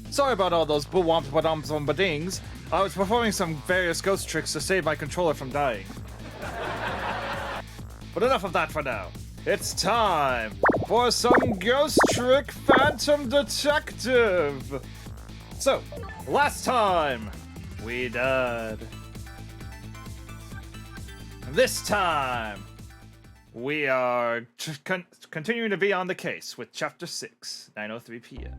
Sorry about all those boo-womp-ba-dum-ba-dings. I was performing some various ghost tricks to save my controller from dying. But enough of that for now. It's time for some ghost trick Phantom Detective. So, last time, we died. This time, we are continuing to be on the case with Chapter 6, 9:03 p.m.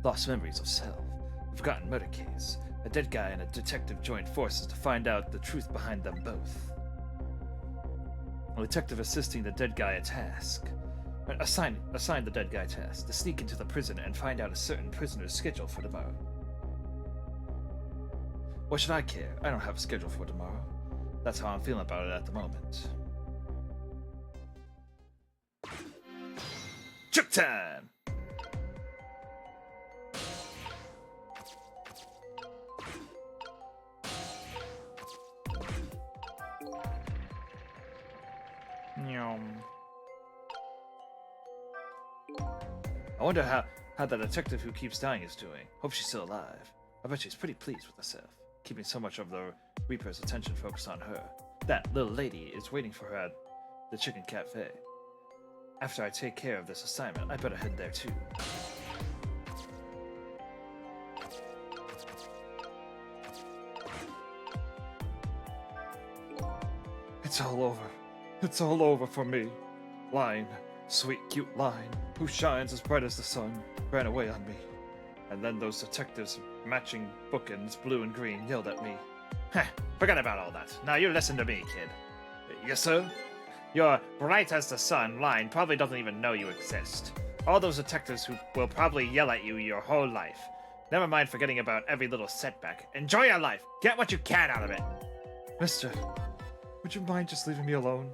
Lost memories of self, forgotten murder case. A dead guy and a detective joined forces to find out the truth behind them both. A detective assisting the dead guy assigned the dead guy task to sneak into the prison and find out a certain prisoner's schedule for tomorrow. What should I care? I don't have a schedule for tomorrow. That's how I'm feeling about it at the moment. Trip time! I wonder how the detective who keeps dying is doing. Hope she's still alive. I bet she's pretty pleased with herself, keeping so much of the Reaper's attention focused on her. That little lady is waiting for her at the Chicken Cafe. After I take care of this assignment, I better head there too. It's all over. It's all over for me. Line, sweet, cute Line, who shines as bright as the sun, ran away on me. And then those detectives matching bookends, blue and green, yelled at me. Heh, forget about all that. Now you listen to me, kid. Yes, sir? Your bright as the sun Line probably doesn't even know you exist. All those detectives who will probably yell at you your whole life. Never mind forgetting about every little setback. Enjoy your life. Get what you can out of it. Mister, would you mind just leaving me alone?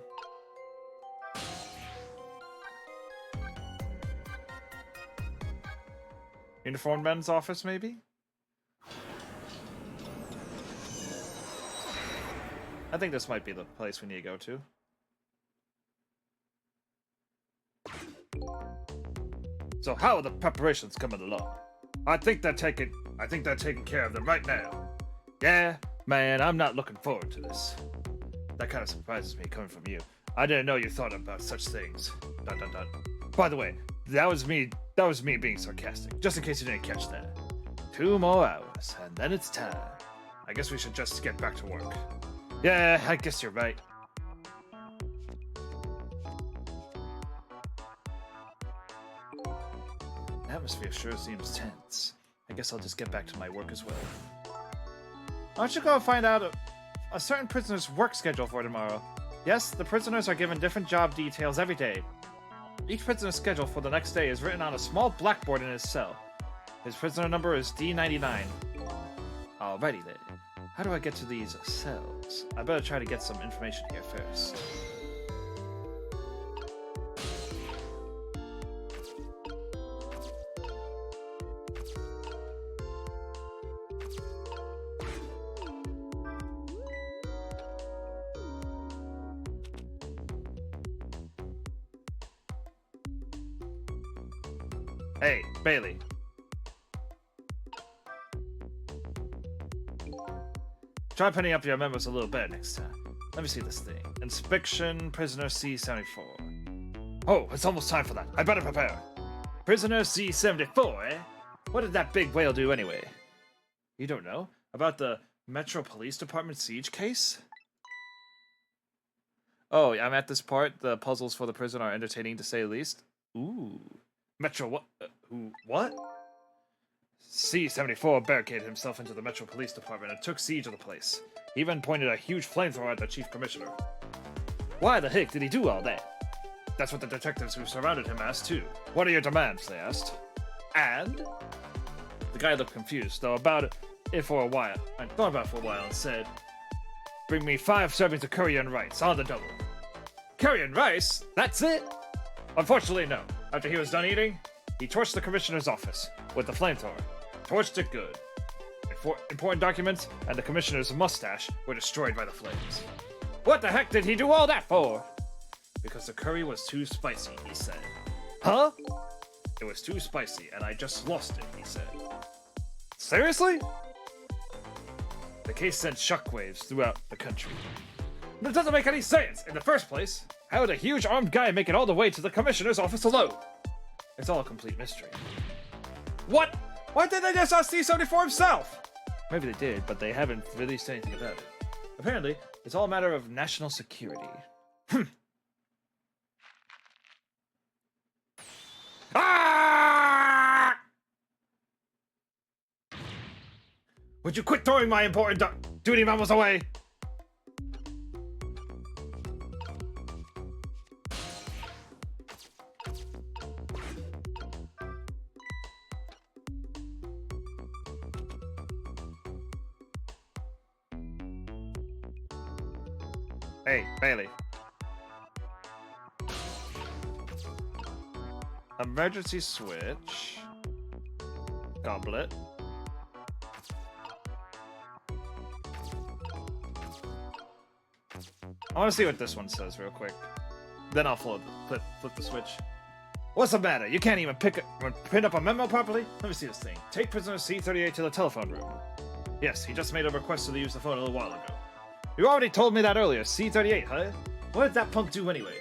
Uniformed men's office, maybe? I think this might be the place we need to go to. So how are the preparations coming along? I think they're taking care of them right now. Yeah, man, I'm not looking forward to this. That kind of surprises me coming from you. I didn't know you thought about such things. ... By the way, that was me being sarcastic, just in case you didn't catch that. 2 more hours, and then it's time. I guess we should just get back to work. Yeah, I guess you're right. The atmosphere sure seems tense. I guess I'll just get back to my work as well. Why don't you go find out a certain prisoner's work schedule for tomorrow? Yes, the prisoners are given different job details every day. Each prisoner's schedule for the next day is written on a small blackboard in his cell. His prisoner number is D99. Alrighty then. How do I get to these cells? I better try to get some information here first. Hey, Bailey. Try putting up your memos a little better next time. Let me see this thing. Inspection, prisoner C74. Oh, it's almost time for that. I better prepare. Prisoner C74, eh? What did that big whale do anyway? You don't know? About the Metro Police Department siege case? Oh, I'm at this part. The puzzles for the prison are entertaining to say the least. Ooh. Metro what? Who? What? C-74 barricaded himself into the Metro Police Department and took siege of the place. He even pointed a huge flamethrower at the Chief Commissioner. Why the heck did he do all that? That's what the detectives who surrounded him asked too. What are your demands, they asked. And? The guy looked confused, though about it for a while. I thought about it for a while and said, bring me 5 servings of curry and rice, on the double. Curry and rice? That's it? Unfortunately, no. After he was done eating, he torched the commissioner's office with the flamethrower. Torched it good. Important documents and the commissioner's mustache were destroyed by the flames. What the heck did he do all that for? Because the curry was too spicy, he said. Huh? It was too spicy and I just lost it, he said. Seriously? The case sent shockwaves throughout the country. That doesn't make any sense! In the first place, how would a huge armed guy make it all the way to the commissioner's office alone? It's all a complete mystery. What? Why didn't they just ask C-74 himself? Maybe they did, but they haven't released anything about it. Apparently, it's all a matter of national security. Ah! Would you quit throwing my important duty memos away? Hey, Bailey. Emergency switch. Goblet. I want to see what this one says real quick. Then I'll flip the switch. What's the matter? You can't even print up a memo properly? Let me see this thing. Take prisoner C-38 to the telephone room. Yes, he just made a request to use the phone a little while ago. You already told me that earlier. C-38, huh? What did that punk do anyway?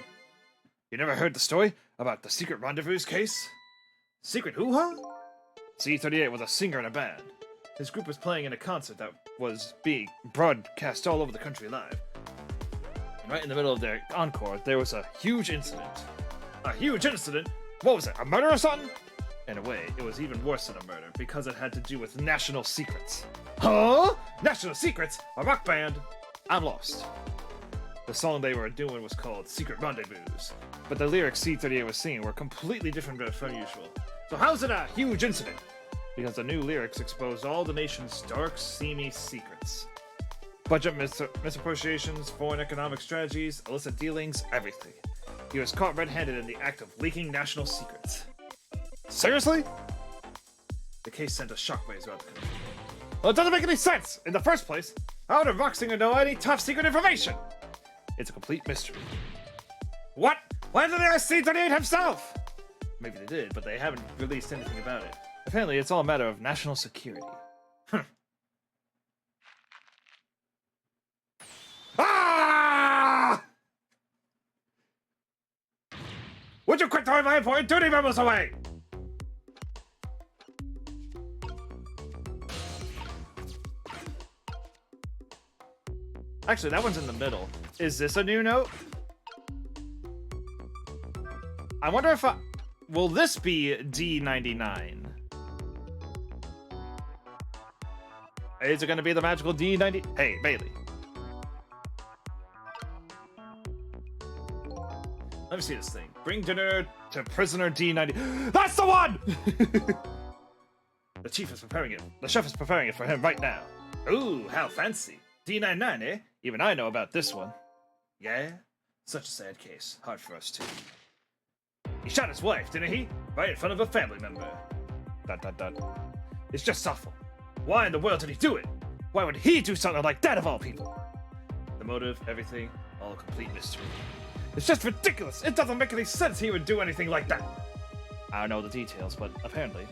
You never heard the story about the secret rendezvous case? Secret who, huh? C-38 was a singer in a band. His group was playing in a concert that was being broadcast all over the country live. And right in the middle of their encore, there was a huge incident. A huge incident? What was it, a murder or something? In a way, it was even worse than a murder, because it had to do with national secrets. Huh? National Secrets? A rock band? I'm lost. The song they were doing was called Secret Rendezvous, but the lyrics C-38 was singing were completely different from usual. So how's it a huge incident? Because the new lyrics exposed all the nation's dark, seamy secrets. Budget misappropriations, foreign economic strategies, illicit dealings, everything. He was caught red-handed in the act of leaking national secrets. Seriously? The case sent a shockwaves throughout the country. Well, it doesn't make any sense! In the first place, how would a rock singer know any top secret information? It's a complete mystery. What? Why didn't they ask C-38 himself? Maybe they did, but they haven't released anything about it. Apparently, it's all a matter of national security. Ah! Would you quit throwing my important duty memos away? Actually, that one's in the middle. Is this a new note? I wonder if will this be D99? Is it going to be the magical D90? Hey, Bailey. Let me see this thing. Bring dinner to prisoner D90. That's the one! The chief is preparing it. The chef is preparing it for him right now. Ooh, how fancy. D99, eh? Even I know about this one. Yeah? Such a sad case. Hard for us too. He shot his wife, didn't he? Right in front of a family member. ... It's just awful. Why in the world did he do it? Why would he do something like that of all people? The motive, everything, all a complete mystery. It's just ridiculous! It doesn't make any sense he would do anything like that! I don't know the details, but apparently,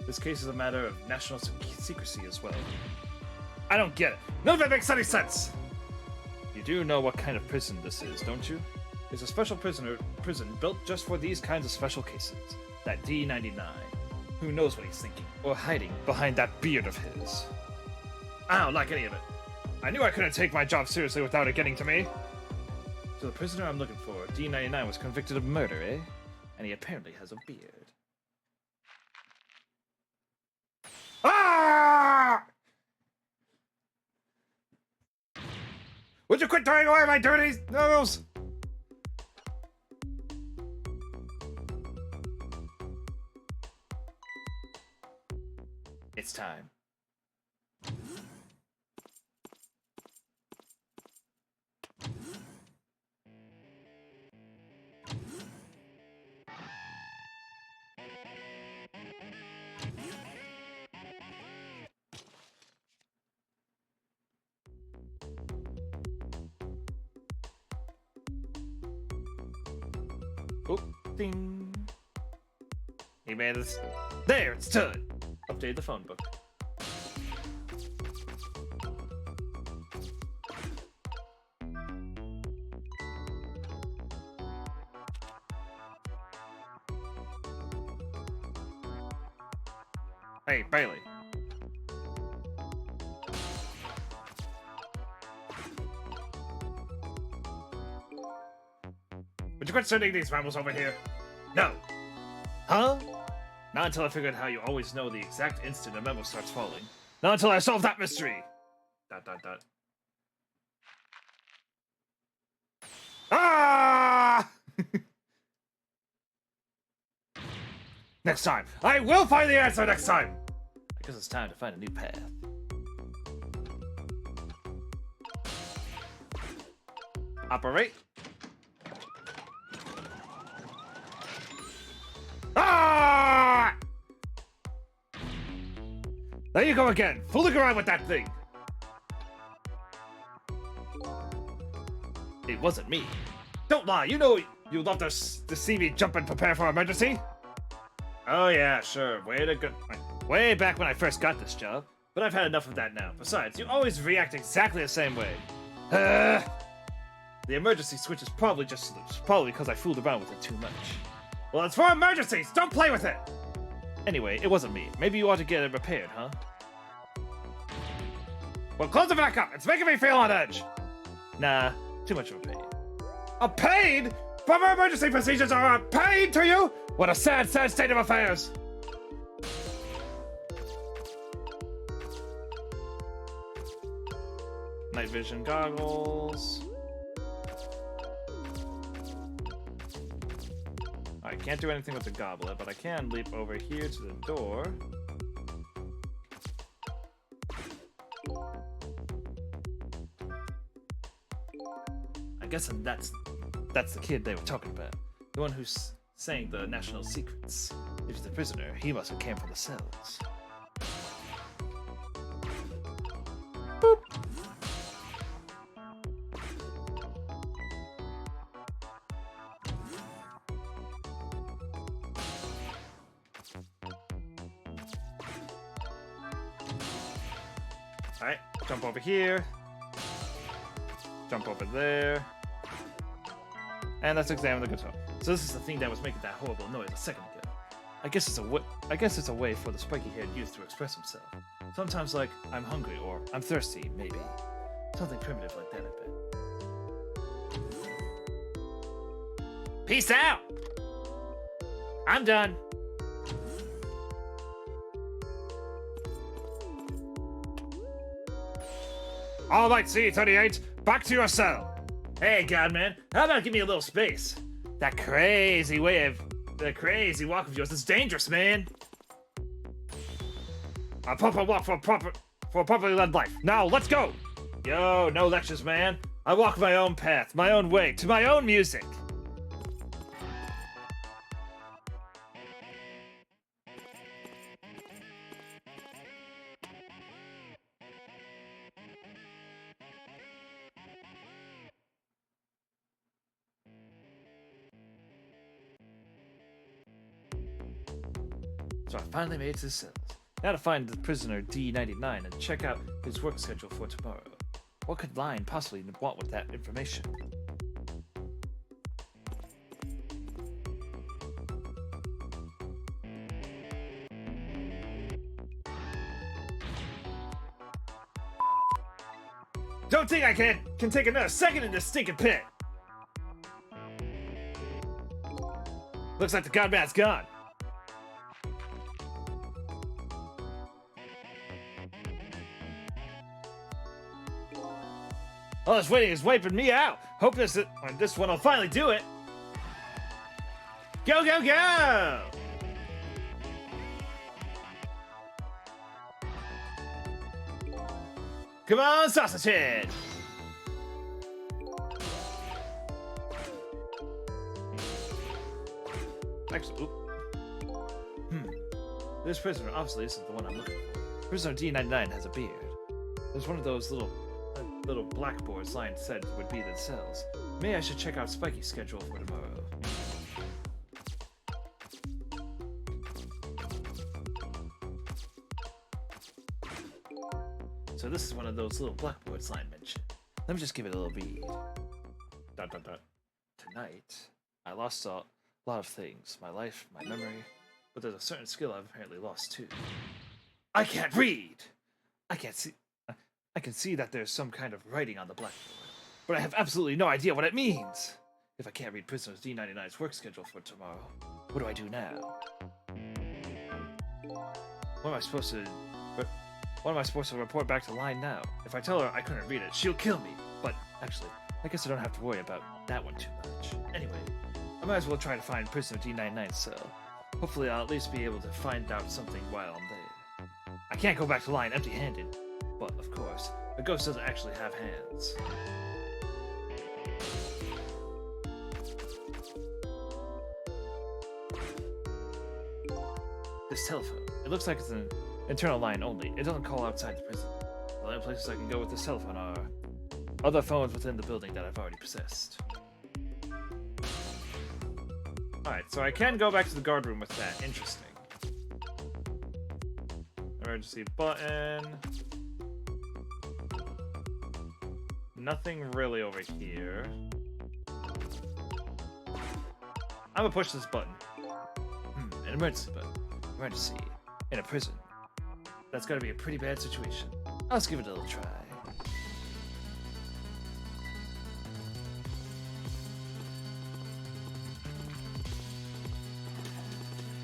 this case is a matter of national secrecy as well. I don't get it. None of it makes any sense! You do know what kind of prison this is, don't you? It's a special prison built just for these kinds of special cases. That D99. Who knows what he's thinking, or hiding behind that beard of his. I don't like any of it. I knew I couldn't take my job seriously without it getting to me. So the prisoner I'm looking for, D99, was convicted of murder, eh? And he apparently has a beard. Ah! Would you quit throwing away my dirty noodles? It's time. Oh, ding. Hey man, this. There, it's done. Update the phone book. Hey, Bailey. Would you quit sending these mammals over here? No. Huh? Not until I figured how you always know the exact instant a memo starts falling. Not until I solve that mystery! ... Ah! Next time! I will find the answer next time! I guess it's time to find a new path. Operate. Ah! There you go again, fooling around with that thing. It wasn't me. Don't lie, you know you love to see me jump and prepare for emergency. Oh yeah, sure, way back when I first got this job. But I've had enough of that now. Besides, you always react exactly the same way. The emergency switch is probably just loose. Probably because I fooled around with it too much. Well, it's for emergencies! Don't play with it! Anyway, it wasn't me. Maybe you ought to get it repaired, huh? Well, close it back up! It's making me feel on edge! Nah, too much of a pain. A pain? Proper emergency procedures are a pain to you? What a sad, sad state of affairs! Night vision goggles. I can't do anything with the goblet, but I can leap over here to the door. I guess that's the kid they were talking about. The one who's saying the national secrets. If he's the prisoner, he must have came from the cells. Boop. Alright, jump over here. Jump over there. And let's examine the guitar. So this is the thing that was making that horrible noise a second ago. I guess it's a way for the spiky-haired youth to express himself. Sometimes like, I'm hungry or I'm thirsty, maybe. Something primitive like that, I bet. Peace out! I'm done. Alright, C-38, back to your cell. Hey, Godman, how about give me a little space? That crazy crazy walk of yours is dangerous, man. A proper walk for a properly led life. Now, let's go! Yo, no lectures, man. I walk my own path, my own way, to my own music. So I finally made it to the cells. Now to find the prisoner D99 and check out his work schedule for tomorrow. What could Line possibly want with that information? Don't think I can take another second in this stinking pit! Looks like the Godman's gone. All this waiting is wiping me out. Hope this one will finally do it. Go, go, go! Come on, sausage head! Actually, this prisoner obviously isn't the one I'm looking for. Prisoner D99 has a beard. There's one of those little blackboards Line said would be the cells. Maybe I should check out Spiky's schedule for tomorrow. So this is one of those little blackboards Line mentioned. Let me just give it a little read. ... Tonight, I lost a lot of things. My life, my memory, but there's a certain skill I've apparently lost too. I can't read! I can't see... I can see that there's some kind of writing on the blackboard, but I have absolutely no idea what it means. If I can't read Prisoner D99's work schedule for tomorrow, what do I do now? What am I supposed to report back to Line now? If I tell her I couldn't read it, she'll kill me. But actually, I guess I don't have to worry about that one too much. Anyway, I might as well try to find Prisoner D99's cell. Hopefully I'll at least be able to find out something while I'm there. I can't go back to Line empty-handed. But, of course, a ghost doesn't actually have hands. This telephone. It looks like it's an internal line only. It doesn't call outside the prison. The only places I can go with this telephone are other phones within the building that I've already possessed. Alright, so I can go back to the guard room with that. Interesting. Emergency button. Nothing really over here. I'm gonna push this button. An emergency button. Emergency. In a prison. That's gotta be a pretty bad situation. Let's give it a little try.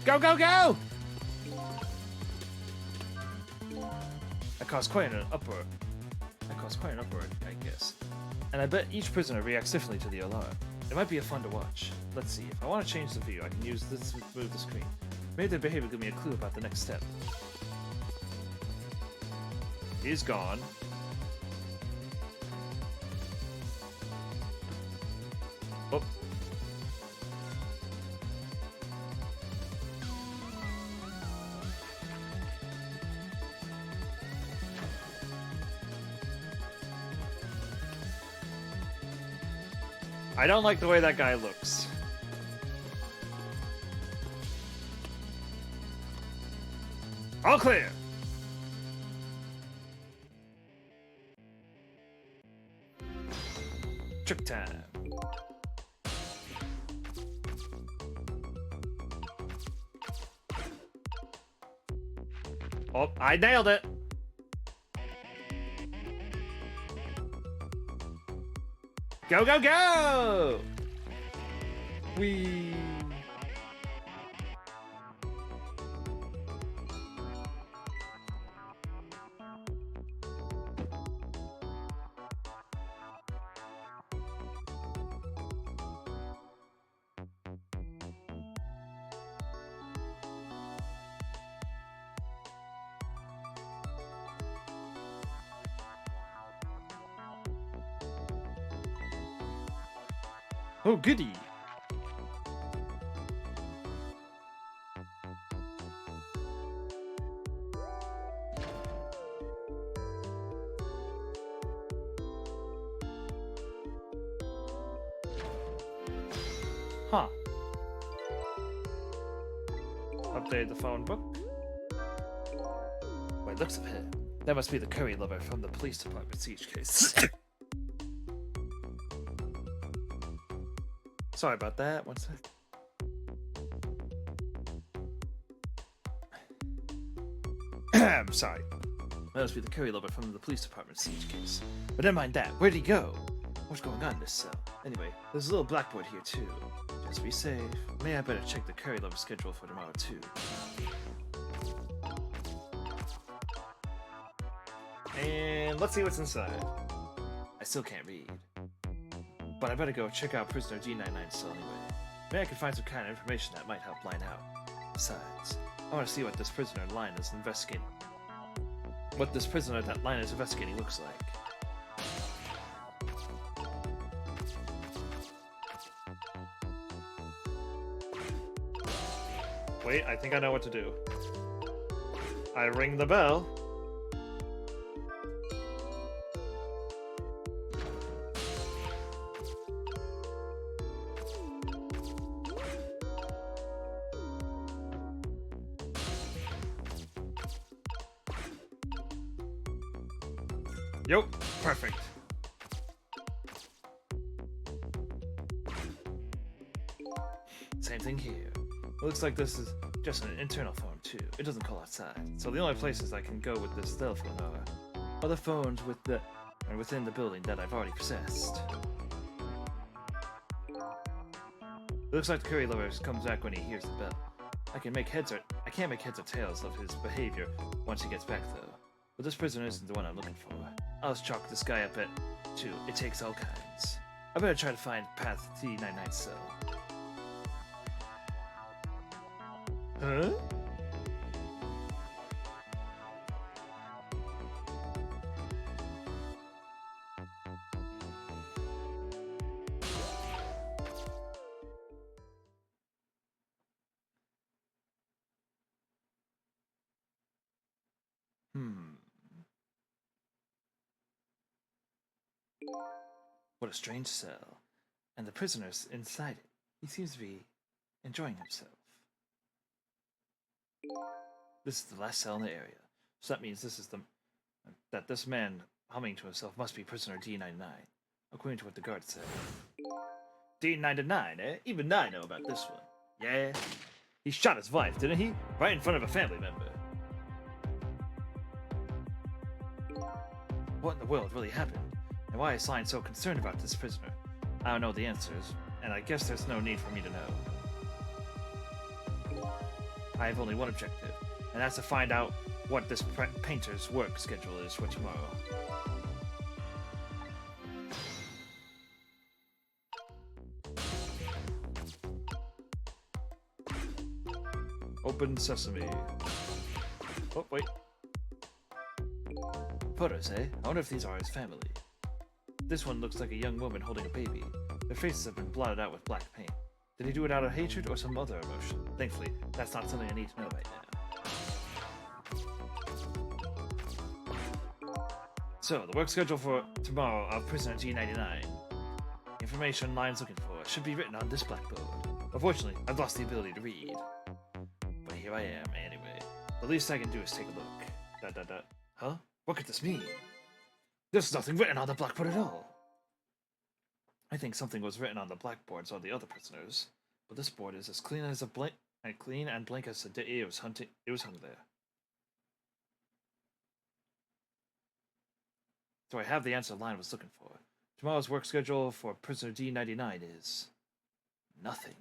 Go, go, go! That caused quite an uproar. I guess. And I bet each prisoner reacts differently to the alarm. It might be fun to watch. Let's see, if I want to change the view, I can use this to move the screen. Maybe their behavior will give me a clue about the next step. He's gone. Oh. I don't like the way that guy looks. All clear. Trick time. Oh, I nailed it. Go, go, go! Whee! Oh, goody! Huh. Update the phone book. By the looks of him, that must be the curry lover from the police department siege case. Sorry about that. One sec. I'm sorry. That must be the curry lover from the police department siege case. But never mind that. Where'd he go? What's going on in this cell? Anyway, there's a little blackboard here too. Just be safe. May I better check the curry lover schedule for tomorrow too. And let's see what's inside. I still can't read. But I better go check out prisoner D99's cell anyway. Maybe I can find some kind of information that might help Line out. Besides, I want to see what this prisoner Line is investigating. What this prisoner that Line is investigating looks like. Wait, I think I know what to do. I ring the bell. Yup, perfect. Same thing here. It looks like this is just an internal phone too. It doesn't call outside. So the only places I can go with this cell phone are other phones within the building that I've already possessed. It looks like the curry lover comes back when he hears the bell. I can't make heads or tails of his behavior once he gets back though. But this prisoner isn't the one I'm looking for. I'll just chalk this guy up at 2. It takes all kinds. I better try to find Path T99's cell. Huh? What a strange cell. And the prisoner's inside it. He seems to be enjoying himself. This is the last cell in the area. So that means this man humming to himself must be prisoner D99, according to what the guard said. D99, eh? Even I know about this one. Yeah? He shot his wife, didn't he? Right in front of a family member. What in the world really happened? And why is Line so concerned about this prisoner? I don't know the answers, and I guess there's no need for me to know. I have only one objective, and that's to find out what this painter's work schedule is for tomorrow. Open sesame. Oh, wait. Photos, eh? I wonder if these are his family. This one looks like a young woman holding a baby. Their faces have been blotted out with black paint. Did he do it out of hatred or some other emotion? Thankfully, that's not something I need to know right now. So, the work schedule for tomorrow of prisoner G99. Information Line's looking for should be written on this blackboard. Unfortunately, I've lost the ability to read. But here I am, anyway. The least I can do is take a look. Huh? What could this mean? There's nothing written on the blackboard at all. I think something was written on the blackboards on the other prisoners, but this board is as clean as blank as the day it was hung there. So I have the answer Line was looking for. Tomorrow's work schedule for prisoner D99 is nothing.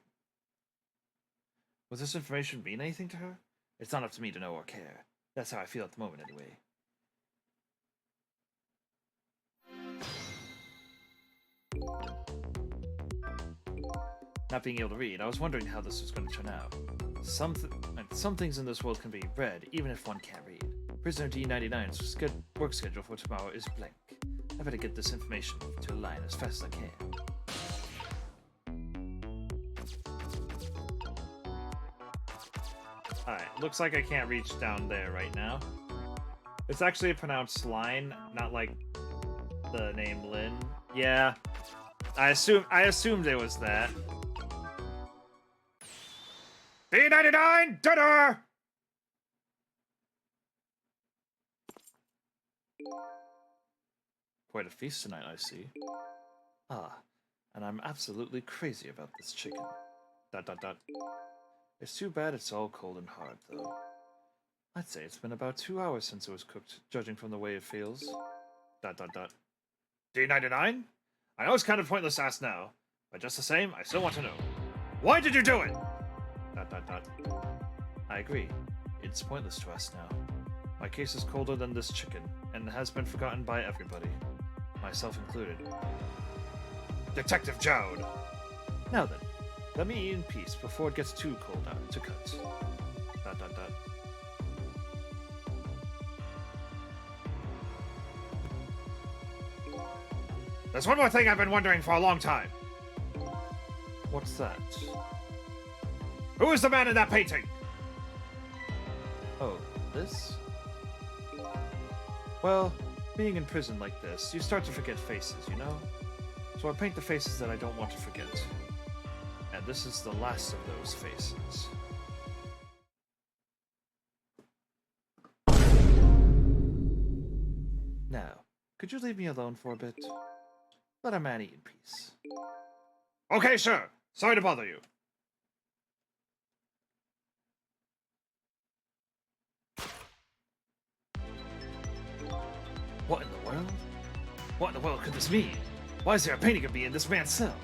Will this information mean anything to her? It's not up to me to know or care. That's how I feel at the moment, anyway. Not being able to read, I was wondering how this was going to turn out. Some things in this world can be read, even if one can't read. Prisoner D99's work schedule for tomorrow is blank. I better get this information to Line as fast as I can. looks like I can't reach down there right now. It's actually pronounced line, not like the name Lynn. Yeah, I assumed it was that. D99 dinner! Quite a feast tonight, I see. Ah, and I'm absolutely crazy about this chicken. ... It's too bad it's all cold and hard, though. I'd say it's been about 2 hours since it was cooked, judging from the way it feels. ... D99? I know it's kind of pointless to ask now, but just the same, I still want to know. Why did you do it? ... I agree. It's pointless to ask now. My case is colder than this chicken, and has been forgotten by everybody. Myself included. Detective Jowd! Now then, let me eat in peace before it gets too cold out to cut. ... There's one more thing I've been wondering for a long time. What's that? Who is the man in that painting? Oh, this? Well, being in prison like this, you start to forget faces, you know? So I paint the faces that I don't want to forget. And this is the last of those faces. Now, could you leave me alone for a bit? Let a man eat in peace. Okay, sure. Sorry to bother you. What in the world? What in the world could this mean? Why is there a painting of me in this man's cell?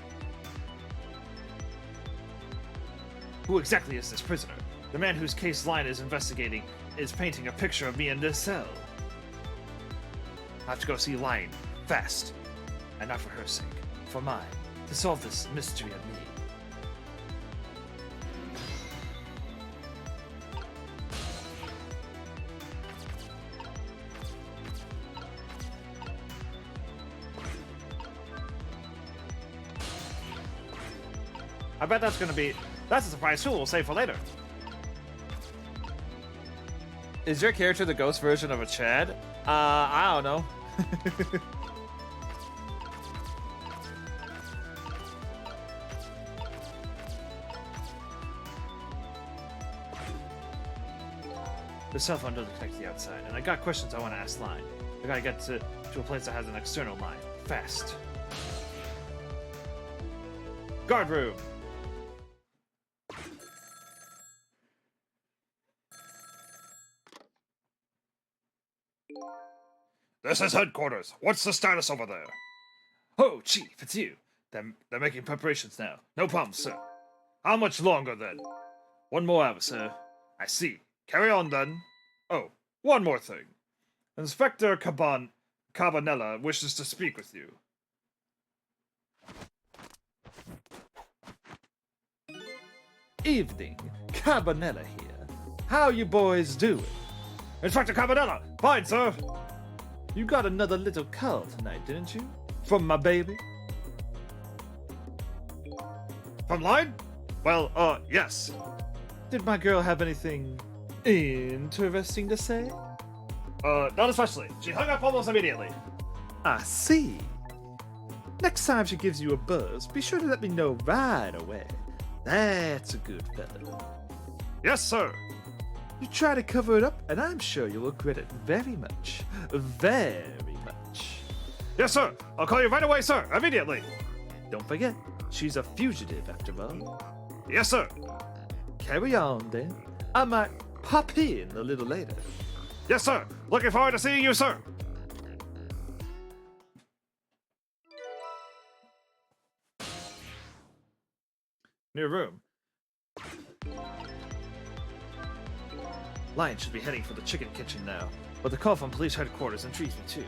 Who exactly is this prisoner? The man whose case Line is investigating is painting a picture of me in this cell. I have to go see Line, fast. And not for her sake, for mine, to solve this mystery of me. I bet that's a surprise tool we'll save for later. Is your character the ghost version of a Chad? I don't know. The cell phone doesn't connect to the outside, and I got questions I want to ask Line. I gotta get to a place that has an external line. Fast. Guard room! This is headquarters. What's the status over there? Oh, Chief, it's you. They're making preparations now. No problem, sir. How much longer, then? 1 more hour, sir. I see. Carry on, then. Oh, one more thing. Inspector Cabanela wishes to speak with you. Evening. Cabanela here. How you boys doing? Inspector Cabanela! Fine, sir! You got another little call tonight, didn't you? From my baby? From Line? Well, yes. Did my girl have anything interesting to say? Not especially. She hung up almost immediately. I see. Next time she gives you a buzz, be sure to let me know right away. That's a good fellow. Yes, sir. You try to cover it up, and I'm sure you'll regret it very much. Very much. Yes, sir. I'll call you right away, sir. Immediately. Don't forget, she's a fugitive after all. Yes, sir. Carry on, then. I might pop in a little later. Yes, sir. Looking forward to seeing you, sir. New room. Lion should be heading for the chicken kitchen now, but the call from police headquarters intrigues me too.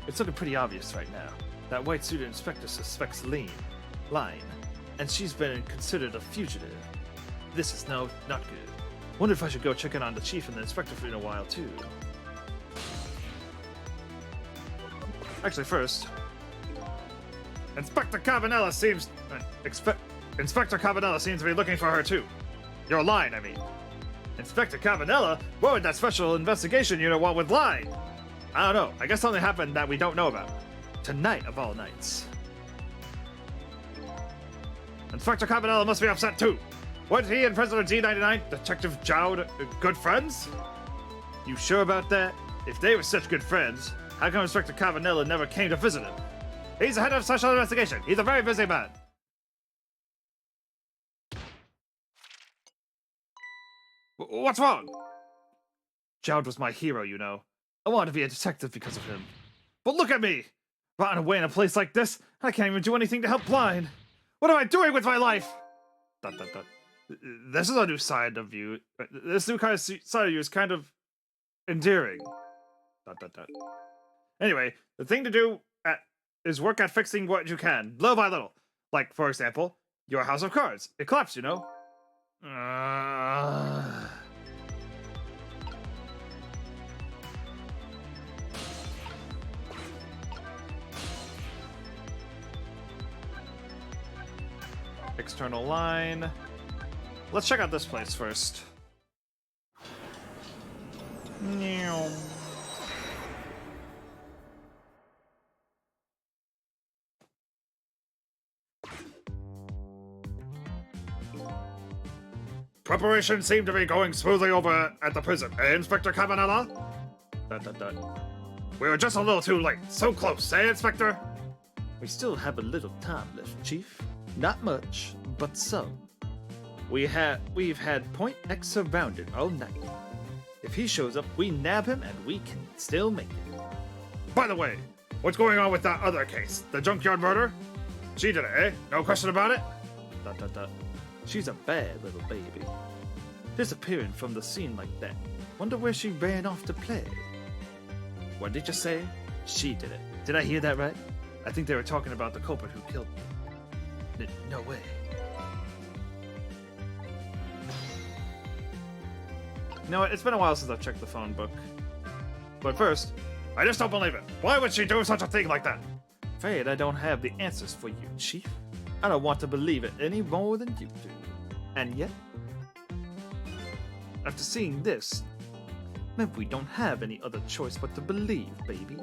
It's looking pretty obvious right now. That white-suited inspector suspects Line, and she's been considered a fugitive. This is not good. Wonder if I should go check in on the chief and the inspector for a while too. Actually, first, Inspector Cabanela seems to be looking for her too. Your Line, I mean. Inspector Cabanella? What would that special investigation unit want with Line? I don't know. I guess something happened that we don't know about. Tonight of all nights. Inspector Cabanella must be upset too. Weren't he and President D99, Detective Jowd, good friends? You sure about that? If they were such good friends, how come Inspector Cabanella never came to visit him? He's the head of Special Investigation. He's a very busy man. What's wrong? Jowd was my hero, you know. I wanted to be a detective because of him. But look at me! Rotting away in a place like this, I can't even do anything to help Blind. What am I doing with my life? ... This is a new side of you. This new kind of side of you is kind of endearing. ... Anyway, the thing to do is work at fixing what you can, little by little. Like, for example, your house of cards. It collapsed, you know? External line. Let's check out this place first. Preparations seem to be going smoothly over at the prison, eh, Inspector Cabanella? We were just a little too late. So close, eh, Inspector? We still have a little time left, Chief. Not much, but some. We've had Point X surrounded all night. If he shows up, we nab him and we can still make it. By the way, what's going on with that other case? The junkyard murder? She did it, eh? No question about it? She's a bad little baby. Disappearing from the scene like that. Wonder where she ran off to play. What did you say? She did it. Did I hear that right? I think they were talking about the culprit who killed me. No way. You know what? It's been a while since I've checked the phone book. But first, I just don't believe it. Why would she do such a thing like that? Afraid I don't have the answers for you, Chief. I don't want to believe it any more than you do. And yet, after seeing this, maybe we don't have any other choice but to believe, baby.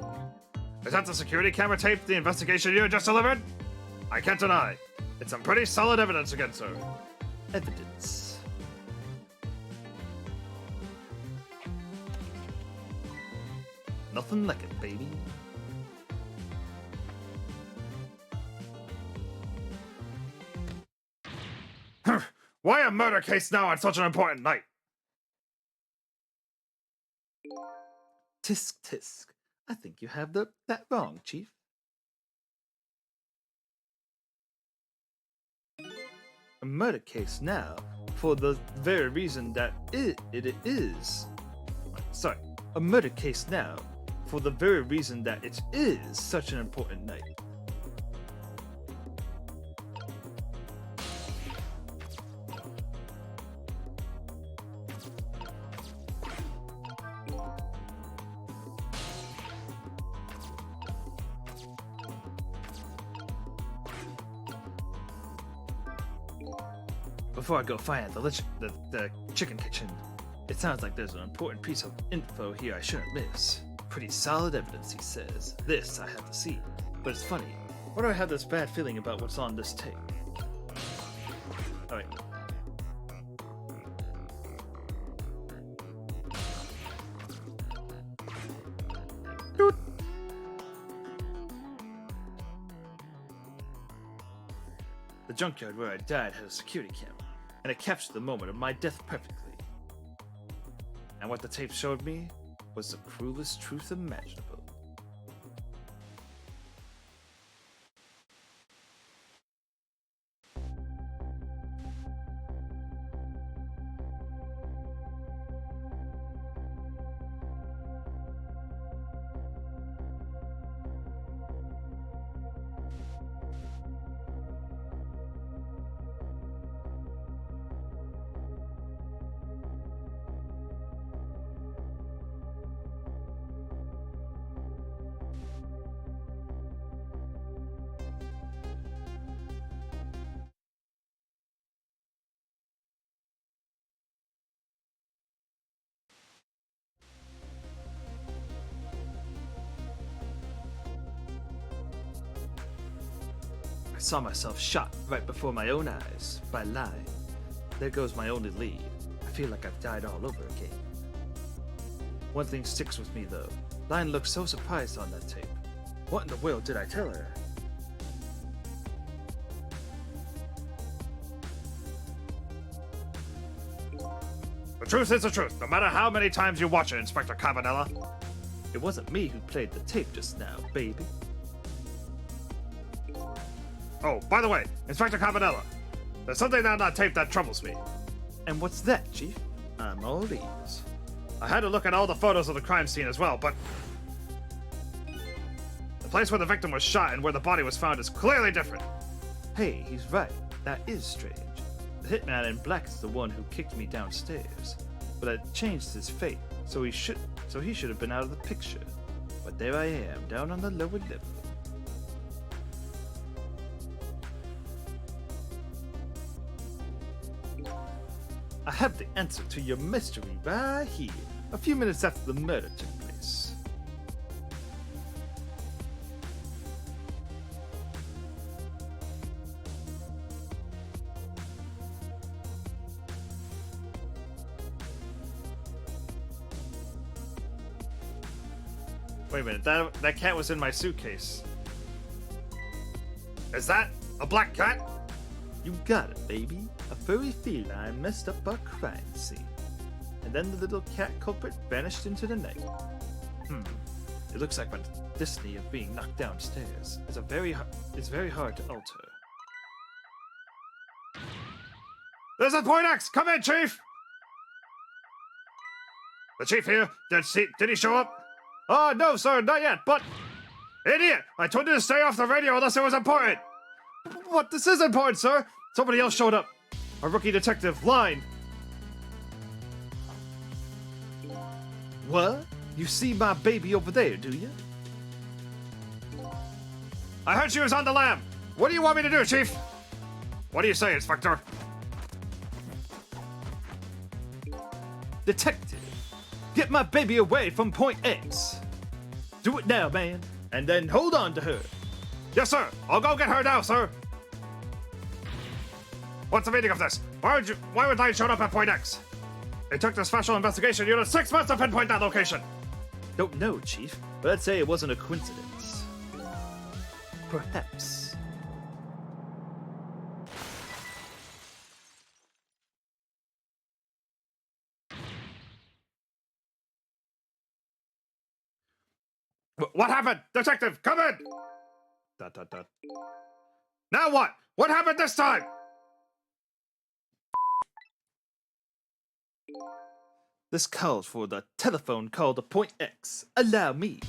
Is that the security camera tape the investigation unit just delivered? I can't deny. It's some pretty solid evidence against her. Evidence. Nothing like it, baby. Why a murder case now on such an important night? Tisk tisk. I think you have that wrong, Chief. A murder case now, for the very reason that it is. Sorry, a murder case now, for the very reason that it is such an important night. Before I go find the chicken kitchen, it sounds like there's an important piece of info here I shouldn't miss. Pretty solid evidence, he says. This I have to see. But it's funny. Why do I have this bad feeling about what's on this tape? Alright. Doot. The junkyard where I died had a security camera, and it captured the moment of my death perfectly. And what the tape showed me was the cruelest truth imaginable. I saw myself shot right before my own eyes by Line. There goes my only lead. I feel like I've died all over again. One thing sticks with me though. Line looked so surprised on that tape. What in the world did I tell her? The truth is the truth, no matter how many times you watch it, Inspector Cabanela. It wasn't me who played the tape just now, baby. Oh, by the way, Inspector Cabanela, there's something on that tape that troubles me. And what's that, Chief? I'm all ears. I had to look at all the photos of the crime scene as well, but the place where the victim was shot and where the body was found is clearly different. Hey, he's right. That is strange. The hitman in black is the one who kicked me downstairs, but I changed his fate, so he should have been out of the picture. But there I am, down on the lower level. I have the answer to your mystery right here, a few minutes after the murder took place. Wait a minute, that cat was in my suitcase. Is that a black cat? You got it, baby. A furry feline messed up our crime scene. And then the little cat culprit vanished into the night. It looks like my destiny of being knocked downstairs is very hard to alter. There's a Point X! Come in, Chief! The Chief here. Did he show up? Oh, no, sir, not yet, but... Idiot! I told you to stay off the radio unless it was important! What? This is important, sir! Somebody else showed up. A rookie detective, Line. What? You see my baby over there, do you? I heard she was on the lam. What do you want me to do, Chief? What do you say, Inspector? Detective, get my baby away from Point X. Do it now, man, and then hold on to her. Yes, sir. I'll go get her now, sir. What's the meaning of this? Why would Line show up at Point X? It took the Special Investigation Unit 6 months to pinpoint that location. Don't know, Chief, but I'd say it wasn't a coincidence. Perhaps. What happened? Detective, come in! ... Now what? What happened this time? This calls for the telephone call to Point X. Allow me.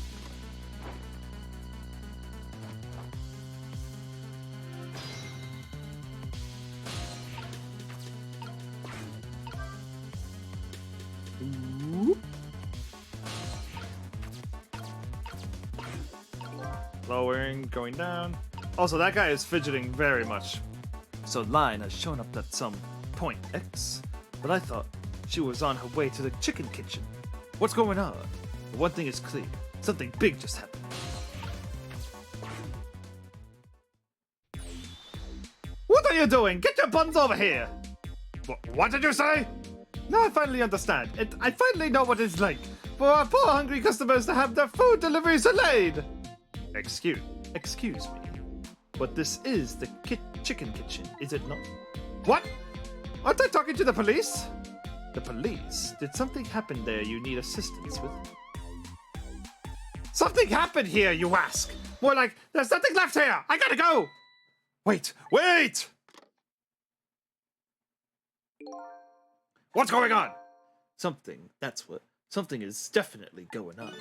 Oop. Lowering, going down. Also, that guy is fidgeting very much. So Line has shown up at some Point X, but I thought she was on her way to the chicken kitchen. What's going on? But one thing is clear. Something big just happened. What are you doing? Get your buns over here! What did you say? Now I finally understand. I finally know what it's like for our poor hungry customers to have their food deliveries delayed. Excuse me. But this is the chicken kitchen, is it not? What? Aren't I talking to the police? The police? Did something happen there you need assistance with? Something happened here, you ask? More like, there's nothing left here! I gotta go! Wait! What's going on? Something is definitely going on.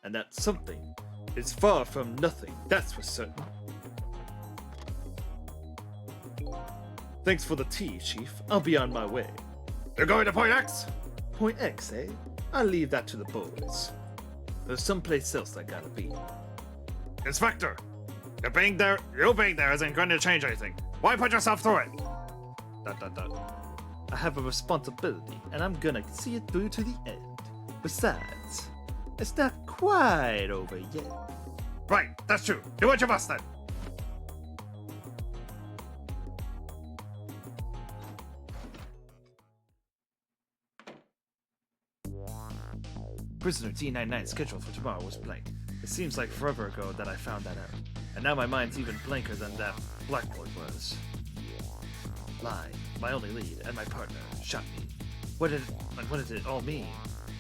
And that something is far from nothing, that's for certain. Thanks for the tea, Chief. I'll be on my way. You're going to Point X? Point X, eh? I'll leave that to the boys. There's someplace else I gotta be. Inspector! You being there isn't going to change anything. Why put yourself through it? ... I have a responsibility, and I'm gonna see it through to the end. Besides, it's not quite over yet. Right, that's true. Do what you must then. Prisoner D99's schedule for tomorrow was blank. It seems like forever ago that I found that out. And now my mind's even blanker than that blackboard was. Lie, my only lead, and my partner, shot me. What did it all mean?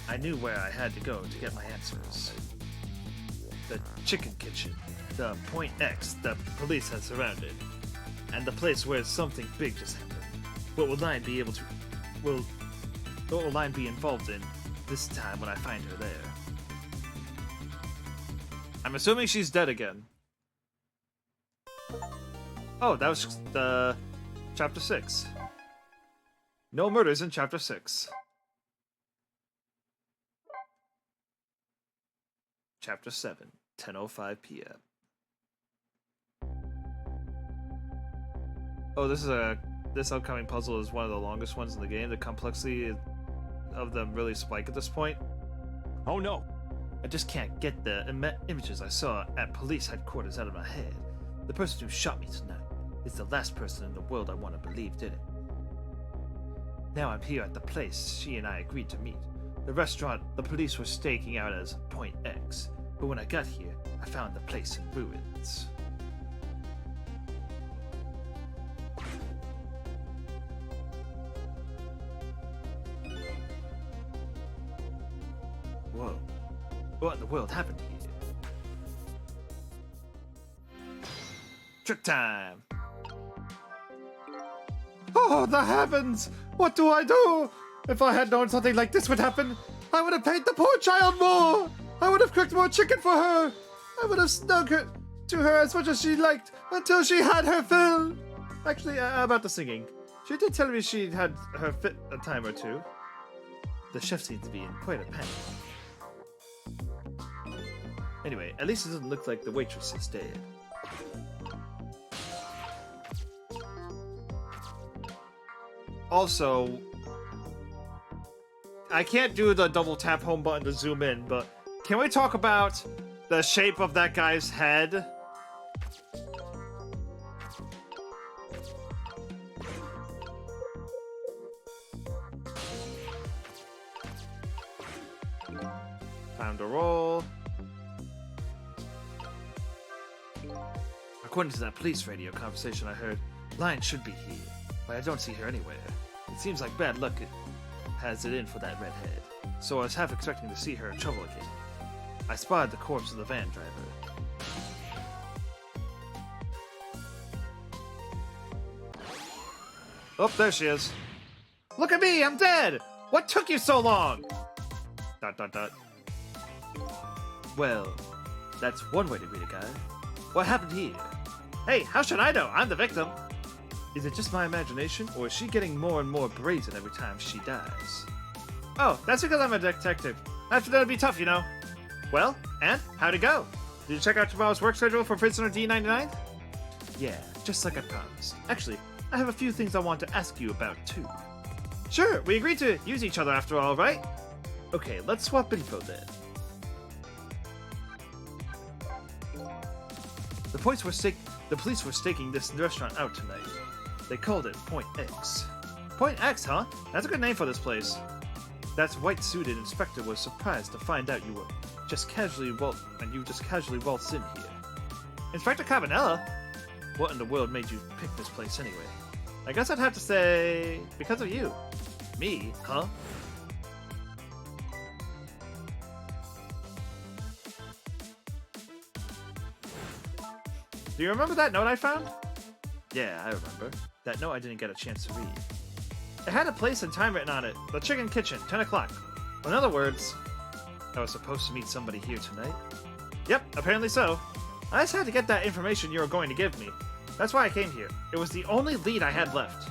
I knew where I had to go to get my answers. The chicken kitchen, the Point X the police had surrounded, and the place where something big just happened. What will Line be involved in this time when I find her there? I'm assuming she's dead again. Oh, that was the chapter 6. No murders in chapter 6. Chapter 7, 10:05 p.m. Oh, this upcoming puzzle is one of the longest ones in the game. The complexity of them really spike at this point. Oh no! I just can't get the images I saw at police headquarters out of my head. The person who shot me tonight is the last person in the world I want to believe did it. Now I'm here at the place she and I agreed to meet. The restaurant the police were staking out as Point X, but when I got here, I found the place in ruins. Whoa. What in the world happened here? Trick time! Oh, the heavens! What do I do? If I had known something like this would happen, I would have paid the poor child more! I would have cooked more chicken for her! I would have snug her to her as much as she liked until she had her fill! Actually, about the singing. She did tell me she'd had her fit a time or two. The chef seemed to be in quite a panic. Anyway, at least it doesn't look like the waitress is dead. Also, I can't do the double tap home button to zoom in, but can we talk about the shape of that guy's head? Time to roll. According to that police radio conversation I heard, Lion should be here, but I don't see her anywhere. It seems like bad luck has it in for that redhead, so I was half expecting to see her in trouble again. I spotted the corpse of the van driver. Oh, there she is. Look at me, I'm dead! What took you so long? ... Well, that's one way to greet a guy. What happened here? Hey, how should I know? I'm the victim. Is it just my imagination, or is she getting more and more brazen every time she dies? Oh, that's because I'm a detective. After that'd be tough, you know. Well, and how'd it go? Did you check out tomorrow's work schedule for Prisoner D99? Yeah, just like I promised. Actually, I have a few things I want to ask you about, too. Sure, we agreed to use each other after all, right? Okay, let's swap info then. The police were staking this restaurant out tonight. They called it Point X. Point X, huh? That's a good name for this place. That white-suited inspector was surprised to find out you just casually waltzed in here. Inspector Cabanella? What in the world made you pick this place anyway? I guess I'd have to say because of you. Me, huh? Do you remember that note I found? Yeah, I remember. That note I didn't get a chance to read. It had a place and time written on it. The Chicken Kitchen, 10 o'clock. In other words, I was supposed to meet somebody here tonight? Yep, apparently so. I just had to get that information you were going to give me. That's why I came here. It was the only lead I had left.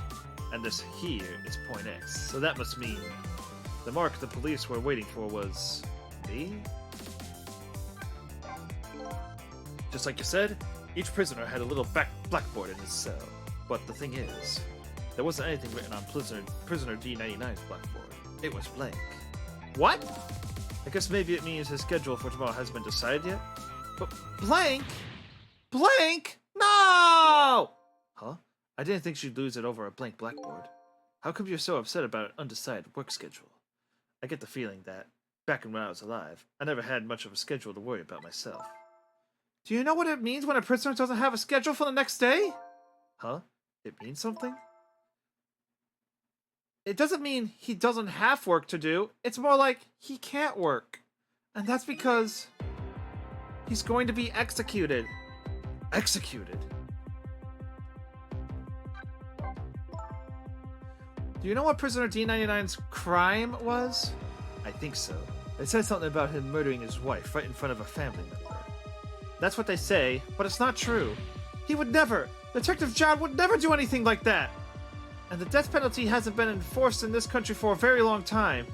And this here is Point X. So that must mean the mark the police were waiting for was me? Just like you said, each prisoner had a little blackboard in his cell. But the thing is, there wasn't anything written on prisoner D99's blackboard. It was blank. What? I guess maybe it means his schedule for tomorrow hasn't been decided yet? But blank? Blank? No! Huh? I didn't think she'd lose it over a blank blackboard. How come you're so upset about an undecided work schedule? I get the feeling that Back when I was alive, I never had much of a schedule to worry about myself. Do you know what it means when a prisoner doesn't have a schedule for the next day? Huh? It means something? It doesn't mean he doesn't have work to do. It's more like he can't work. And that's because he's going to be executed. Executed? Do you know what Prisoner D99's crime was? I think so. They said something about him murdering his wife right in front of a family member. That's what they say, but it's not true. He would never! Detective John would never do anything like that! And the death penalty hasn't been enforced in this country for a very long time.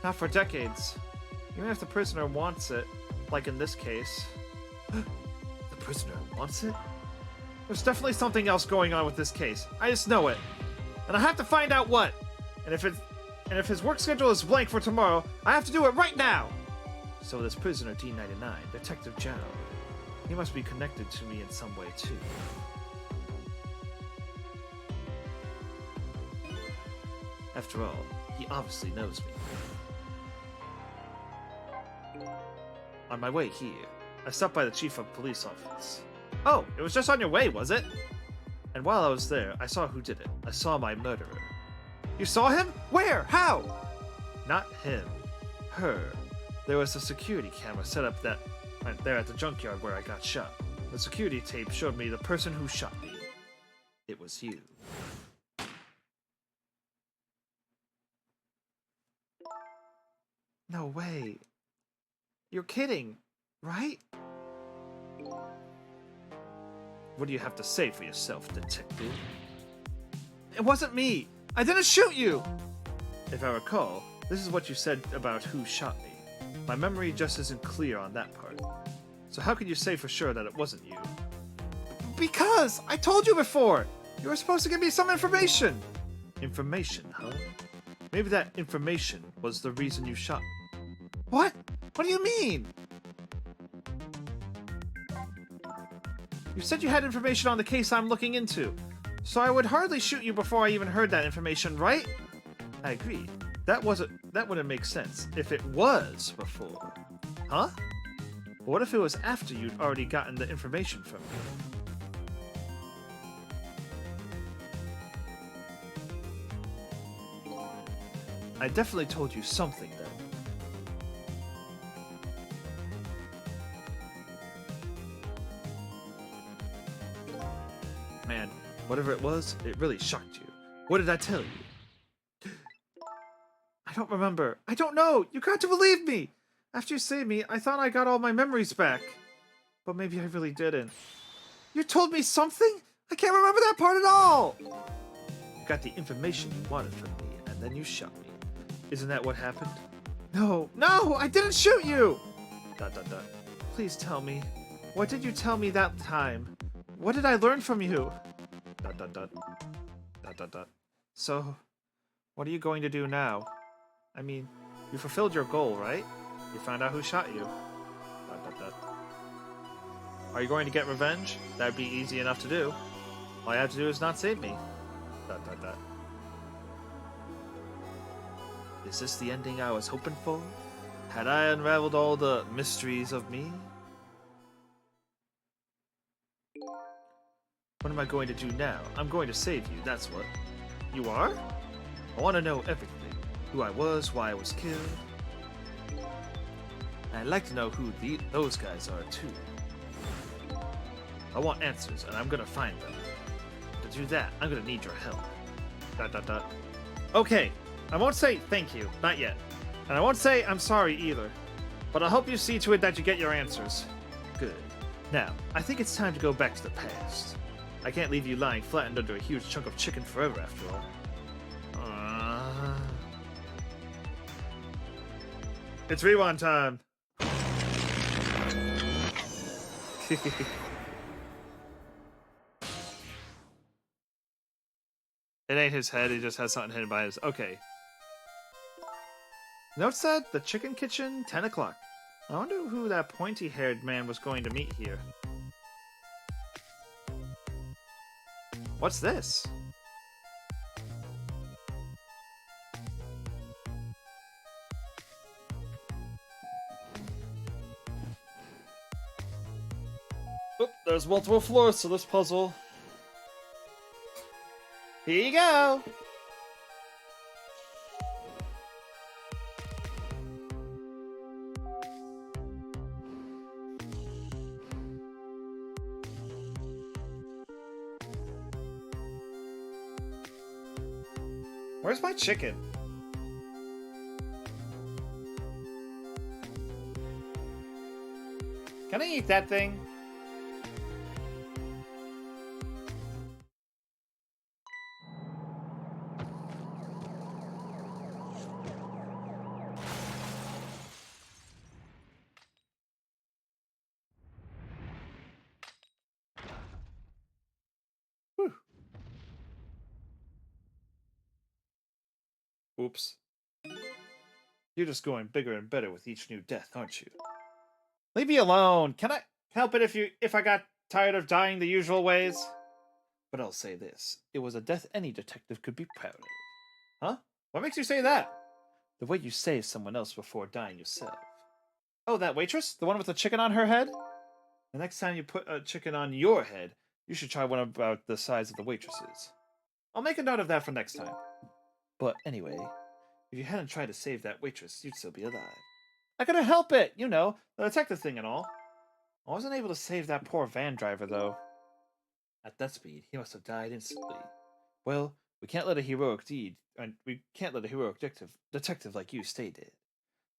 Not for decades. Even if the prisoner wants it, like in this case. The prisoner wants it? There's definitely something else going on with this case. I just know it. And I have to find out what. And if his work schedule is blank for tomorrow, I have to do it right now! So this prisoner D99, Detective Jano, he must be connected to me in some way too. After all, he obviously knows me. On my way here, I stopped by the Chief of Police office. Oh, it was just on your way, was it? And while I was there, I saw who did it. I saw my murderer. You saw him? Where? How? Not him. Her. There was a security camera set up right there at the junkyard where I got shot. The security tape showed me the person who shot me. It was you. No way. You're kidding, right? What do you have to say for yourself, detective? It wasn't me! I didn't shoot you! If I recall, this is what you said about who shot me. My memory just isn't clear on that part. So how could you say for sure that it wasn't you? Because! I told you before! You were supposed to give me some information! Information, huh? Maybe that information was the reason you shot me. What? What do you mean? You said you had information on the case I'm looking into, so I would hardly shoot you before I even heard that information, right? I agree. That wouldn't make sense if it was before. Huh? But what if it was after you'd already gotten the information from me? I definitely told you something then. Man, whatever it was, it really shocked you. What did I tell you? I don't remember. I don't know. You got to believe me. After you saved me, I thought I got all my memories back. But maybe I really didn't. You told me something? I can't remember that part at all. You got the information you wanted from me, and then you shot me. Isn't that what happened? No, I didn't shoot you! ... Please tell me. What did you tell me that time? What did I learn from you? ... So, what are you going to do now? I mean, you fulfilled your goal, right? You found out who shot you. ... Are you going to get revenge? That'd be easy enough to do. All you have to do is not save me. ... Is this the ending I was hoping for? Had I unraveled all the mysteries of me? What am I going to do now? I'm going to save you, that's what. You are? I want to know everything. Who I was, why I was killed. And I'd like to know who those guys are, too. I want answers, and I'm gonna find them. To do that, I'm gonna need your help. ... Okay, I won't say thank you, not yet. And I won't say I'm sorry either. But I'll help you see to it that you get your answers. Good. Now, I think it's time to go back to the past. I can't leave you lying flattened under a huge chunk of chicken forever, after all. It's rewind time! It ain't his head, he just has something hidden by his... Okay. Note said, the Chicken Kitchen, 10 o'clock. I wonder who that pointy-haired man was going to meet here. What's this? Oop, there's multiple floors to this puzzle. Here you go! Where's my chicken? Can I eat that thing? Whew. Oops. You're just going bigger and better with each new death, aren't you? Leave me alone. Can I help it if I got tired of dying the usual ways? But I'll say this. It was a death any detective could be proud of. Huh? What makes you say that? The way you saved someone else before dying yourself. Oh, that waitress? The one with the chicken on her head? The next time you put a chicken on your head, you should try one about the size of the waitress's. I'll make a note of that for next time. But anyway, if you hadn't tried to save that waitress, you'd still be alive. I couldn't help it! You know, the detective thing and all. I wasn't able to save that poor van driver, though. At that speed, he must have died instantly. Well, we can't let a heroic detective like you stay dead.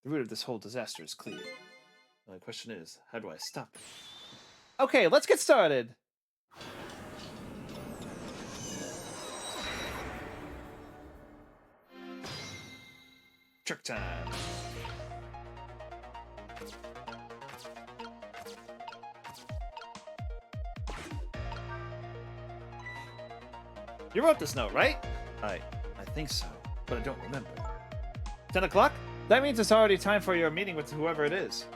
The root of this whole disaster is clear. The only question is, how do I stop it? Okay, let's get started! Trick time! You wrote this note, right? I think so, but I don't remember. 10 o'clock? That means it's already time for your meeting with whoever it is.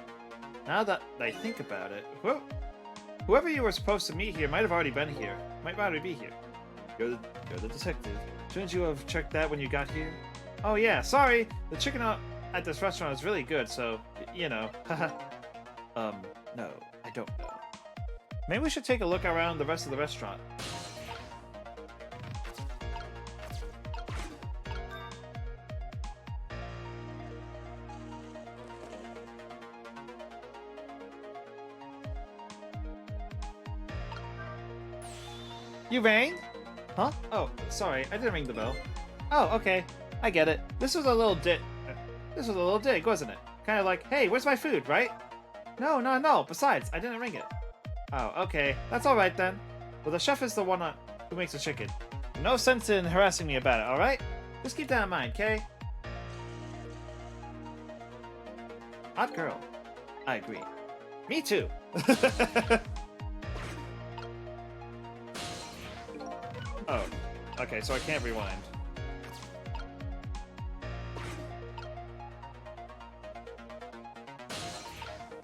Now that I think about it, whoever you were supposed to meet here might have already been here. Might already be here. You're the detective. Shouldn't you have checked that when you got here? Oh yeah, sorry. The chicken at this restaurant is really good, so, you know. No, I don't know. Maybe we should take a look around the rest of the restaurant. You rang? Huh? Oh, sorry, I didn't ring the bell. Oh, okay, I get it. This was a little dig, wasn't it? Kind of like, hey, where's my food, right? No. Besides, I didn't ring it. Oh, okay, that's all right then. Well, the chef is the one who makes the chicken. No sense in harassing me about it, all right? Just keep that in mind, okay? Hot girl. I agree. Me too. Oh, okay, so I can't rewind.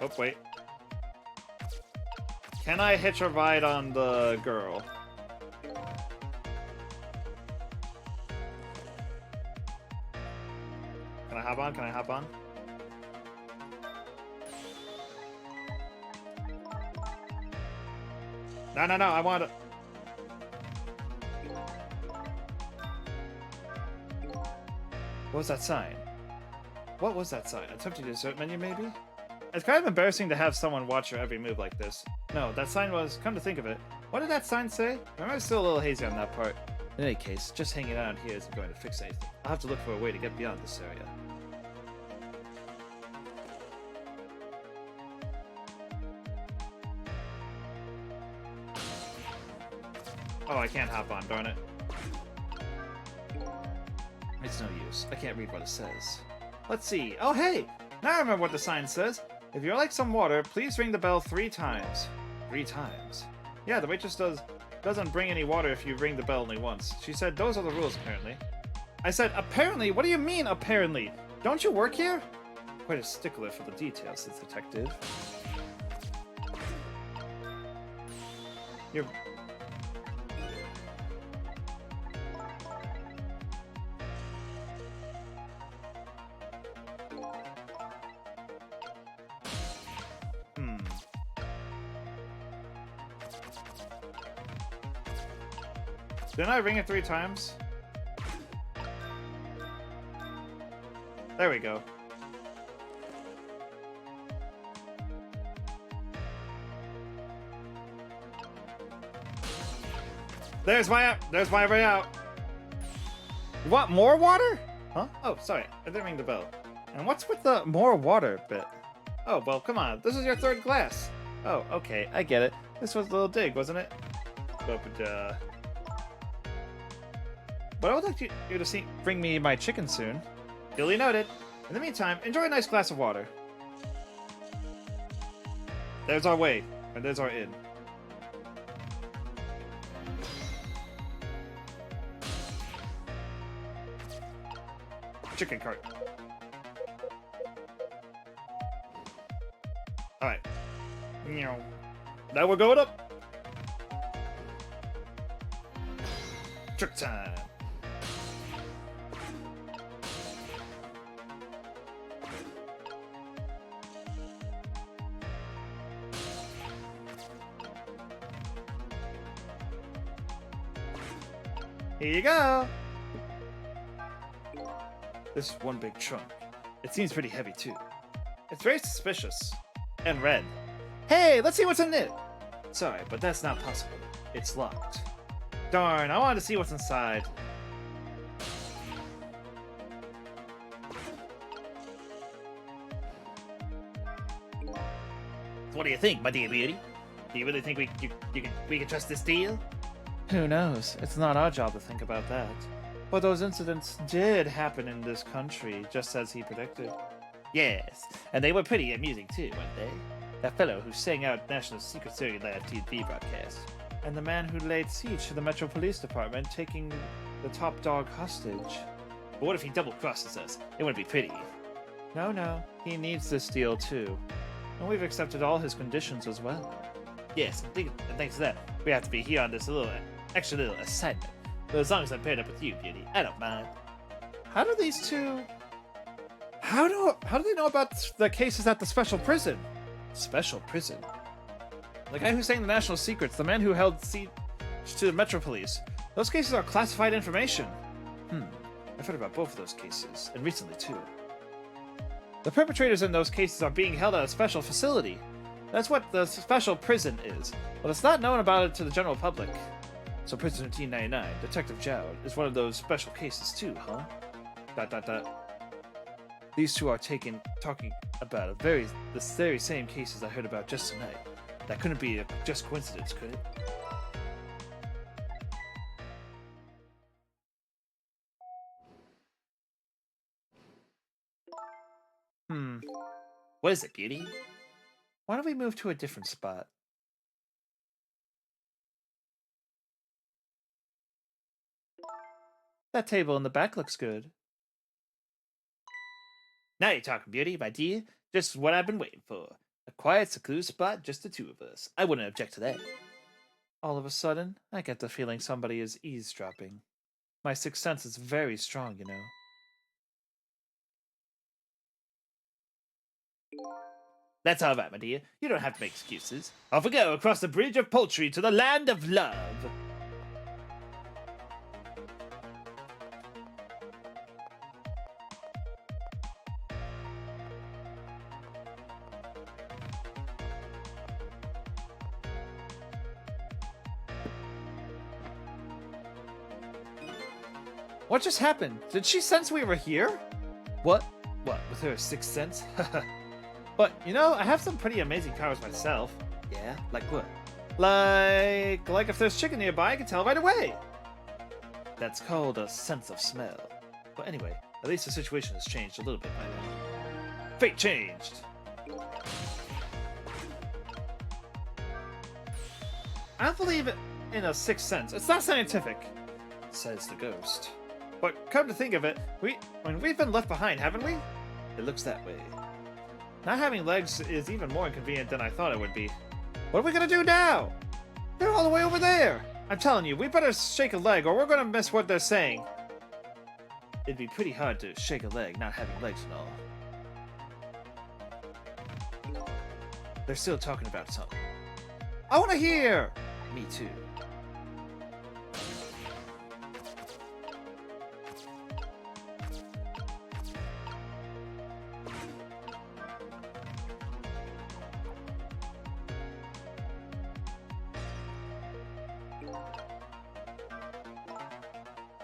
Oh, wait. Can I hitch a ride on the girl? Can I hop on? Can I hop on? No, I want to... What was that sign? What was that sign? Attempted dessert menu, maybe? It's kind of embarrassing to have someone watch your every move like this. No, that sign was, come to think of it, what did that sign say? I'm still a little hazy on that part. In any case, just hanging out here isn't going to fix anything. I'll have to look for a way to get beyond this area. Oh, I can't hop on, darn it. It's no use. I can't read what it says. Let's see. Oh, hey! Now I remember what the sign says. If you'd like some water, please ring the bell 3 times. 3 times? Yeah, the waitress doesn't bring any water if you ring the bell only once. She said those are the rules, apparently. I said, apparently? What do you mean, apparently? Don't you work here? Quite a stickler for the details, this detective. You're... Didn't I ring it 3 times? There we go. There's my way out. You want more water? Huh? Oh, sorry. I didn't ring the bell. And what's with the more water bit? Oh, well, come on. This is your 3rd glass. Oh, okay. I get it. This was a little dig, wasn't it? But I would like you to bring me my chicken soon. Duly noted. In the meantime, enjoy a nice glass of water. There's our way, and there's our inn. Chicken cart. Alright. Now we're going up. Trick time. Here you go. This is one big trunk. It seems pretty heavy too. It's very suspicious. And red. Hey, let's see what's in it. Sorry, but that's not possible. It's locked. Darn, I wanted to see what's inside. What do you think, my dear beauty? Do you really think we can trust this deal? Who knows? It's not our job to think about that. But those incidents did happen in this country, just as he predicted. Yes, and they were pretty amusing too, weren't they? That fellow who sang out National Secrets during the live TV broadcast. And the man who laid siege to the Metro Police Department, taking the top dog hostage. But what if he double-crosses us? It wouldn't be pretty. No, he needs this deal too. And we've accepted all his conditions as well. Yes, and thanks to that, we have to be here on this extra little assignment. But as long as I'm paired up with you, Beauty, I don't mind. How do these two... How do they know about the cases at the special prison? Special prison? The guy who sang the National Secrets, the man who held siege to the Metro Police. Those cases are classified information. I've heard about both of those cases, and recently too. The perpetrators in those cases are being held at a special facility. That's what the special prison is, but it's not known about it to the general public. So Prison 1399, Detective Jowd, is one of those special cases too, huh? ... These two are talking about the very same cases I heard about just tonight. That couldn't be just coincidence, could it? What is it, Beauty? Why don't we move to a different spot? That table in the back looks good. Now you're talking, Beauty, my dear. Just what I've been waiting for. A quiet, secluded spot, just the two of us. I wouldn't object to that. All of a sudden, I get the feeling somebody is eavesdropping. My sixth sense is very strong, you know. That's all right, my dear. You don't have to make excuses. Off we go across the bridge of Poultry to the land of love. What just happened? Did she sense we were here? What? What, with her sixth sense? But, you know, I have some pretty amazing powers myself. Yeah? Like what? Like if there's chicken nearby, I can tell right away. That's called a sense of smell. But anyway, at least the situation has changed a little bit by now. Fate changed! I don't believe in a sixth sense. It's not scientific, says the ghost. But come to think of it, we've been left behind, haven't we? It looks that way. Not having legs is even more inconvenient than I thought it would be. What are we gonna do now? They're all the way over there! I'm telling you, we better shake a leg or we're gonna miss what they're saying. It'd be pretty hard to shake a leg not having legs and all. They're still talking about something. I wanna hear! Me too.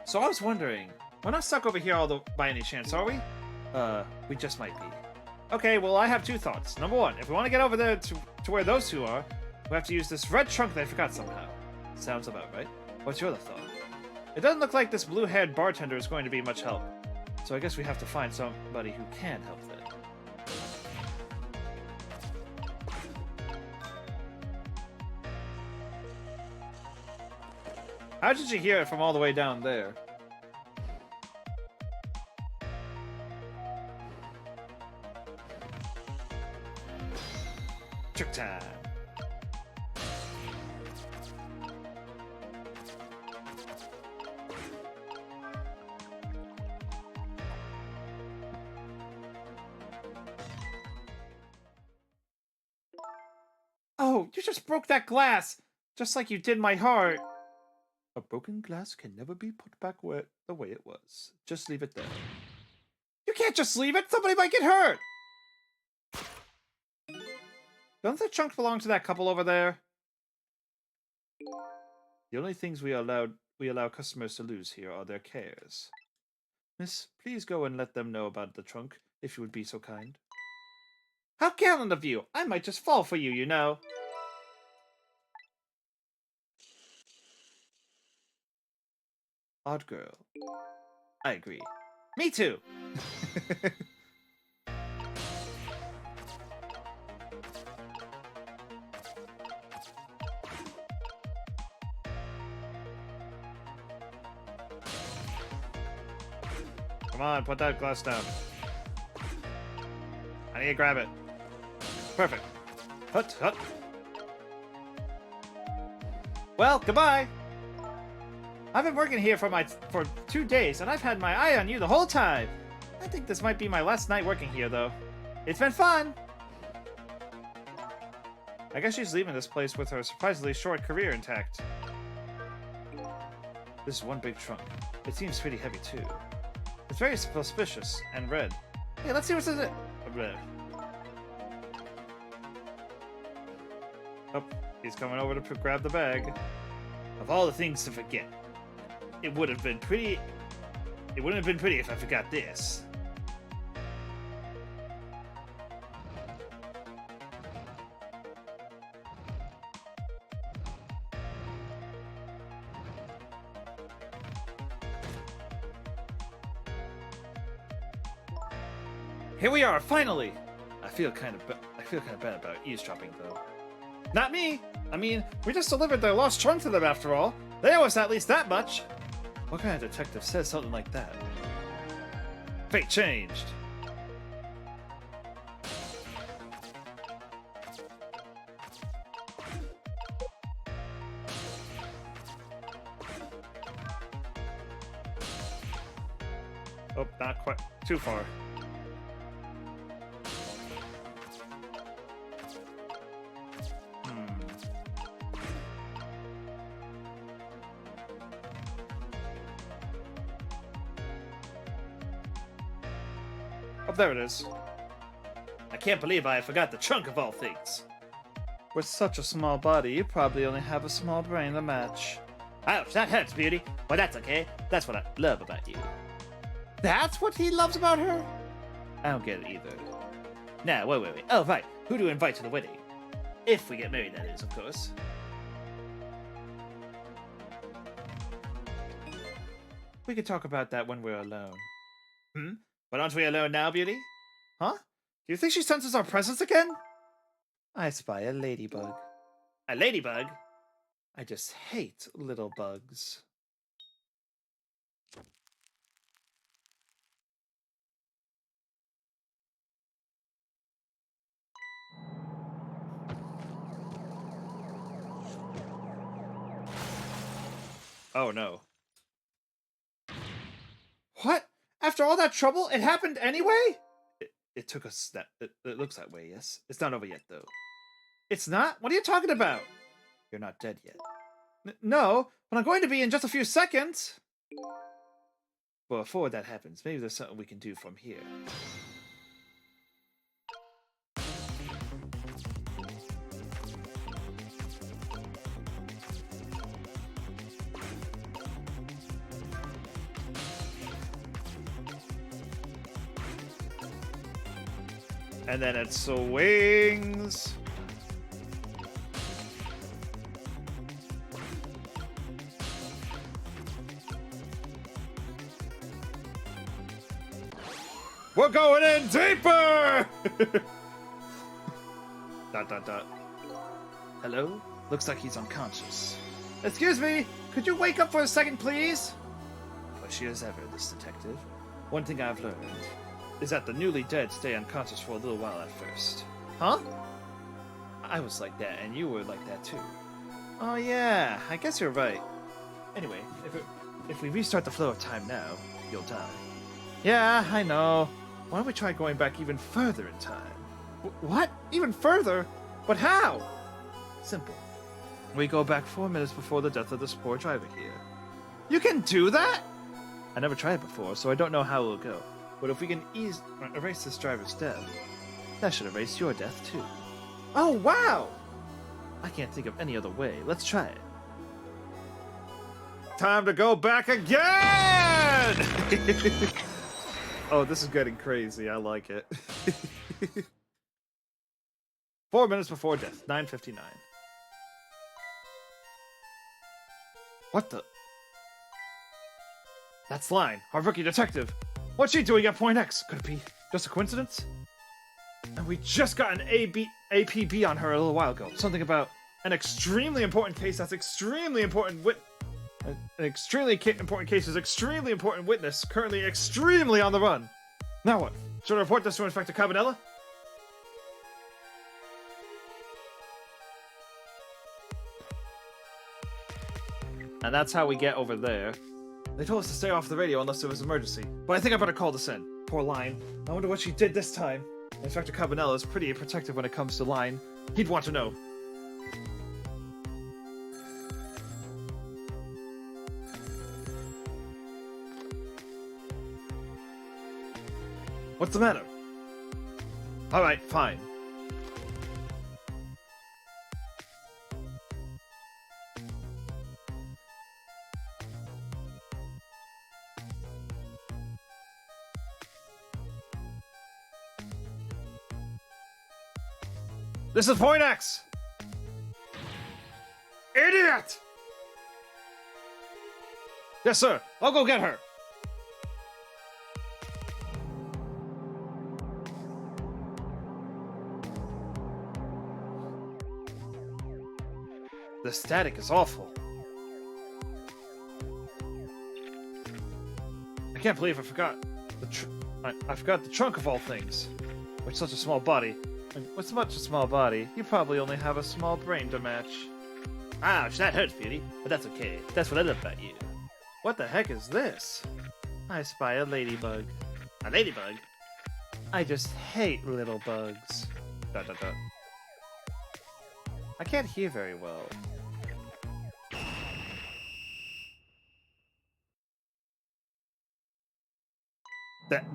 So I was wondering, we're not stuck over here by any chance, are we? We just might be. Okay, well, I have two thoughts. Number one, if we want to get over there to where those two are, we have to use this red trunk that I forgot somehow. Sounds about right. What's your other thought? It doesn't look like this blue-haired bartender is going to be much help. So I guess we have to find somebody who can help then. How did you hear it from all the way down there? Trick time. Oh, you just broke that glass! Just like you did my heart! A broken glass can never be put back the way it was. Just leave it there. You can't just leave it! Somebody might get hurt! Don't the trunk belong to that couple over there? The only things we allow customers to lose here are their cares. Miss, please go and let them know about the trunk, if you would be so kind. How gallant of you! I might just fall for you, you know. Odd girl. I agree. Me too! Come on, put that glass down. I need to grab it. Perfect. Hut, hut. Well, goodbye! I've been working here for 2 days, and I've had my eye on you the whole time. I think this might be my last night working here, though. It's been fun! I guess she's leaving this place with her surprisingly short career intact. This is one big trunk. It seems pretty heavy, too. It's very suspicious and red. Hey, let's see what's in it. Red. Oh, he's coming over to grab the bag. Of all the things to forget, it wouldn't have been pretty if I forgot this. Here we are, finally! I feel kind of bad about eavesdropping, though. Not me! I mean, we just delivered their lost trunk to them after all. They owe us at least that much. What kind of detective says something like that? Fate changed. Oh, not quite. Too far. Oh, there it is. I can't believe I forgot the trunk of all things. With such a small body, you probably only have a small brain to match. Ouch, that hurts, Beauty. But that's okay. That's what I love about you. That's what he loves about her? I don't get it either. Now, wait. Oh, right. Who to invite to the wedding? If we get married, that is, of course. We could talk about that when we're alone. But aren't we alone now, Beauty? Huh? Do you think she senses our presence again? I spy a ladybug. A ladybug? I just hate little bugs. Oh no. What? After all that trouble, it happened anyway? It took us that... It looks that way, yes. It's not over yet, though. It's not? What are you talking about? You're not dead yet. No, but I'm going to be in just a few seconds. Well, before that happens, maybe there's something we can do from here. And then it swings. We're going in deeper! Dot, dot, dot. Hello? Looks like he's unconscious. Excuse me, could you wake up for a second, please? Pushy as ever, this detective. One thing I've learned is that the newly dead stay unconscious for a little while at first. Huh? I was like that, and you were like that too. Oh yeah, I guess you're right. Anyway, if we restart the flow of time now, you'll die. Yeah, I know. Why don't we try going back even further in time? What? Even further? But how? Simple. We go back 4 minutes before the death of this poor driver here. You can do that? I never tried before, so I don't know how it will go. But if we can erase this driver's death, that should erase your death too. Oh, wow! I can't think of any other way. Let's try it. Time to go back again! Oh, this is getting crazy. I like it. 4 minutes before death, 9:59. What the? That's Line, our rookie detective. What's she doing at Point X? Could it be just a coincidence? And we just got an APB on her a little while ago. Something about an extremely important case that's extremely important an extremely important case is extremely important witness currently extremely on the run. Now what? Should I report this to Inspector Cabanela? And that's how we get over there. They told us to stay off the radio unless there was an emergency. But I think I better call this in. Poor Line. I wonder what she did this time. Inspector Cabanela is pretty protective when it comes to Line. He'd want to know. What's the matter? Alright, fine. This is Point X! Idiot! Yes, sir. I'll go get her. The static is awful. I can't believe I forgot I forgot the trunk of all things. With such a small body. And with such a small body, you probably only have a small brain to match. Ouch, that hurts, Beauty. But that's okay. That's what I love about you. What the heck is this? I spy a ladybug. A ladybug? I just hate little bugs. Dot, dot, dot. I can't hear very well.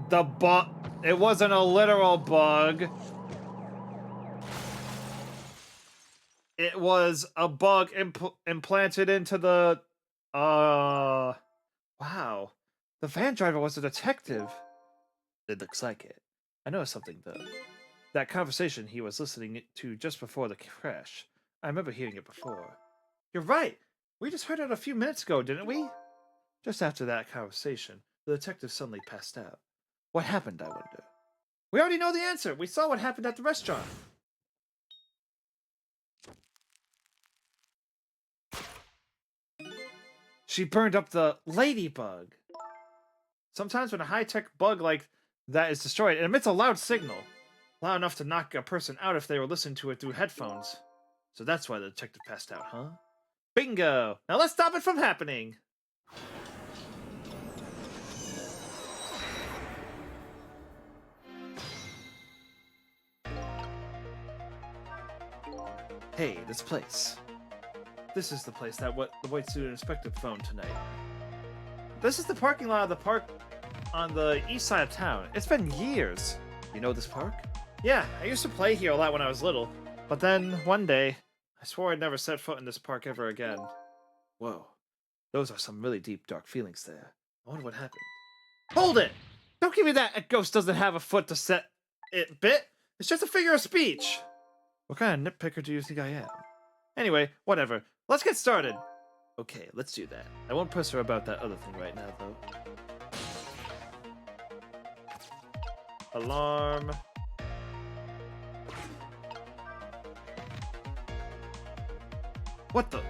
The bug. It wasn't a literal bug. It was a bug implanted into the. Wow. The van driver was a detective. It looks like it. I know something though. That conversation he was listening to just before the crash. I remember hearing it before. You're right. We just heard it a few minutes ago, didn't we? Just after that conversation, the detective suddenly passed out. What happened, I wonder? We already know the answer. We saw what happened at the restaurant. She burned up the ladybug. Sometimes when a high-tech bug like that is destroyed, it emits a loud signal. Loud enough to knock a person out if they were listening to it through headphones. So that's why the detective passed out, huh? Bingo! Now let's stop it from happening! Hey, this place. This is the place that the white suit inspector phoned tonight. This is the parking lot of the park on the east side of town. It's been years. You know this park? Yeah, I used to play here a lot when I was little. But then, one day, I swore I'd never set foot in this park ever again. Whoa. Those are some really deep, dark feelings there. I wonder what happened. Hold it! Don't give me that a ghost doesn't have a foot to set it bit! It's just a figure of speech. What kind of nitpicker do you think I am? Anyway, whatever. Let's get started. Okay, let's do that. I won't press her about that other thing right now, though. Alarm. What the?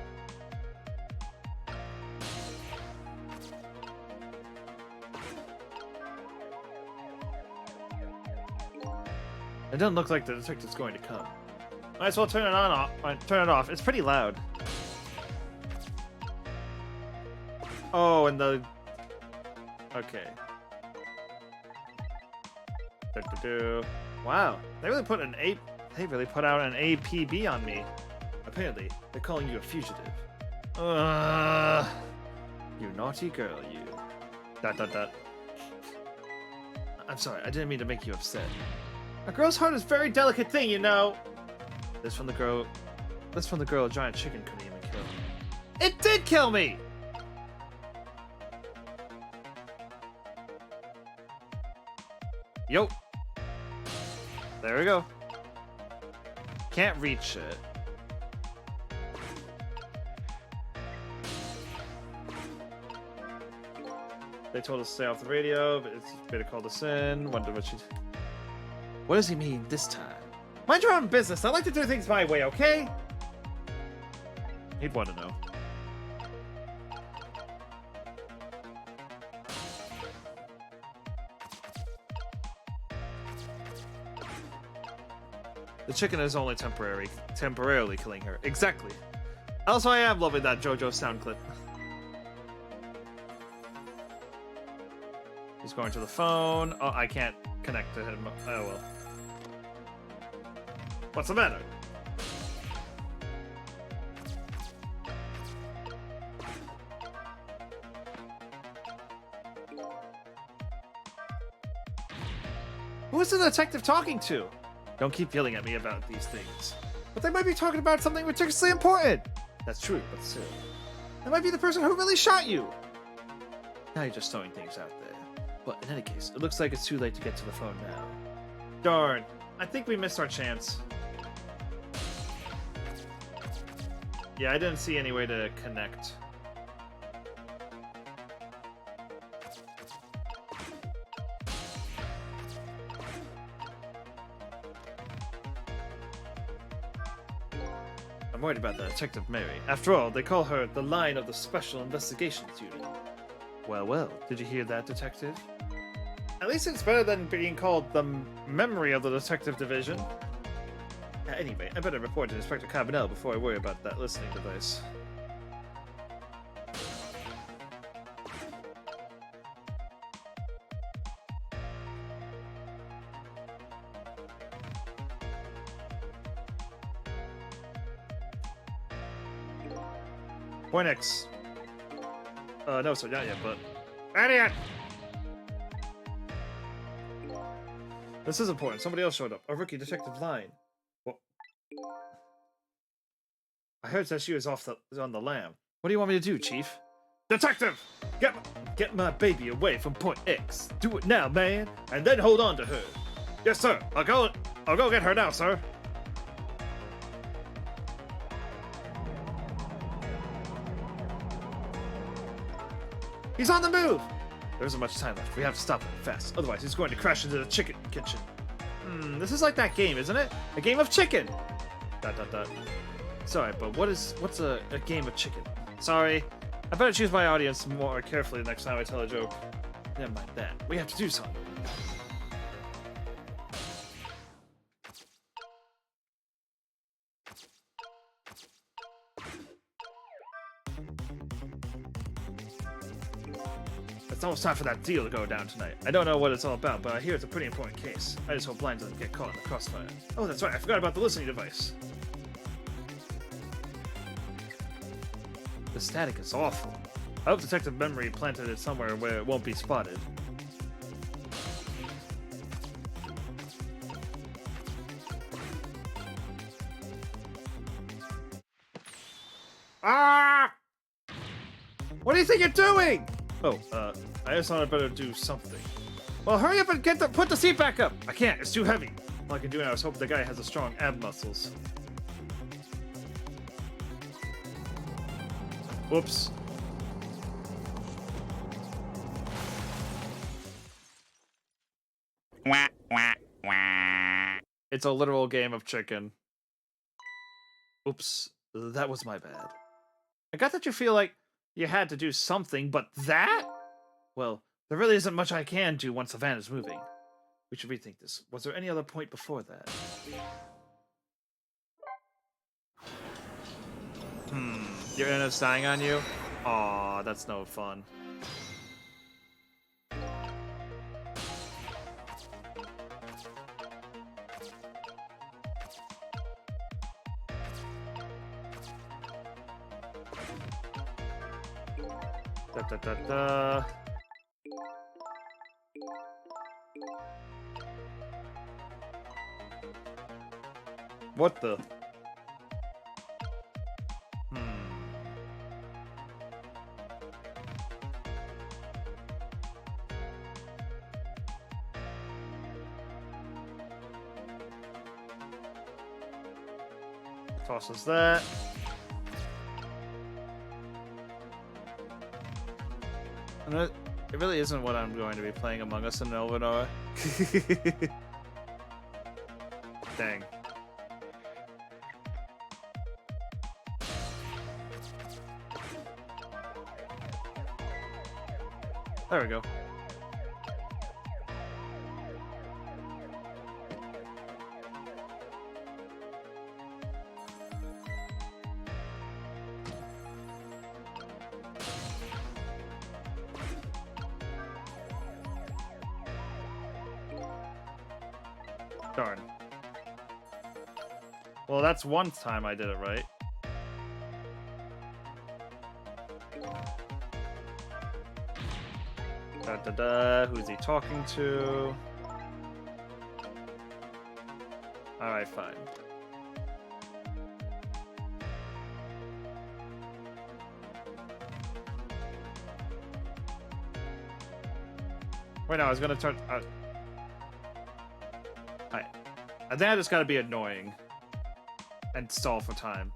It doesn't look like the detective's going to come. Might as well turn it on off. Turn it off. It's pretty loud. Oh, and the... Okay. Wow, they really put out an APB on me. Apparently, they're calling you a fugitive. You naughty girl, you. ... I'm sorry, I didn't mean to make you upset. A girl's heart is a very delicate thing, you know. This from the girl a giant chicken couldn't even kill. It did kill me! Yo. There we go. Can't reach it. They told us to stay off the radio, but it's better call us in. Wonder what she's... What does he mean this time? Mind your own business. I like to do things my way, okay? He'd want to know. The chicken is only temporarily killing her. Exactly. Also, I am loving that JoJo sound clip. He's going to the phone. Oh, I can't connect to him. Oh, well. What's the matter? Who is the detective talking to? Don't keep yelling at me about these things. But they might be talking about something ridiculously important. That's true, but still. That might be the person who really shot you. Now you're just throwing things out there. But in any case, it looks like it's too late to get to the phone now. Darn. I think we missed our chance. Yeah, I didn't see any way to connect. I'm worried about the Detective Mary. After all, they call her the Lion of the Special Investigations Unit. Well, well, did you hear that, Detective? At least it's better than being called the Memory of the Detective Division. Anyway, I better report to Inspector Carbonell before I worry about that listening device. Point X. No, sir, not yet, but... Idiot! This is important. Somebody else showed up. A rookie detective line. What? I heard that she was on the lam. What do you want me to do, Chief? Detective! Get my baby away from Point X. Do it now, man, and then hold on to her. Yes, sir. I'll go get her now, sir. He's on the move! There isn't much time left. We have to stop him fast. Otherwise, he's going to crash into the chicken kitchen. This is like that game, isn't it? A game of chicken! ... Sorry, but what's a game of chicken? Sorry. I better choose my audience more carefully the next time I tell a joke. Never mind that. We have to do something. It's almost time for that deal to go down tonight. I don't know what it's all about, but I hear it's a pretty important case. I just hope Blind doesn't get caught in the crossfire. Oh, that's right. I forgot about the listening device. The static is awful. I hope Detective Memory planted it somewhere where it won't be spotted. Ah! What do you think you're doing? Oh, I just thought I'd better do something. Well, hurry up and put the seat back up. I can't. It's too heavy. All I can do now is hope the guy has a strong ab muscles. Whoops. Wah, wah, wah. It's a literal game of chicken. Oops, that was my bad. I got that you feel like you had to do something, but that? Well, there really isn't much I can do once the van is moving. We should rethink this. Was there any other point before that? Your internet's dying on you? Aw, that's no fun. Da da da da. What the? Tosses that. And it really isn't what I'm going to be playing Among Us in Elvenor. Dang. There we go. Darn. Well, that's one time I did it right. Da da da. Who's he talking to? Alright, fine. Wait, no, I was gonna turn. Alright. I think I just gotta be annoying. And stall for time.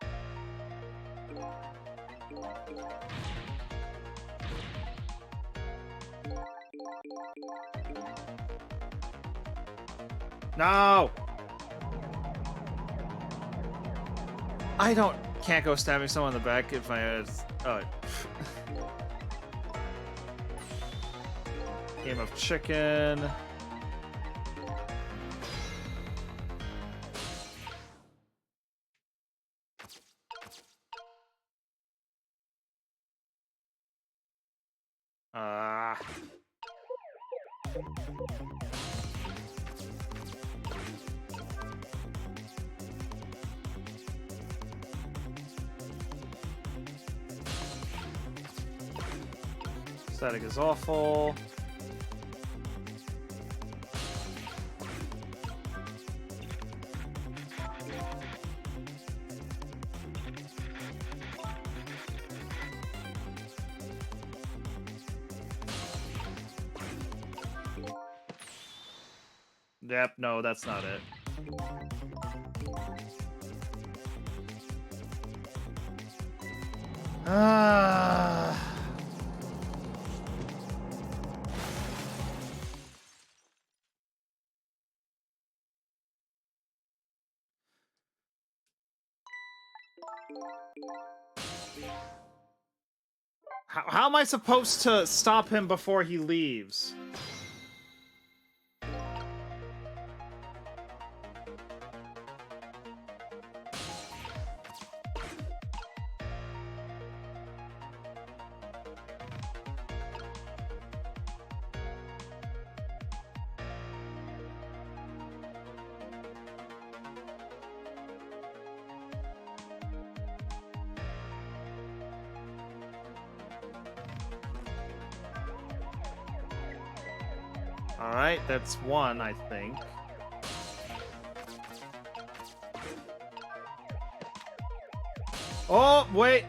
No! I can't go stabbing someone in the back if my head's... Oh. Game of chicken. Static is awful. Yep, no, that's not it. How am I supposed to stop him before he leaves? Alright, that's one, I think. Oh, wait.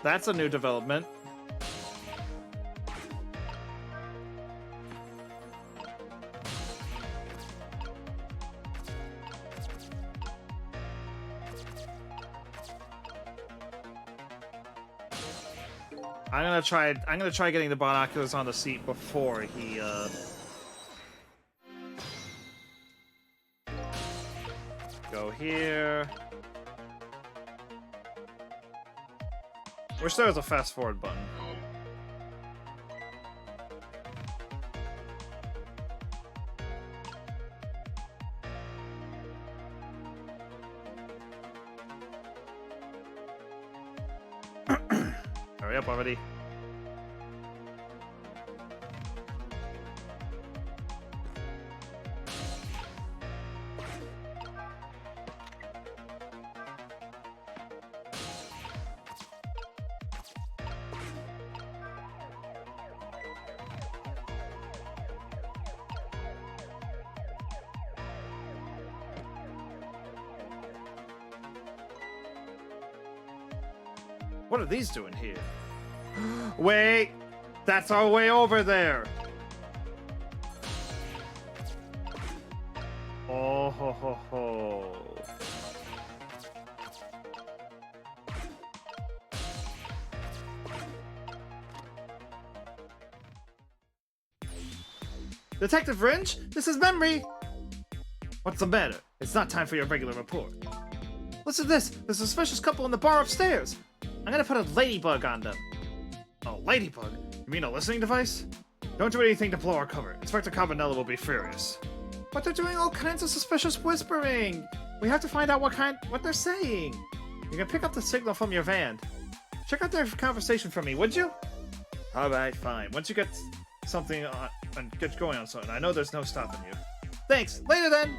That's a new development. I'm gonna try getting the binoculars on the seat before he go here. Wish there was a fast forward button. Hurry up already. What are these doing here? Wait! That's our way over there! Oh ho ho ho. Detective Wrench, this is Memory! What's the matter? It's not time for your regular report. Listen to this! There's a suspicious couple in the bar upstairs! I'm gonna put a ladybug on them. A ladybug? You mean a listening device? Don't do anything to blow our cover. Inspector Cabanella will be furious. But they're doing all kinds of suspicious whispering! We have to find out what they're saying! You can pick up the signal from your van. Check out their conversation for me, would you? Alright, fine. Once you get something on and get going on something, I know there's no stopping you. Thanks! Later then!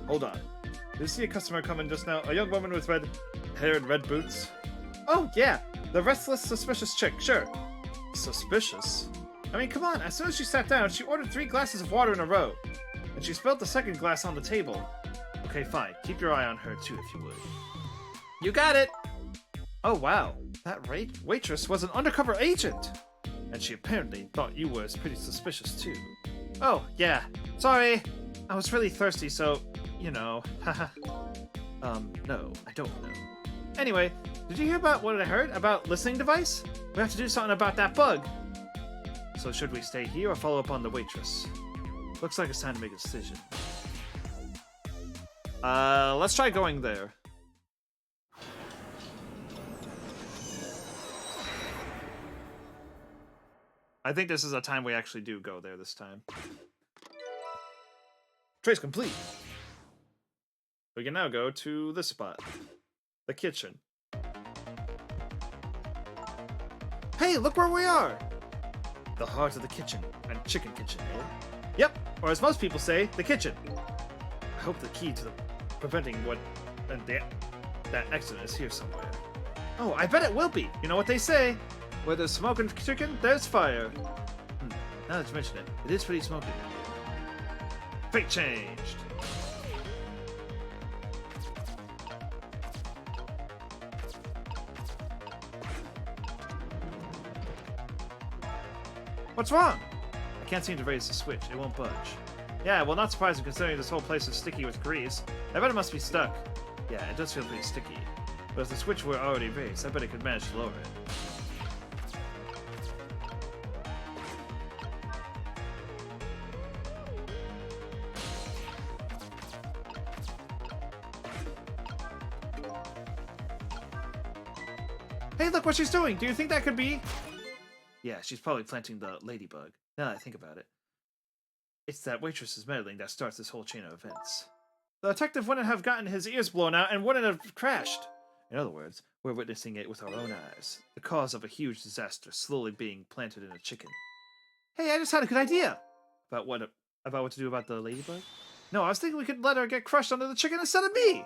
Hold on. Did you see a customer come in just now? A young woman with red hair and red boots? Oh, yeah! The restless, suspicious chick, sure. Suspicious? I mean, come on, as soon as she sat down, she ordered 3 glasses of water in a row. And she spilled the second glass on the table. Okay, fine. Keep your eye on her, too, if you would. You got it! Oh, wow. That waitress was an undercover agent! And she apparently thought you were pretty suspicious, too. Oh, yeah. Sorry. I was really thirsty, so, you know, haha. No, I don't know. Anyway, did you hear about what I heard about listening device? We have to do something about that bug. So should we stay here or follow up on the waitress? Looks like it's time to make a decision. Let's try going there. I think this is a time we actually do go there this time. Trace complete. We can now go to this spot. The kitchen. Hey, look where we are! The heart of the kitchen, and chicken kitchen, eh? Yep, or as most people say, the kitchen. I hope the key to preventing that accident is here somewhere. Oh, I bet it will be! You know what they say? Where there's smoke and chicken, there's fire. Now that you mention it, it is pretty smoky. Fate changed! What's wrong? I can't seem to raise the switch. It won't budge. Yeah, well, not surprising considering this whole place is sticky with grease. I bet it must be stuck. Yeah, it does feel pretty sticky. But if the switch were already raised, I bet it could manage to lower it. Hey, look what she's doing! Do you think that could be? Yeah, she's probably planting the ladybug. Now that I think about it. It's that waitress's meddling that starts this whole chain of events. The detective wouldn't have gotten his ears blown out and wouldn't have crashed. In other words, we're witnessing it with our own eyes. The cause of a huge disaster slowly being planted in a chicken. Hey, I just had a good idea! About what to do about the ladybug? No, I was thinking we could let her get crushed under the chicken instead of me!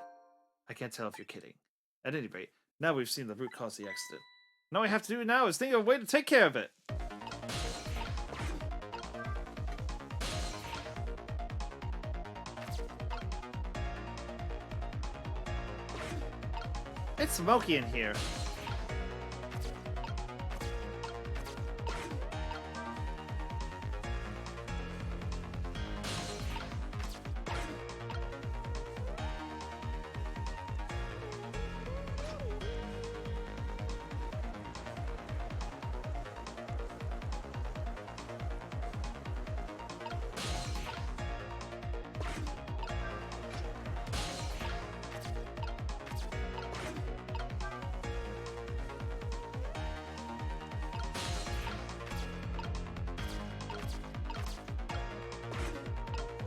I can't tell if you're kidding. At any rate, now we've seen the root cause of the accident. All we have to do now is think of a way to take care of it. It's smoky in here.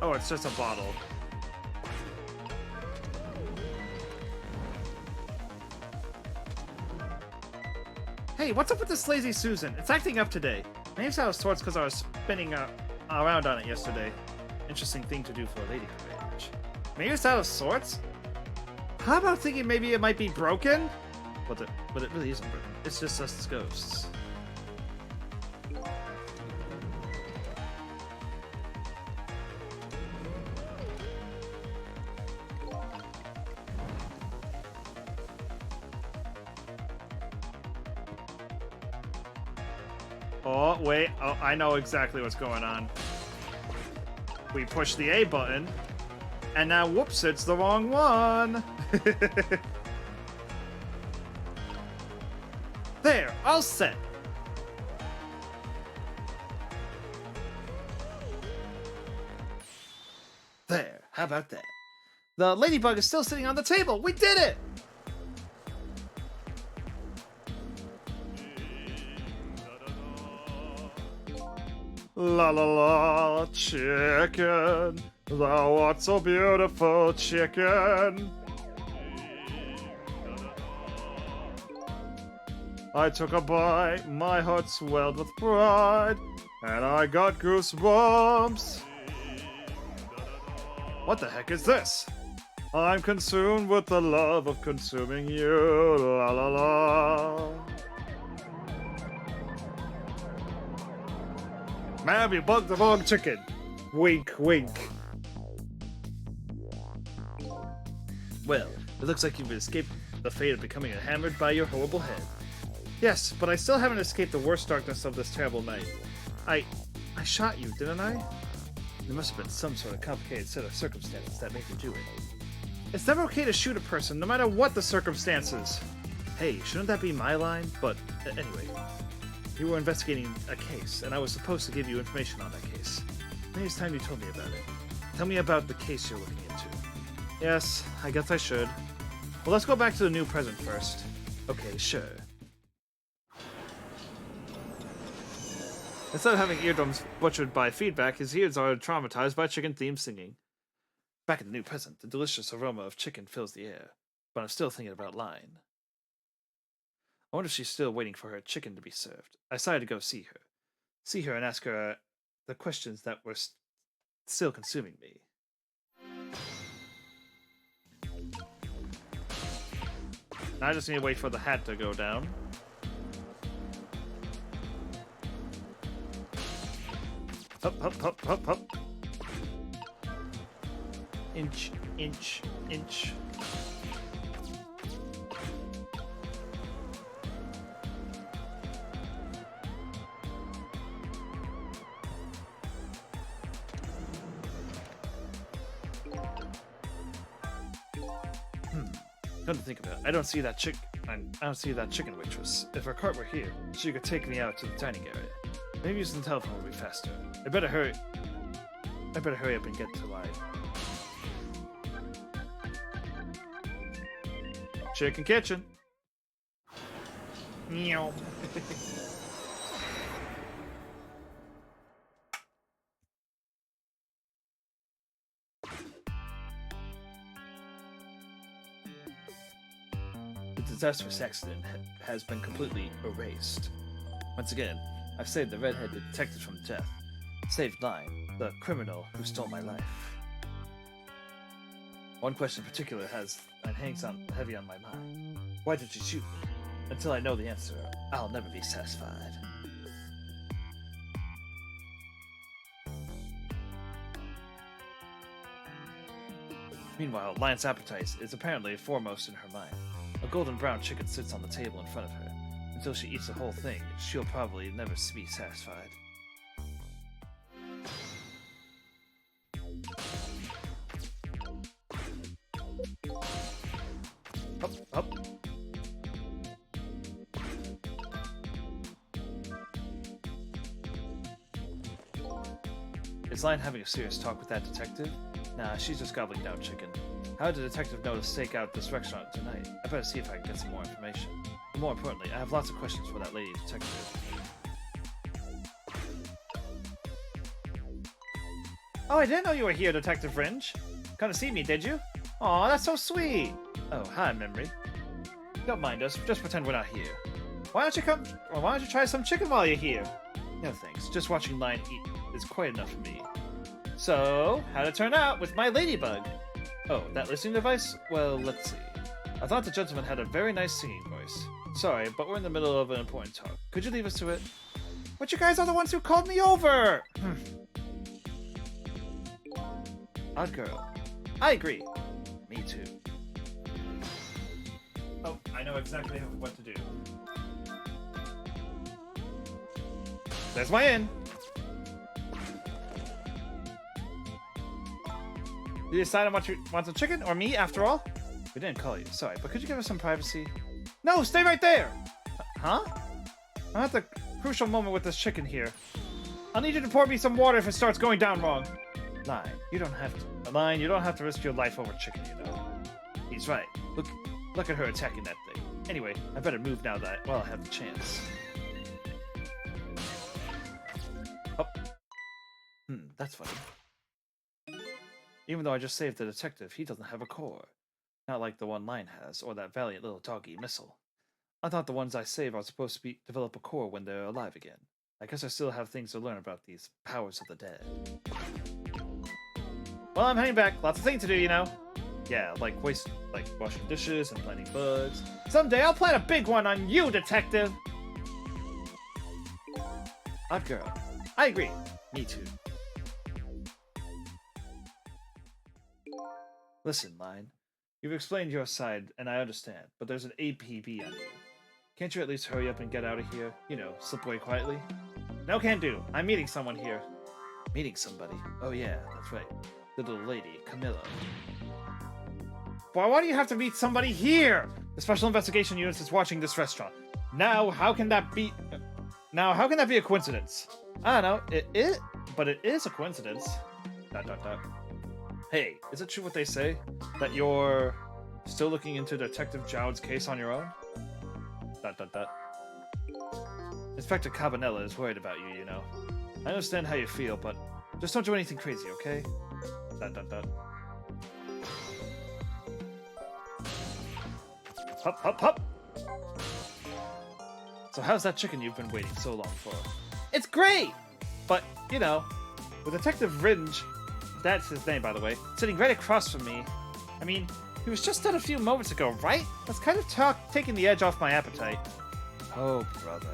Oh, it's just a bottle. Hey, what's up with this lazy Susan? It's acting up today. Maybe it's out of sorts because I was spinning around on it yesterday. Interesting thing to do for a lady her age. Maybe it's out of sorts? How about thinking maybe it might be broken? But it really isn't broken. It's just us as ghosts. Oh, wait. Oh, I know exactly what's going on. We push the A button, and now, whoops, it's the wrong one. There, all set. There, how about that? The ladybug is still sitting on the table. We did it! La la la, chicken, thou art so beautiful, chicken. I took a bite, my heart swelled with pride, and I got goosebumps. What the heck is this? I'm consumed with the love of consuming you, la la la. Ma'am, you bugged the wrong chicken. Wink, wink. Well, it looks like you've escaped the fate of becoming hammered by your horrible head. Yes, but I still haven't escaped the worst darkness of this terrible night. I shot you, didn't I? There must have been some sort of complicated set of circumstances that made me do it. It's never okay to shoot a person, no matter what the circumstances. Hey, shouldn't that be my line? But anyway, you were investigating a case, and I was supposed to give you information on that case. Maybe it's time you told me about it. Tell me about the case you're looking into. Yes, I guess I should. Well, let's go back to the new present first. Okay, sure. Instead of having eardrums butchered by feedback, his ears are traumatized by chicken-themed singing. Back in the new present, the delicious aroma of chicken fills the air, but I'm still thinking about Line. I wonder if she's still waiting for her chicken to be served. I decided to go see her and ask her the questions that were still consuming me. Now I just need to wait for the hat to go down. Up, up, up, up, up. Inch, inch, inch. Come to think of it, I don't see that chicken waitress. If her cart were here, she could take me out to the dining area. Maybe using the telephone will be faster. I better hurry up and get to Line. Chicken kitchen. Meow. The disastrous accident has been completely erased. Once again, I've saved the red-headed detective from death. Saved Line, the criminal who stole my life. One question in particular hangs on heavy on my mind. Why did you shoot me? Until I know the answer, I'll never be satisfied. Meanwhile, Line's appetite is apparently foremost in her mind. A golden brown chicken sits on the table in front of her. Until she eats the whole thing, she'll probably never be satisfied. Up, up. Is Line having a serious talk with that detective? Nah, she's just gobbling down chicken. How did the detective know to stake out this restaurant tonight? I better see if I can get some more information. But more importantly, I have lots of questions for that lady detective. Oh, I didn't know you were here, Detective Fringe. Come to see me, did you? Aw, that's so sweet. Oh, hi, Memory. Don't mind us. Just pretend we're not here. Why don't you come? Or why don't you try some chicken while you're here? No thanks. Just watching Lion eat is quite enough for me. So, how'd it turn out with my ladybug? Oh, that listening device? Well, let's see. I thought the gentleman had a very nice singing voice. Sorry, but we're in the middle of an important talk. Could you leave us to it? But you guys are the ones who called me over! Odd girl. I agree. Me too. Oh, I know exactly what to do. There's my in. You decide on what you want, the chicken or me, after all? We didn't call you, sorry, but could you give us some privacy? No, stay right there! Huh? I'm at the crucial moment with this chicken here. I'll need you to pour me some water if it starts going down wrong. Lion, you don't have to risk your life over chicken, you know. He's right. Look at her attacking that thing. Anyway, I better move now while I have the chance. Oh. That's funny. Even though I just saved the detective, he doesn't have a core. Not like the one Lion has, or that valiant little doggy Missile. I thought the ones I save are supposed to develop a core when they're alive again. I guess I still have things to learn about these powers of the dead. Well, I'm heading back. Lots of things to do, you know. Yeah, like washing dishes and planting bugs. Someday I'll plant a big one on you, detective! Odd girl. I agree. Me too. Listen, Lion. You've explained your side, and I understand, but there's an APB on you. Can't you at least hurry up and get out of here? You know, slip away quietly? No can do. I'm meeting someone here. Meeting somebody? Oh yeah, that's right. The little lady, Camilla. Boy, why do you have to meet somebody here? The Special Investigation Unit is watching this restaurant. Now, how can that be a coincidence? I don't know. But it is a coincidence. ... Hey, is it true what they say? That you're still looking into Detective Jowd's case on your own? ... Inspector Cabanella is worried about you, you know. I understand how you feel, but just don't do anything crazy, okay? ... Hup, hup, hup! So how's that chicken you've been waiting so long for? It's great! But, you know, with Detective Fringe, that's his name, by the way, sitting right across from me. I mean, he was just dead a few moments ago, right? That's kind of taking the edge off my appetite. Oh, brother.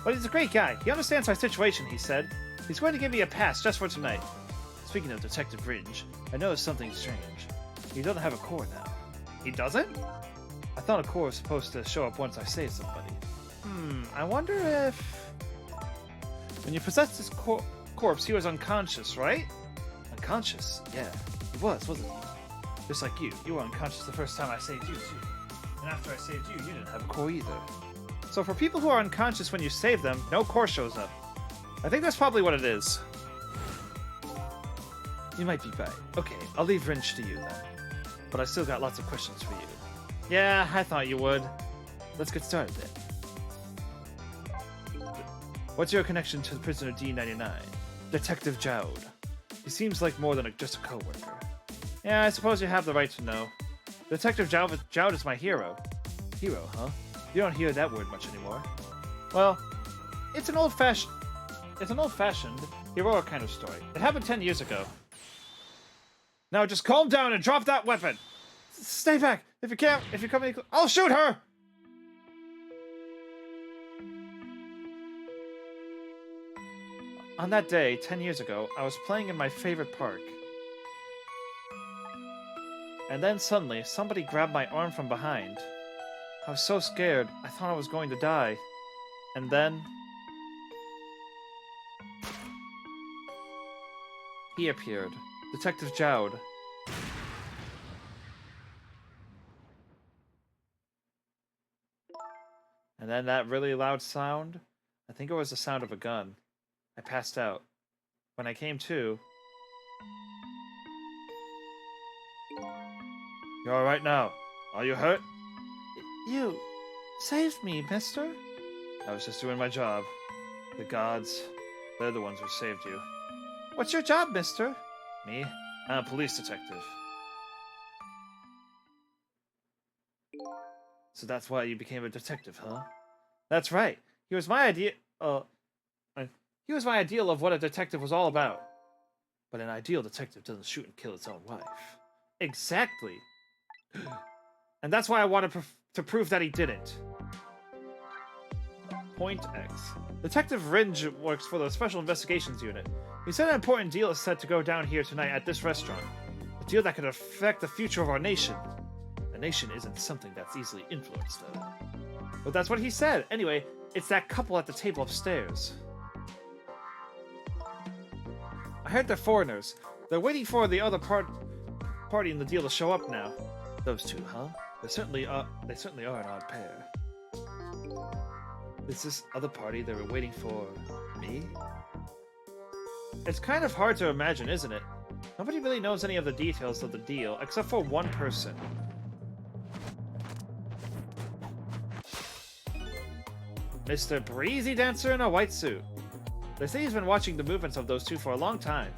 But he's a great guy. He understands my situation, he said. He's going to give me a pass just for tonight. Speaking of Detective Fringe, I noticed something strange. He doesn't have a core now. He doesn't? I thought a core was supposed to show up once I saved somebody. I wonder if... When you possessed this corpse, he was unconscious, right? Unconscious? Yeah, he wasn't he? Just like you. You were unconscious the first time I saved you, too. And after I saved you, you didn't have a core either. So for people who are unconscious when you save them, no core shows up. I think that's probably what it is. You might be right. Okay, I'll leave Wrench to you then. But I still got lots of questions for you. Yeah, I thought you would. Let's get started then. What's your connection to the prisoner D99? Detective Jowd. He seems like more than just a co-worker. Yeah, I suppose you have the right to know. Detective Jowd is my hero. Hero, huh? You don't hear that word much anymore. Well, it's an old-fashioned, heroic kind of story. It happened 10 years ago. Now just calm down and drop that weapon! Stay back! If you come any closer, I'll shoot her! On that day, 10 years ago, I was playing in my favorite park. And then suddenly, somebody grabbed my arm from behind. I was so scared, I thought I was going to die. And then... he appeared. Detective Jowd. And then that really loud sound, I think it was the sound of a gun. I passed out. When I came to... You're alright now. Are you hurt? You saved me, mister. I was just doing my job. The gods, they're the ones who saved you. What's your job, mister? Me? I'm a police detective. So that's why you became a detective, huh? That's right. He was my idea. He was my ideal of what a detective was all about. But an ideal detective doesn't shoot and kill its own wife. Exactly. And that's why I wanted to prove that he didn't. Point X. Detective Ringe works for the Special Investigations Unit. He said an important deal is set to go down here tonight at this restaurant. A deal that could affect the future of our nation. A nation isn't something that's easily influenced, though. But that's what he said. Anyway, it's that couple at the table upstairs. I heard they're foreigners. They're waiting for the other party in the deal to show up now. Those two, huh? They certainly are an odd pair. Is this other party they were waiting for me? It's kind of hard to imagine, isn't it? Nobody really knows any of the details of the deal, except for one person. Mr. Breezy Dancer in a white suit. They say he's been watching the movements of those two for a long time.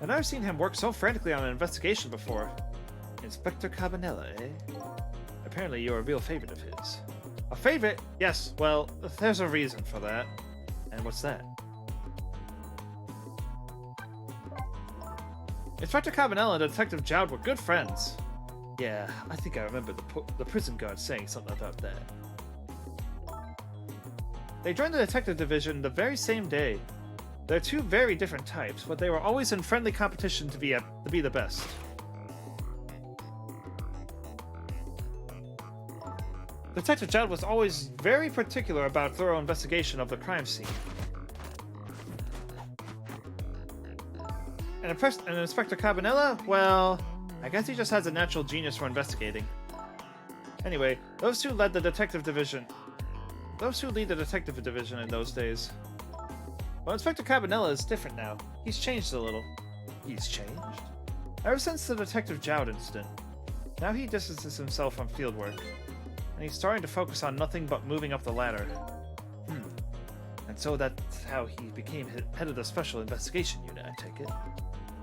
I've never seen him work so frantically on an investigation before. Inspector Cabanela, eh? Apparently you're a real favorite of his. A favorite? Yes, well, there's a reason for that. And what's that? Inspector Cabanela and Detective Jowd were good friends. Yeah, I think I remember the prison guard saying something about that. They joined the detective division the very same day. They're two very different types, but they were always in friendly competition to be the best. Detective Jowd was always very particular about thorough investigation of the crime scene. And Inspector Cabanela, well, I guess he just has a natural genius for investigating. Anyway, those two lead the detective division. Those who lead the detective division in those days. Well, Inspector Cabanela is different now. He's changed a little. He's changed? Ever since the Detective Jowd incident. Now he distances himself from fieldwork. And he's starting to focus on nothing but moving up the ladder. And so that's how he became head of the Special Investigation Unit, I take it.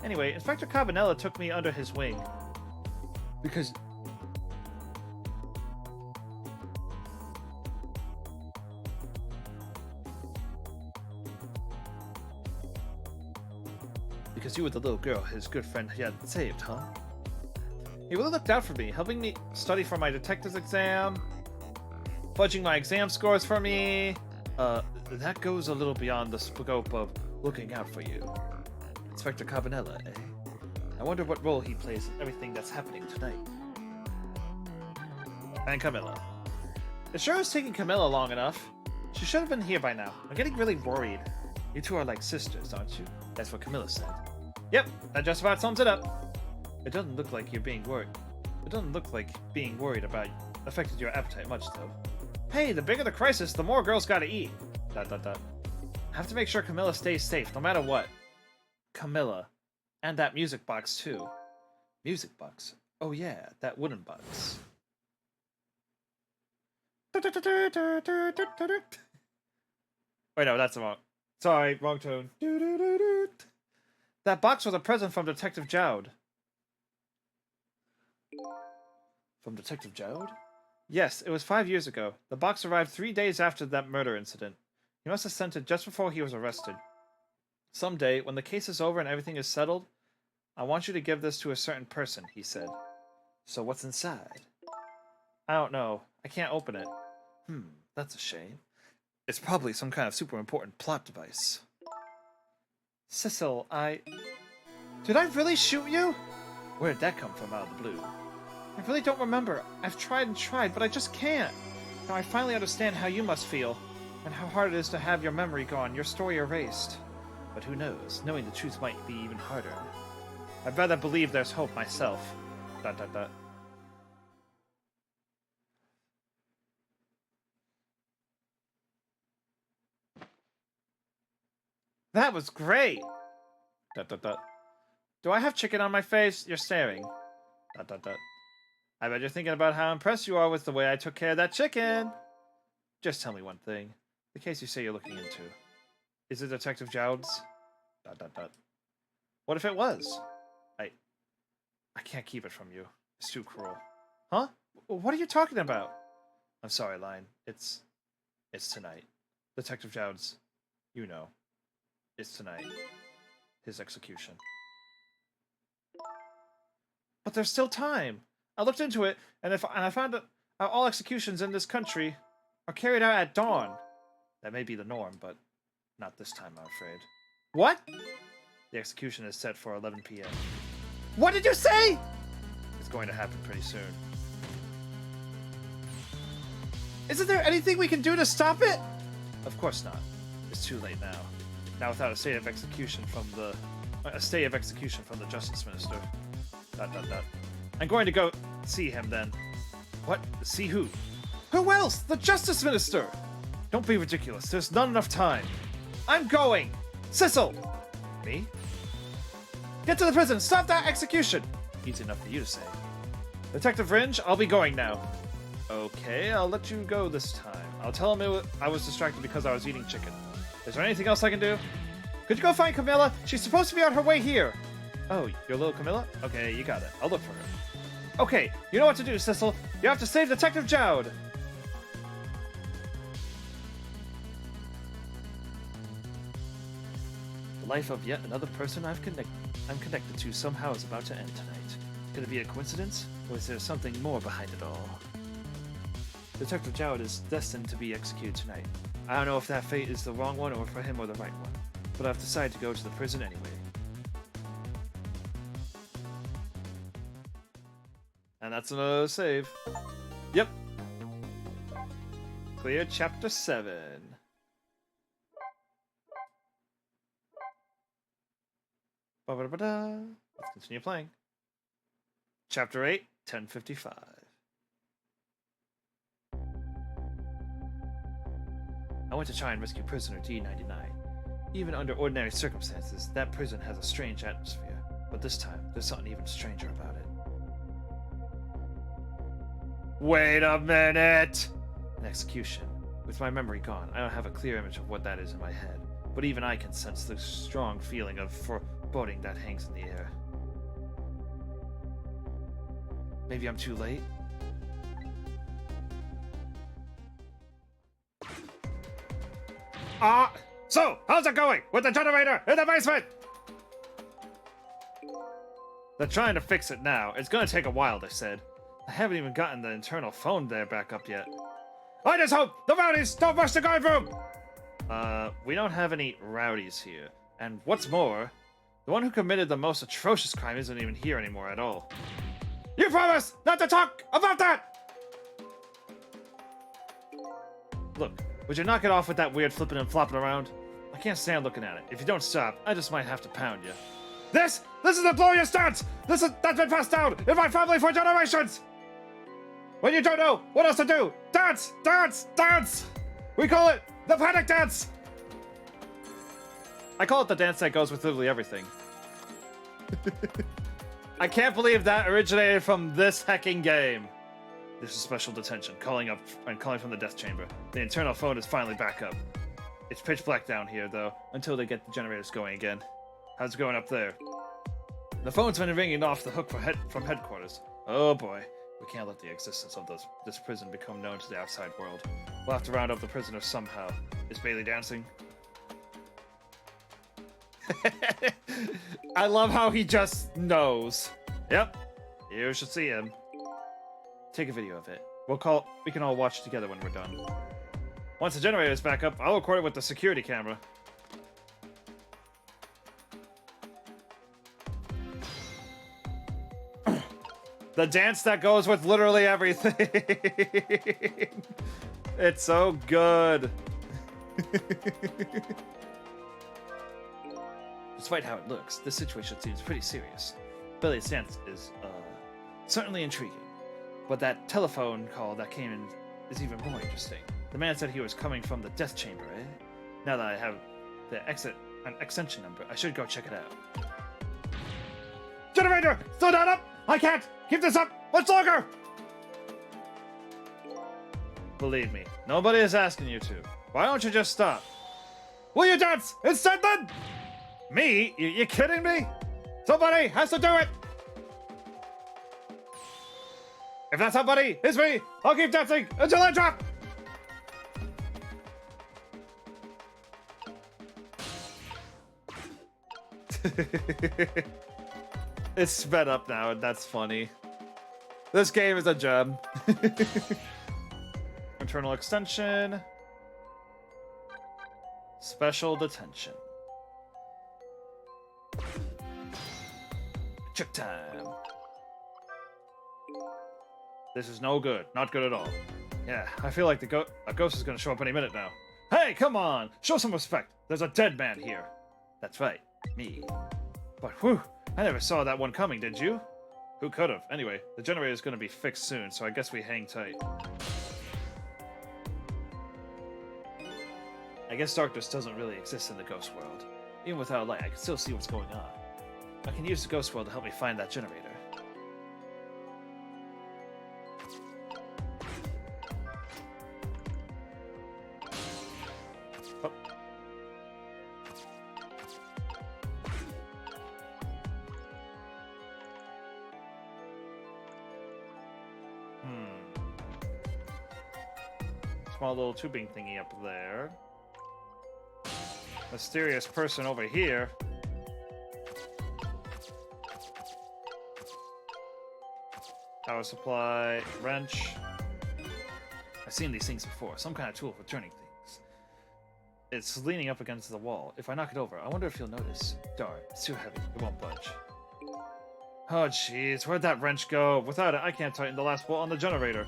Anyway, Inspector Cabanela took me under his wing. Because you were the little girl his good friend had saved, huh? He really looked out for me, helping me study for my detective's exam, fudging my exam scores for me. That goes a little beyond the scope of looking out for you. Inspector Cabanela, eh? I wonder what role he plays in everything that's happening tonight. And Camilla. It sure is taking Camilla long enough. She should have been here by now. I'm getting really worried. You two are like sisters, aren't you? That's what Camilla said. Yep, that just about sums it up. It doesn't look like you're being worried. It doesn't look like being worried about affected your appetite much, though. Hey, the bigger the crisis, the more girls gotta eat. ... I have to make sure Camilla stays safe, no matter what. Camilla. And that music box, too. Music box? Oh yeah, that wooden box. Wait, no, that's the wrong... Sorry, wrong tone. That box was a present from Detective Jowd. From Detective Jowd? Yes, it was 5 years ago. The box arrived 3 days after that murder incident. He must have sent it just before he was arrested. Someday, when the case is over and everything is settled, I want you to give this to a certain person, he said. So what's inside? I don't know. I can't open it. That's a shame. It's probably some kind of super important plot device. Cecil, Did I really shoot you? Where did that come from out of the blue? I really don't remember. I've tried and tried, but I just can't. Now I finally understand how you must feel, and how hard it is to have your memory gone, your story erased. But who knows? Knowing the truth might be even harder. I'd rather believe there's hope myself. ... That was great! ... Do I have chicken on my face? You're staring. ... I bet you're thinking about how impressed you are with the way I took care of that chicken! Just tell me one thing. The case you say you're looking into. Is it Detective Jowd's? Dot, dot, dot. What if it was? I can't keep it from you. It's too cruel. Huh? What are you talking about? I'm sorry, Line. It's tonight. Detective Jowd's, you know, it's tonight. His execution. But there's still time. I looked into it, and I found that all executions in this country are carried out at dawn. That may be the norm, but not this time, I'm afraid. What? The execution is set for 11 p.m. What did you say? It's going to happen pretty soon. Isn't there anything we can do to stop it? Of course not. It's too late now. Now without a stay of execution from the Justice Minister. ... I'm going to go see him then. What? See who? Who else? The Justice Minister! Don't be ridiculous. There's not enough time. I'm going! Sissel! Me? Get to the prison! Stop that execution! Easy enough for you to say. Detective Ringe, I'll be going now. Okay, I'll let you go this time. I'll tell him I was distracted because I was eating chicken. Is there anything else I can do? Could you go find Camilla? She's supposed to be on her way here. Oh, your little Camilla? Okay, you got it. I'll look for her. Okay, you know what to do, Sissel. You have to save Detective Jowd. The life of yet another person I'm connected to somehow is about to end tonight. Could it be a coincidence? Or is there something more behind it all? Detective Jowd is destined to be executed tonight. I don't know if that fate is the wrong one or for him or the right one, but I've decided to go to the prison anyway. And that's another save. Yep. Clear chapter 7. Ba-ba-da-ba-da. Let's continue playing. Chapter 8, 10:55. I went to try and rescue prisoner D99. Even under ordinary circumstances, that prison has a strange atmosphere. But this time, there's something even stranger about it. Wait a minute! An execution. With my memory gone, I don't have a clear image of what that is in my head. But even I can sense the strong feeling of foreboding that hangs in the air. Maybe I'm too late? So, how's it going with the generator in the basement? They're trying to fix it now. It's gonna take a while, they said. I haven't even gotten the internal phone there back up yet. I just hope the rowdies don't rush the guard room! We don't have any rowdies here. And what's more, the one who committed the most atrocious crime isn't even here anymore at all. You promise not to talk about that! Look, would you knock it off with that weird flipping and flopping around? I can't stand looking at it. If you don't stop, I just might have to pound you. This is the glorious dance! That's been passed down in my family for generations! When you don't know what else to do, dance, dance, dance! We call it the panic dance! I call it the dance that goes with literally everything. I can't believe that originated from this hecking game. This is special detention, calling from the death chamber. The internal phone is finally back up. It's pitch black down here, though, until they get the generators going again. How's it going up there? The phone's been ringing off the hook from headquarters. Oh boy, we can't let the existence of this prison become known to the outside world. We'll have to round up the prisoners somehow. Is Bailey dancing? I love how he just knows. Yep, you should see him. Take a video of it. We can all watch together when we're done. Once the generator is back up, I'll record it with the security camera. The dance that goes with literally everything. It's so good. Despite how it looks, this situation seems pretty serious. Bailey's dance is, certainly intriguing. But that telephone call that came in is even more interesting. The man said he was coming from the death chamber, eh? Now that I have an extension number, I should go check it out. Generator! Slow down up! I can't! Keep this up much longer! Believe me, nobody is asking you to. Why don't you just stop? Will you dance instead then? Me? You kidding me? Somebody has to do it! If that's somebody, it's me! I'll keep dancing until I drop! It's sped up now, and that's funny. This game is a gem. Internal extension. Special detention. Check time. This is no good. Not good at all. Yeah, I feel like a ghost is gonna show up any minute now. Hey, come on! Show some respect. There's a dead man here. That's right. Me. But whew, I never saw that one coming, did you? Who could have? Anyway, the generator is gonna be fixed soon, so I guess we hang tight. I guess darkness doesn't really exist in the ghost world. Even without light, I can still see what's going on. I can use the ghost world to help me find that generator. Oh. Small little tubing thingy up there. Mysterious person over here. Power supply, wrench. I've seen these things before. Some kind of tool for turning things. It's leaning up against the wall. If I knock it over, I wonder if you'll notice. Darn, it's too heavy. It won't budge. Oh jeez, where'd that wrench go? Without it, I can't tighten the last bolt on the generator.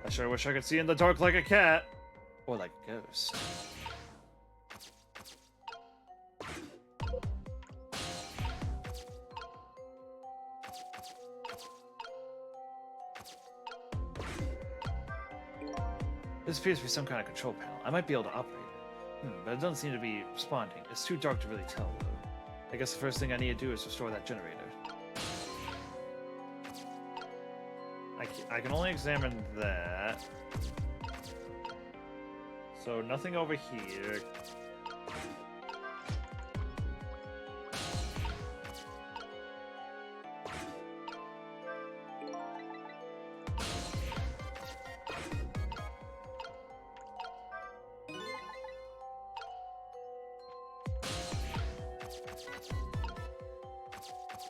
I sure wish I could see in the dark like a cat. Or like a ghost. This appears to be some kind of control panel. I might be able to operate it. But it doesn't seem to be responding. It's too dark to really tell, though. I guess the first thing I need to do is restore that generator. I can only examine that. So nothing over here.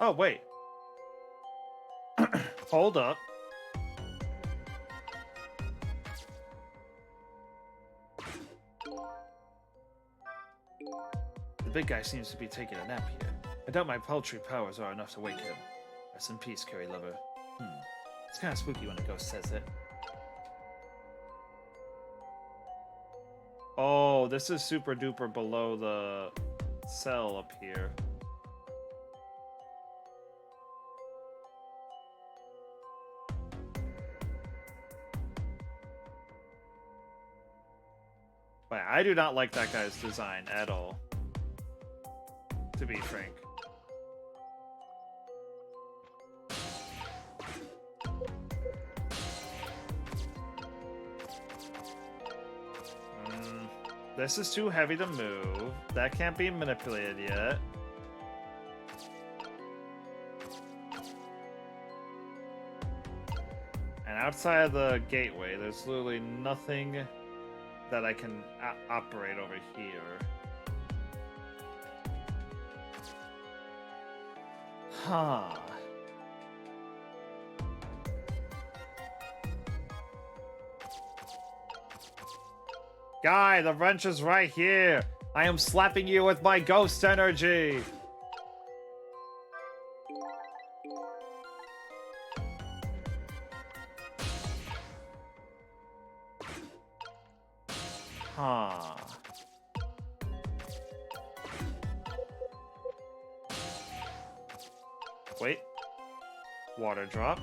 Oh, wait. Hold up. The big guy seems to be taking a nap here. I doubt my paltry powers are enough to wake him. Rest in peace, Carrie Lover. It's kind of spooky when a ghost says it. Oh, this is super duper below the cell up here. But I do not like that guy's design at all. To be frank. This is too heavy to move. That can't be manipulated yet. And outside of the gateway, there's literally nothing that I can operate over here. Huh. Guy, the wrench is right here. I am slapping you with my ghost energy. Huh. Wait. Water drop.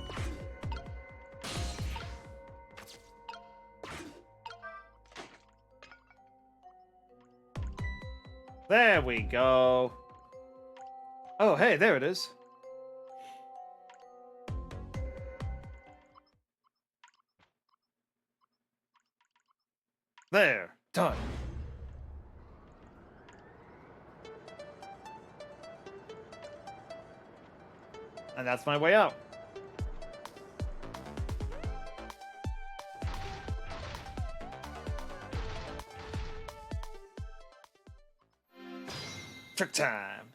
There we go. Oh, hey, there it is. There. Done. And that's my way out. Trick time.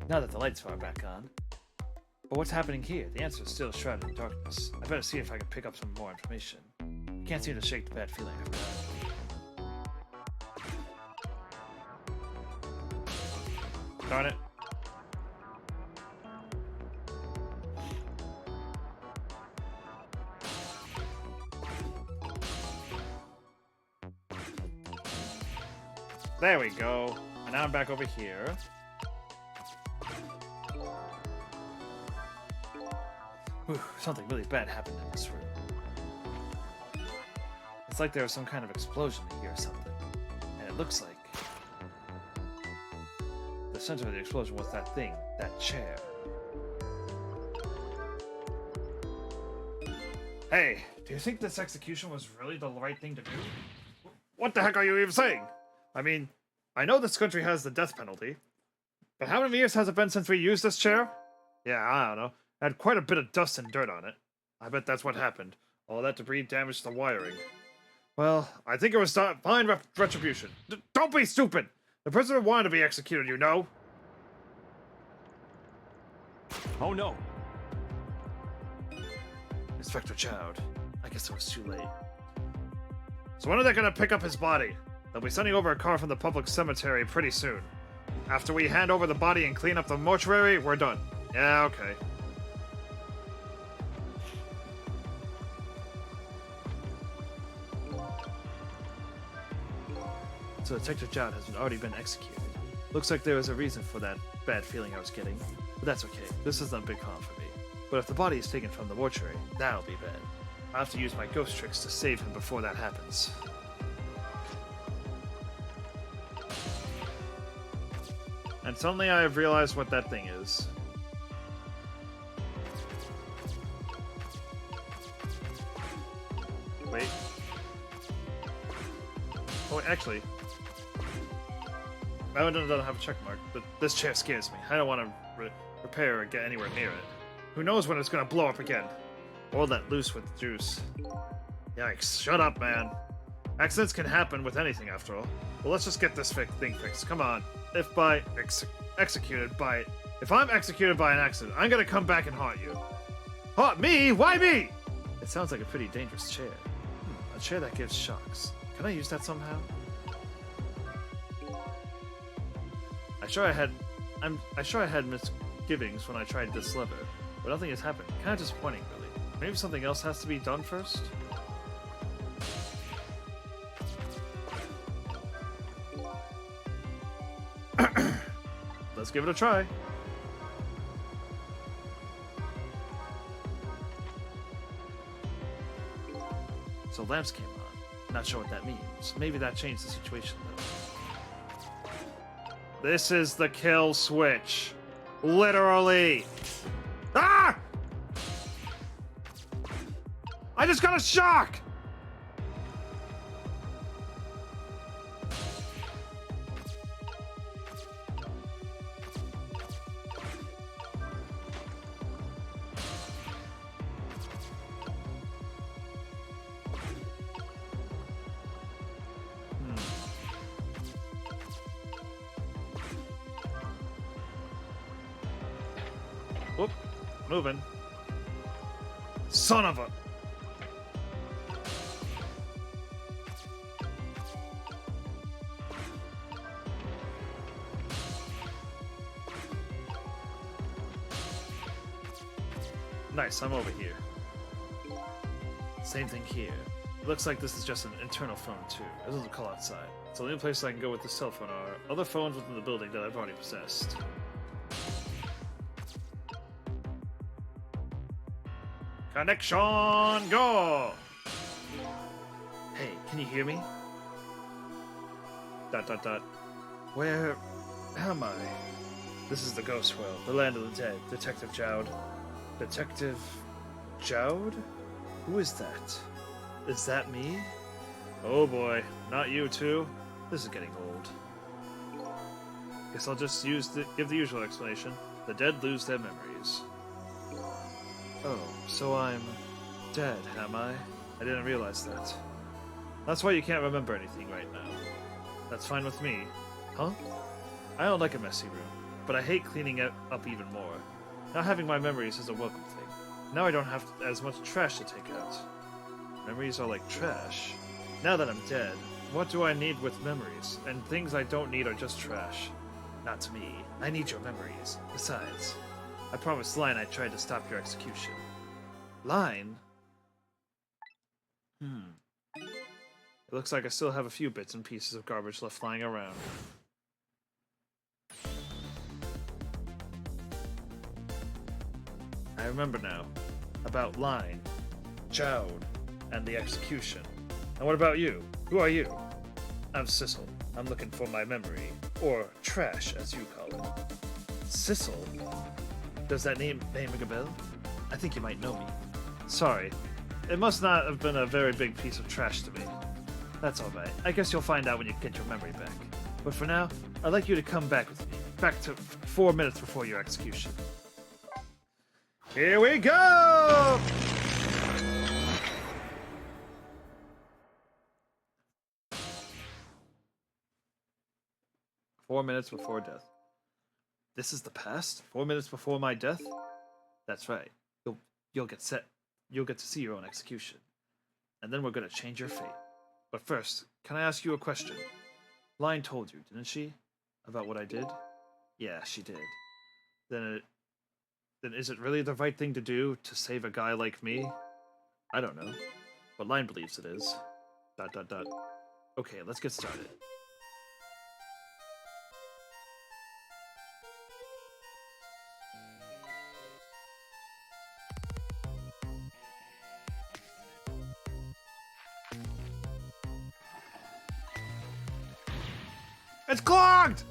Now that the lights are back on. But what's happening here? The answer is still shrouded in darkness. I better see if I can pick up some more information. I can't seem to shake the bad feeling I've got. Darn it. There we go. And now I'm back over here. Whew, something really bad happened in this room. It's like there was some kind of explosion in here or something. And it looks like the center of the explosion was that thing, that chair. Hey, do you think this execution was really the right thing to do? What the heck are you even saying? I mean, I know this country has the death penalty, but how many years has it been since we used this chair? Yeah, I don't know. It had quite a bit of dust and dirt on it. I bet that's what happened. All that debris damaged the wiring. Well, I think it was fine retribution. Don't be stupid! The president wanted to be executed, you know? Oh no! Inspector Chowd. I guess it was too late. So when are they gonna pick up his body? They'll be sending over a car from the public cemetery pretty soon. After we hand over the body and clean up the mortuary, we're done. Yeah, okay. So Detective Chowd has already been executed. Looks like there was a reason for that bad feeling I was getting. But that's okay. This isn't a big harm for me. But if the body is taken from the mortuary, that'll be bad. I'll have to use my ghost tricks to save him before that happens. And suddenly I have realized what that thing is. Wait. Oh, actually. I don't have a check mark, but this chair scares me. I don't want to repair or get anywhere near it. Who knows when it's gonna blow up again? Or let loose with the juice. Yikes. Shut up, man. Accidents can happen with anything, after all. Well, let's just get this thing fixed. Come on. If I'm executed by an accident, I'm gonna come back and haunt you. Haunt me? Why me? It sounds like a pretty dangerous chair. A chair that gives shocks. Can I use that somehow? I sure I had misgivings when I tried this lever, but nothing has happened. Kind of disappointing, really. Maybe something else has to be done first? Let's give it a try. So lamps came on. Not sure what that means. Maybe that changed the situation, though. This is the kill switch. Literally. Ah! I just got a shock! Whoop. Moving. Son of a... Nice, I'm over here. Same thing here. It looks like this is just an internal phone, too. This is a call outside. It's the only place I can go with this cell phone are other phones within the building that I've already possessed. Connection, go! Hey, can you hear me? ... Where am I? This is the ghost world, the land of the dead. Detective Chowd. Detective Chowd? Who is that? Is that me? Oh boy, not you too? This is getting old. Guess I'll just give the usual explanation. The dead lose their memories. Oh, so I'm dead, am I? I didn't realize that. That's why you can't remember anything right now. That's fine with me. Huh? I don't like a messy room, but I hate cleaning it up even more. Not having my memories is a welcome thing. Now I don't have as much trash to take out. Memories are like trash. Now that I'm dead, what do I need with memories? And things I don't need are just trash. Not to me. I need your memories. Besides, I promised Line I tried to stop your execution. Line? It looks like I still have a few bits and pieces of garbage left lying around. I remember now. About Line, Jowd, and the execution. And what about you? Who are you? I'm Sissel. I'm looking for my memory. Or trash, as you call it. Sissel? Does that name ring a bell? I think you might know me. Sorry. It must not have been a very big piece of trash to me. That's alright. I guess you'll find out when you get your memory back. But for now, I'd like you to come back with me. Back to 4 minutes before your execution. Here we go! "4 minutes before death." This is the past? 4 minutes before my death? That's right. You'll get set. You'll get to see your own execution. And then we're gonna change your fate. But first, can I ask you a question? Line told you, didn't she? About what I did? Yeah, she did. Then is it really the right thing to do to save a guy like me? I don't know. But Line believes it is. ... Okay, let's get started. It's clogged!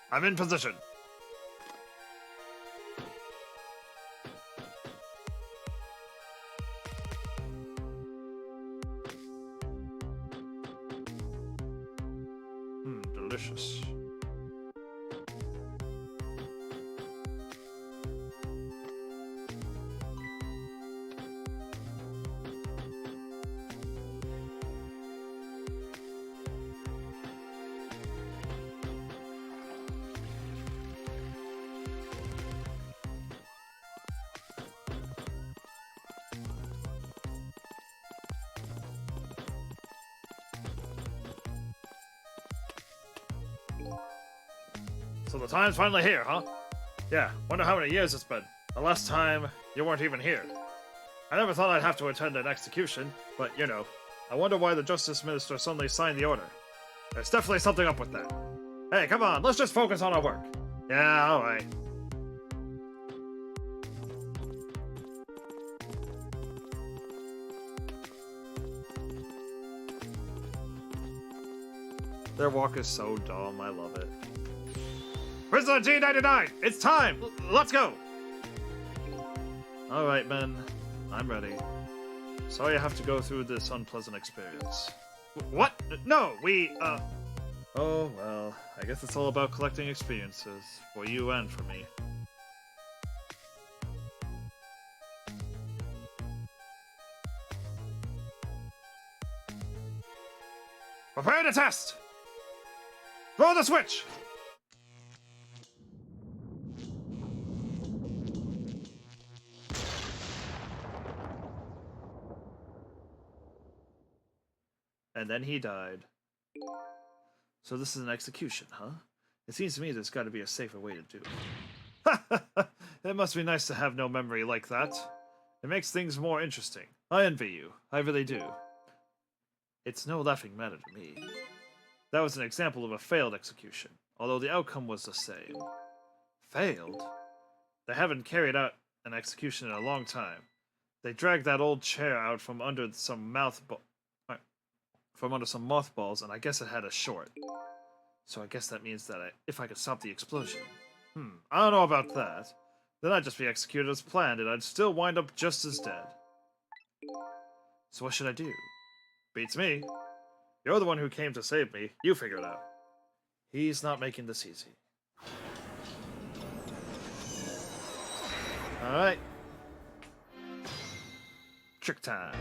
I'm in position. Delicious. So the time's finally here, huh? Yeah, wonder how many years it's been. The last time, you weren't even here. I never thought I'd have to attend an execution, but you know, I wonder why the Justice Minister suddenly signed the order. There's definitely something up with that. Hey, come on, let's just focus on our work. Yeah, alright. Their walk is so dumb, I love it. Prisoner G99, it's time! Let's go! Alright, men. I'm ready. Sorry I have to go through this unpleasant experience. What? No, Oh, well, I guess it's all about collecting experiences, for you and for me. Prepare to test! Throw the switch! And then he died. So this is an execution, huh? It seems to me there's got to be a safer way to do it. It must be nice to have no memory like that. It makes things more interesting. I envy you. I really do. It's no laughing matter to me. That was an example of a failed execution, although the outcome was the same. Failed? They haven't carried out an execution in a long time. They dragged that old chair out from under some mothballs, and I guess it had a short. So I guess that means that if I could stop the explosion. I don't know about that. Then I'd just be executed as planned, and I'd still wind up just as dead. So what should I do? Beats me. You're the one who came to save me. You figure it out. He's not making this easy. Alright. Trick time.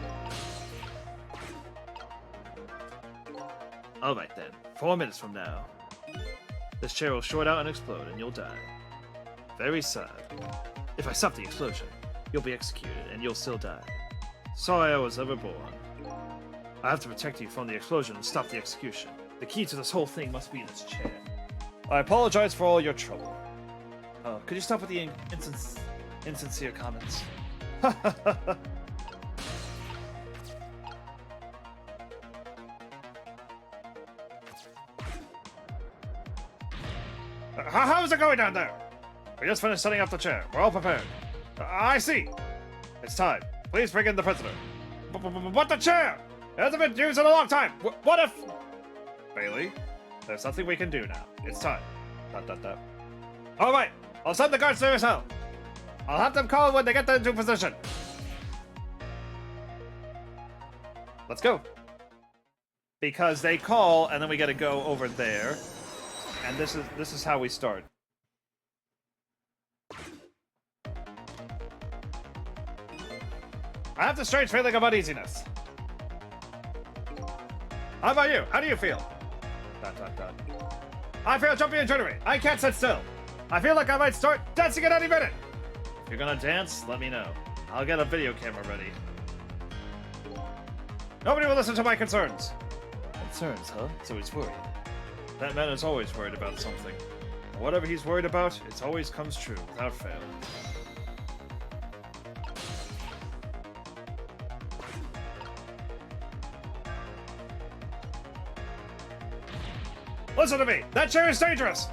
Alright then. 4 minutes from now. This chair will short out and explode, and you'll die. Very sad. If I stop the explosion, you'll be executed, and you'll still die. Sorry I was ever born. I have to protect you from the explosion and stop the execution. The key to this whole thing must be this chair. I apologize for all your trouble. Could you stop with the insincere comments? How's it going down there? We just finished setting up the chair. We're all prepared. I see. It's time. Please bring in the prisoner. But the chair! It hasn't been used in a long time. What if... Bailey, there's something we can do now. It's time. ... All right. I'll send the guards to your cell. I'll have them call when they get into position. Let's go. Because they call, and then we gotta go over there. And this is how we start. I have this strange feeling of uneasiness. How about you? How do you feel? ... I feel jumpy and jittery. I can't sit still. I feel like I might start dancing at any minute. If you're gonna dance, let me know. I'll get a video camera ready. Nobody will listen to my concerns. Concerns, huh? So he's worried. That man is always worried about something. And whatever he's worried about, it always comes true without fail. Listen to me! That chair is dangerous!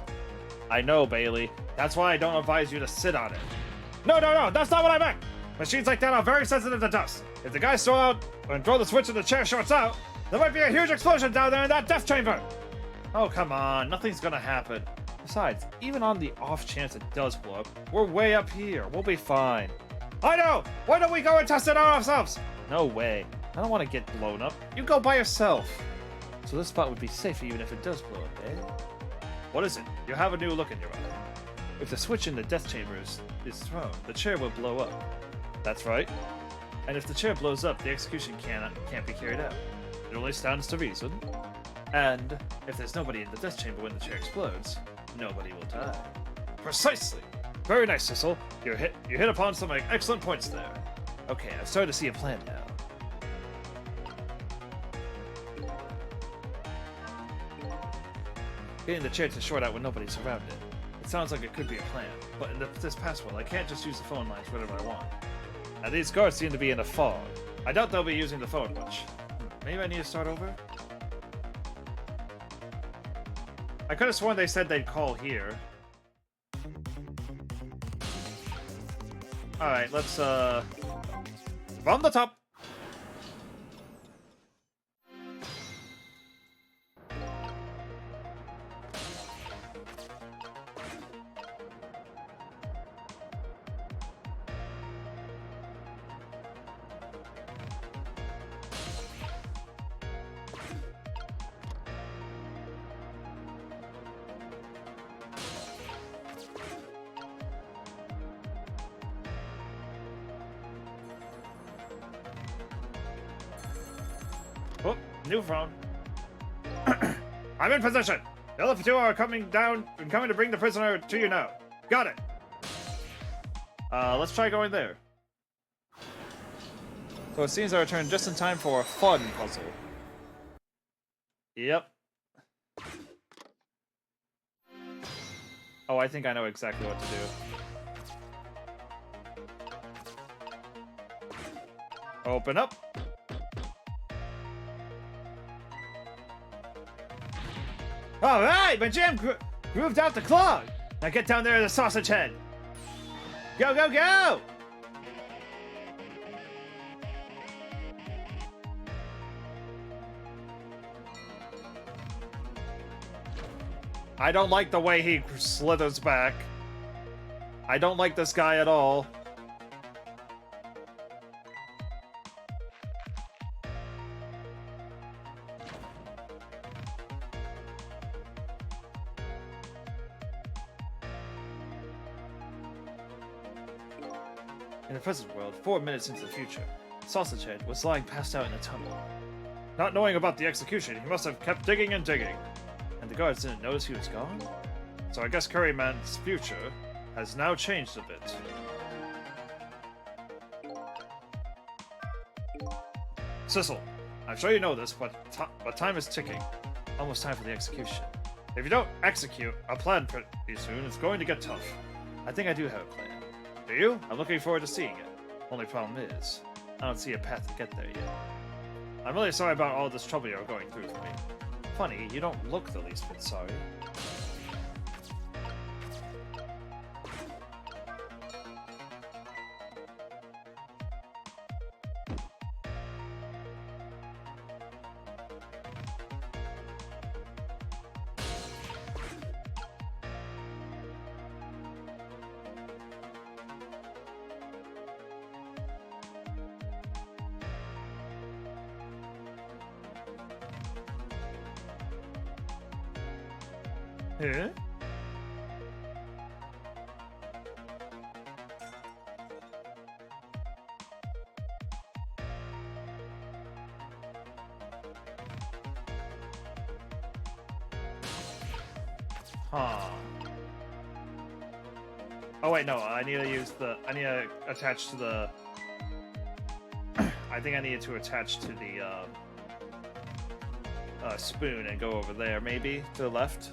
I know, Bailey. That's why I don't advise you to sit on it. No, that's not what I meant! Machines like that are very sensitive to dust. If the guys throw the switch and the chair shorts out, there might be a huge explosion down there in that death chamber! Oh, come on. Nothing's gonna happen. Besides, even on the off chance it does blow up, we're way up here. We'll be fine. I know! Why don't we go and test it out ourselves? No way. I don't want to get blown up. You go by yourself. So this spot would be safe even if it does blow up, eh? What is it? You have a new look in your eye. If the switch in the death chamber is thrown, the chair will blow up. That's right. And if the chair blows up, the execution can't be carried out. It only stands to reason. And if there's nobody in the death chamber when the chair explodes, nobody will die. Precisely. Very nice, Sissel. You hit upon some excellent points there. Okay, I'm starting to see a plan now. Getting the chair to short out when nobody's around it. It sounds like it could be a plan, but in this past one, I can't just use the phone lines whenever I want. And these guards seem to be in a fog. I doubt they'll be using the phone much. Maybe I need to start over? I could have sworn they said they'd call here. Alright, let's, from the top! Oh, new phone. I'm in position. The other two are coming down and coming to bring the prisoner to you now. Got it. Let's try going there. So it seems I returned just in time for a fun puzzle. Yep. Oh, I think I know exactly what to do. Open up. Alright, my jam grooved out the clog. Now get down there to the sausage head. Go, go, go! I don't like the way he slithers back. I don't like this guy at all. In the present world, 4 minutes into the future, Sausagehead was lying passed out in a tunnel. Not knowing about the execution, he must have kept digging and digging. And the guards didn't notice he was gone? So I guess Curryman's future has now changed a bit. Sissel, I'm sure you know this, but time is ticking. Almost time for the execution. If you don't execute a plan pretty soon, it's going to get tough. I think I do have a plan. Do you? I'm looking forward to seeing it. Only problem is, I don't see a path to get there yet. I'm really sorry about all this trouble you're going through for me. Funny, you don't look the least bit sorry. Huh? Huh. Oh wait, no, I need to use the... I need to attach to the... I think I needed to attach to the, spoon and go over there, maybe? To the left?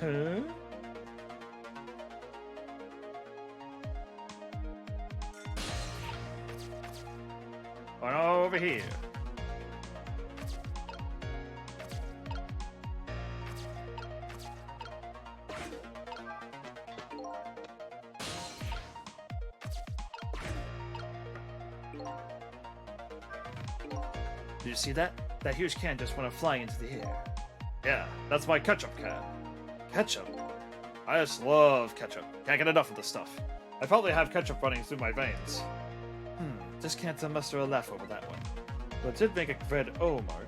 Huh? Oh, no, over here. Did you see that? That huge can just went flying into the air. Yeah, that's my ketchup can. Ketchup? I just love ketchup. Can't get enough of this stuff. I probably have ketchup running through my veins. Just can't muster a laugh over that one. But it did make a red O mark.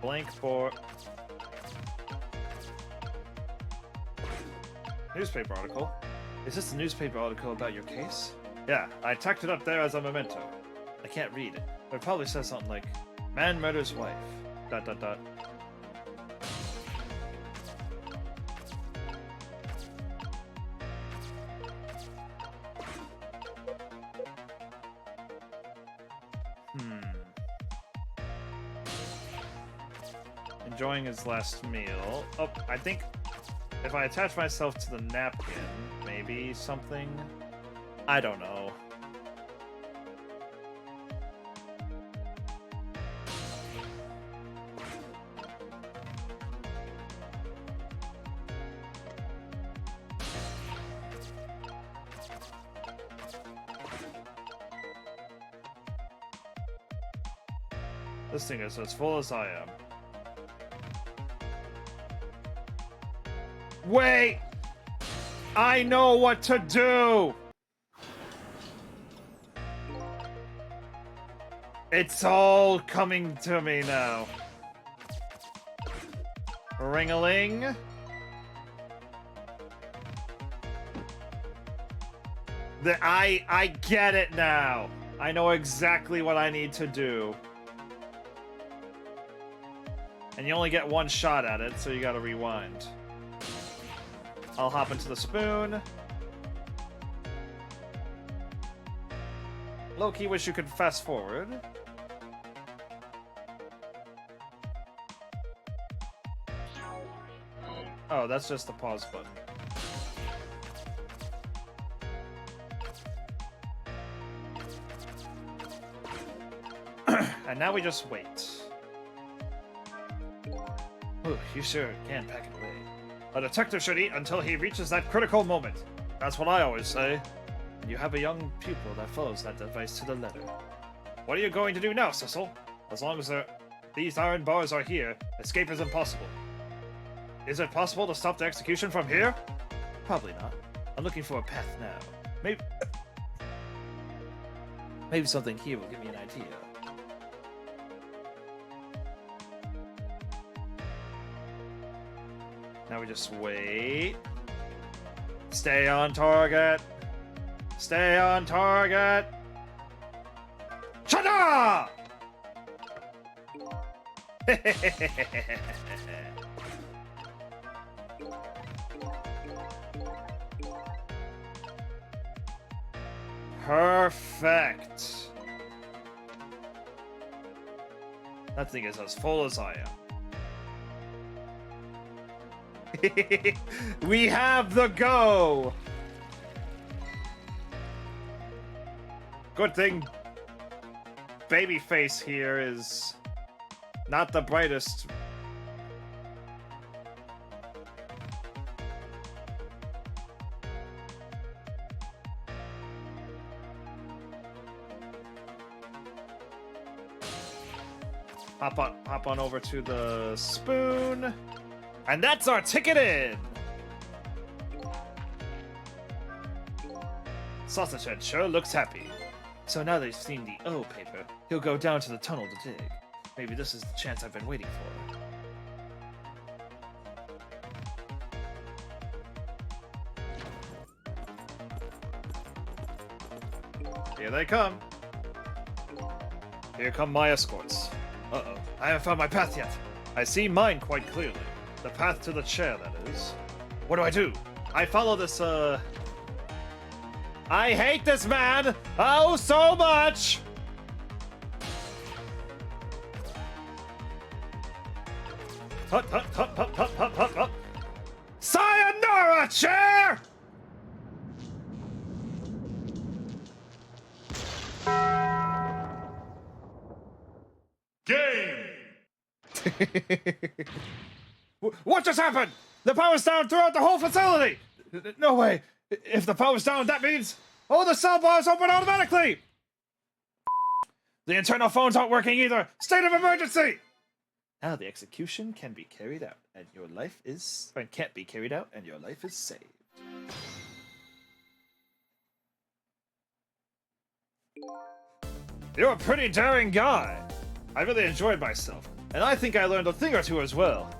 Blank for... Newspaper article? Is this a newspaper article about your case? Yeah, I tacked it up there as a memento. I can't read it, but it probably says something like, man murders wife, ... Enjoying his last meal. Oh, I think if I attach myself to the napkin, maybe something? I don't know. This thing is as full as I am. Wait! I know what to do! It's all coming to me now. Ring-a-ling. I get it now. I know exactly what I need to do. And you only get one shot at it, so you gotta rewind. I'll hop into the spoon. Low-key wish you could fast forward. Oh, that's just the pause button. And now we just wait. Ooh, you sure can pack it away. A detective should eat until he reaches that critical moment. That's what I always say. And you have a young pupil that follows that advice to the letter. What are you going to do now, Cecil? As long as these iron bars are here, escape is impossible. Is it possible to stop the execution from here? Probably not. I'm looking for a path now. Maybe something here will give me an idea. Now we just wait. Stay on target. Stay on target. Shada! Perfect. That thing is as full as I am. We have the go! Good thing Babyface here is not the brightest. Hop on over to the spoon. And that's our ticket in! Sausage Head sure looks happy. So now that he's seen the O paper, he'll go down to the tunnel to dig. Maybe this is the chance I've been waiting for. Here they come. Here come my escorts. Uh-oh, I haven't found my path yet. I see mine quite clearly. The path to the chair, that is. What do? I follow this, I hate this man! Oh, so much! Hut, hut, hut, hut, hut, hut, hut, hut. Sayonara, chair! Game! What just happened? The power's down throughout the whole facility! No way! If the power's down, that means all the cell bars open automatically! The internal phones aren't working either! State of emergency! Now the execution can be carried out, and your life is... Or can't be carried out, and your life is saved. You're a pretty daring guy! I really enjoyed myself, and I think I learned a thing or two as well.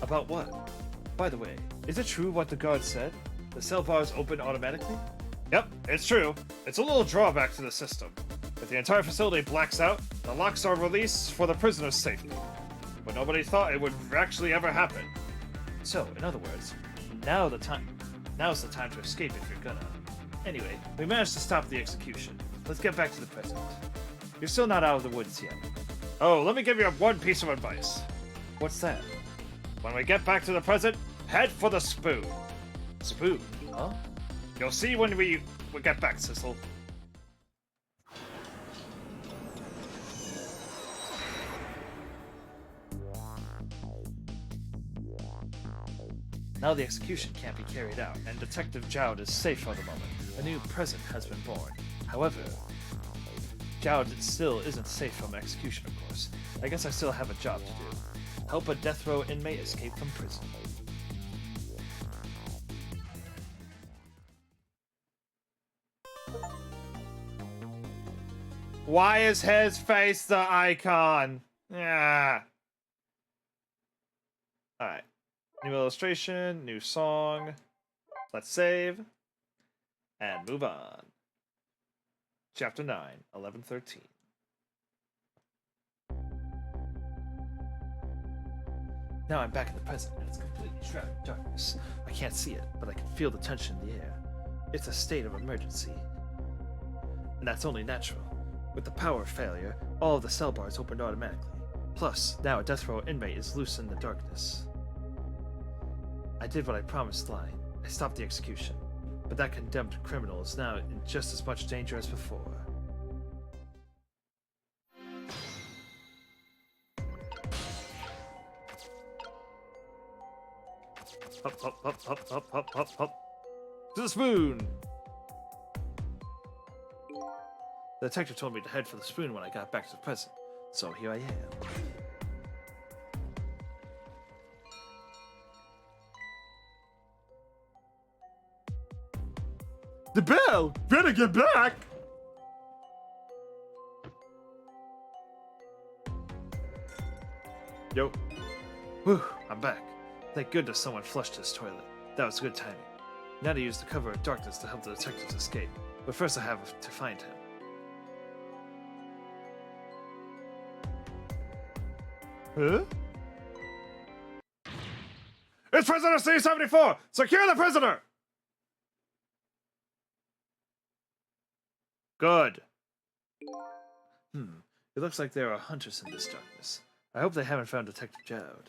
About what? By the way, is it true what the guard said? The cell bars open automatically? Yep, it's true. It's a little drawback to the system. If the entire facility blacks out, the locks are released for the prisoner's safety. But nobody thought it would actually ever happen. So, in other words, now's the time to escape if you're gonna. Anyway, we managed to stop the execution. Let's get back to the present. You're still not out of the woods yet. Oh, let me give you one piece of advice. What's that? When we get back to the present, head for the spoon. Spoon? Huh? You'll see when we get back, Cecil. Now the execution can't be carried out, and Detective Jowd is safe for the moment. A new present has been born. However, Jowd still isn't safe from execution, of course. I guess I still have a job to do. Help a death row inmate escape from prison. Why is his face the icon? Yeah. Alright. New illustration, new song. Let's save. And move on. Chapter 9, 11:13. Now I'm back in the present, and it's completely shrouded in darkness. I can't see it, but I can feel the tension in the air. It's a state of emergency. And that's only natural. With the power failure, all of the cell bars opened automatically. Plus, now a death row inmate is loose in the darkness. I did what I promised Line. I stopped the execution. But that condemned criminal is now in just as much danger as before. Hop, hop, hop, hop, hop, hop, hop, hop. To the spoon! The detective told me to head for the spoon when I got back to the present, so here I am. The bell! Better get back! Yo. Whew, I'm back. Thank goodness someone flushed his toilet. That was good timing. Now to use the cover of darkness to help the detectives escape. But first I have to find him. Huh? It's Prisoner C-74! Secure the prisoner! Good. It looks like there are hunters in this darkness. I hope they haven't found Detective Jowd.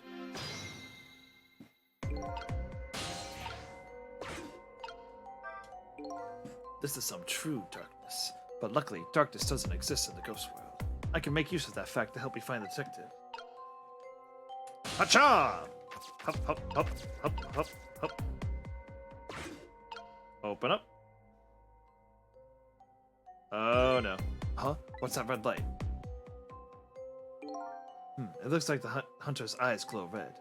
This is some true darkness. But luckily, darkness doesn't exist in the ghost world. I can make use of that fact to help me find the detective. Hacha! Hop, hop, hop, hop, hop, hop. Open up. Oh no. Huh? What's that red light? It looks like the hunter's eyes glow red.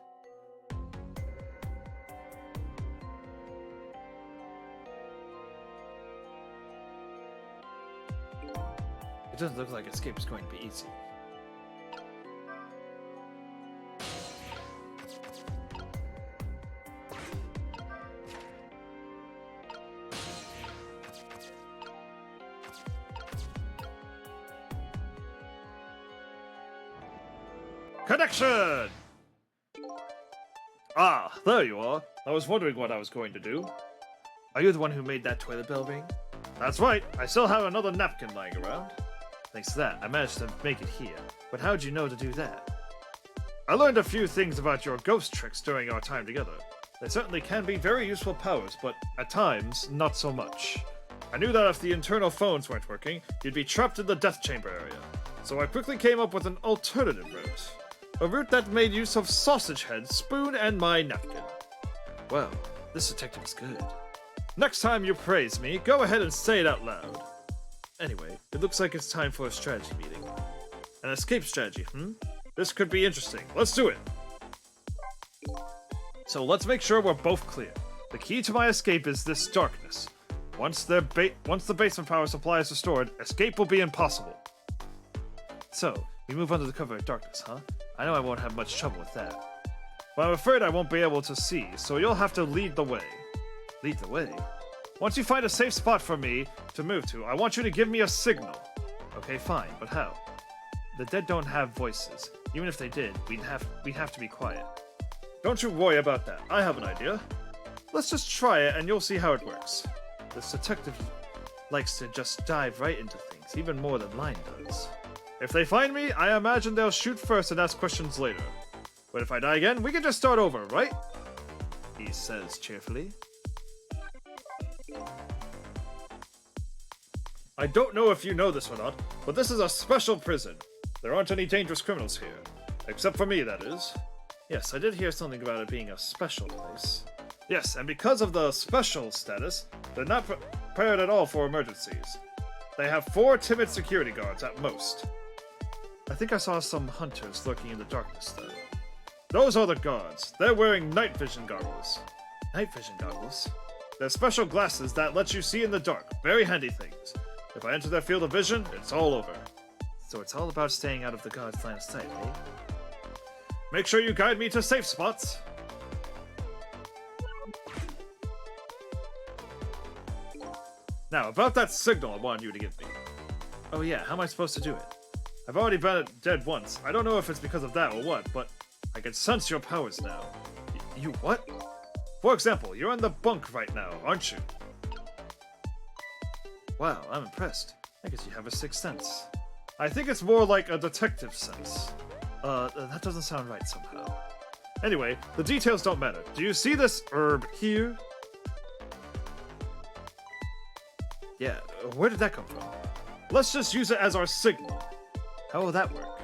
It doesn't look like escape is going to be easy. Connection! Ah, there you are. I was wondering what I was going to do. Are you the one who made that toilet bell ring? That's right. I still have another napkin lying around. Thanks to that, I managed to make it here. But how'd you know to do that? I learned a few things about your ghost tricks during our time together. They certainly can be very useful powers, but at times, not so much. I knew that if the internal phones weren't working, you'd be trapped in the death chamber area. So I quickly came up with an alternative route. A route that made use of sausage head, spoon, and my napkin. Well, this detective is good. Next time you praise me, go ahead and say it out loud. Anyway, it looks like it's time for a strategy meeting. An escape strategy, This could be interesting. Let's do it! So let's make sure we're both clear. The key to my escape is this darkness. Once the basement power supply is restored, escape will be impossible. So, we move under the cover of darkness, huh? I know I won't have much trouble with that. But I'm afraid I won't be able to see, so you'll have to lead the way. Lead the way? Once you find a safe spot for me to move to, I want you to give me a signal. Okay, fine, but how? The dead don't have voices. Even if they did, we'd have to be quiet. Don't you worry about that. I have an idea. Let's just try it and you'll see how it works. This detective likes to just dive right into things, even more than Line does. If they find me, I imagine they'll shoot first and ask questions later. But if I die again, we can just start over, right? He says cheerfully. I don't know if you know this or not, but this is a special prison. There aren't any dangerous criminals here. Except for me, that is. Yes, I did hear something about it being a special place. Yes, and because of the special status, they're not prepared at all for emergencies. They have 4 timid security guards at most. I think I saw some hunters lurking in the darkness, though. Those are the guards. They're wearing night vision goggles. Night vision goggles? They're special glasses that let you see in the dark. Very handy things. If I enter their field of vision, it's all over. So it's all about staying out of the guard's line of sight, eh? Make sure you guide me to safe spots. Now, about that signal I wanted you to give me. Oh yeah, how am I supposed to do it? I've already been dead once. I don't know if it's because of that or what, but I can sense your powers now. You what? For example, you're in the bunk right now, aren't you? Wow, I'm impressed. I guess you have a sixth sense. I think it's more like a detective sense. That doesn't sound right somehow. Anyway, the details don't matter. Do you see this herb here? Yeah, where did that come from? Let's just use it as our signal. How will that work?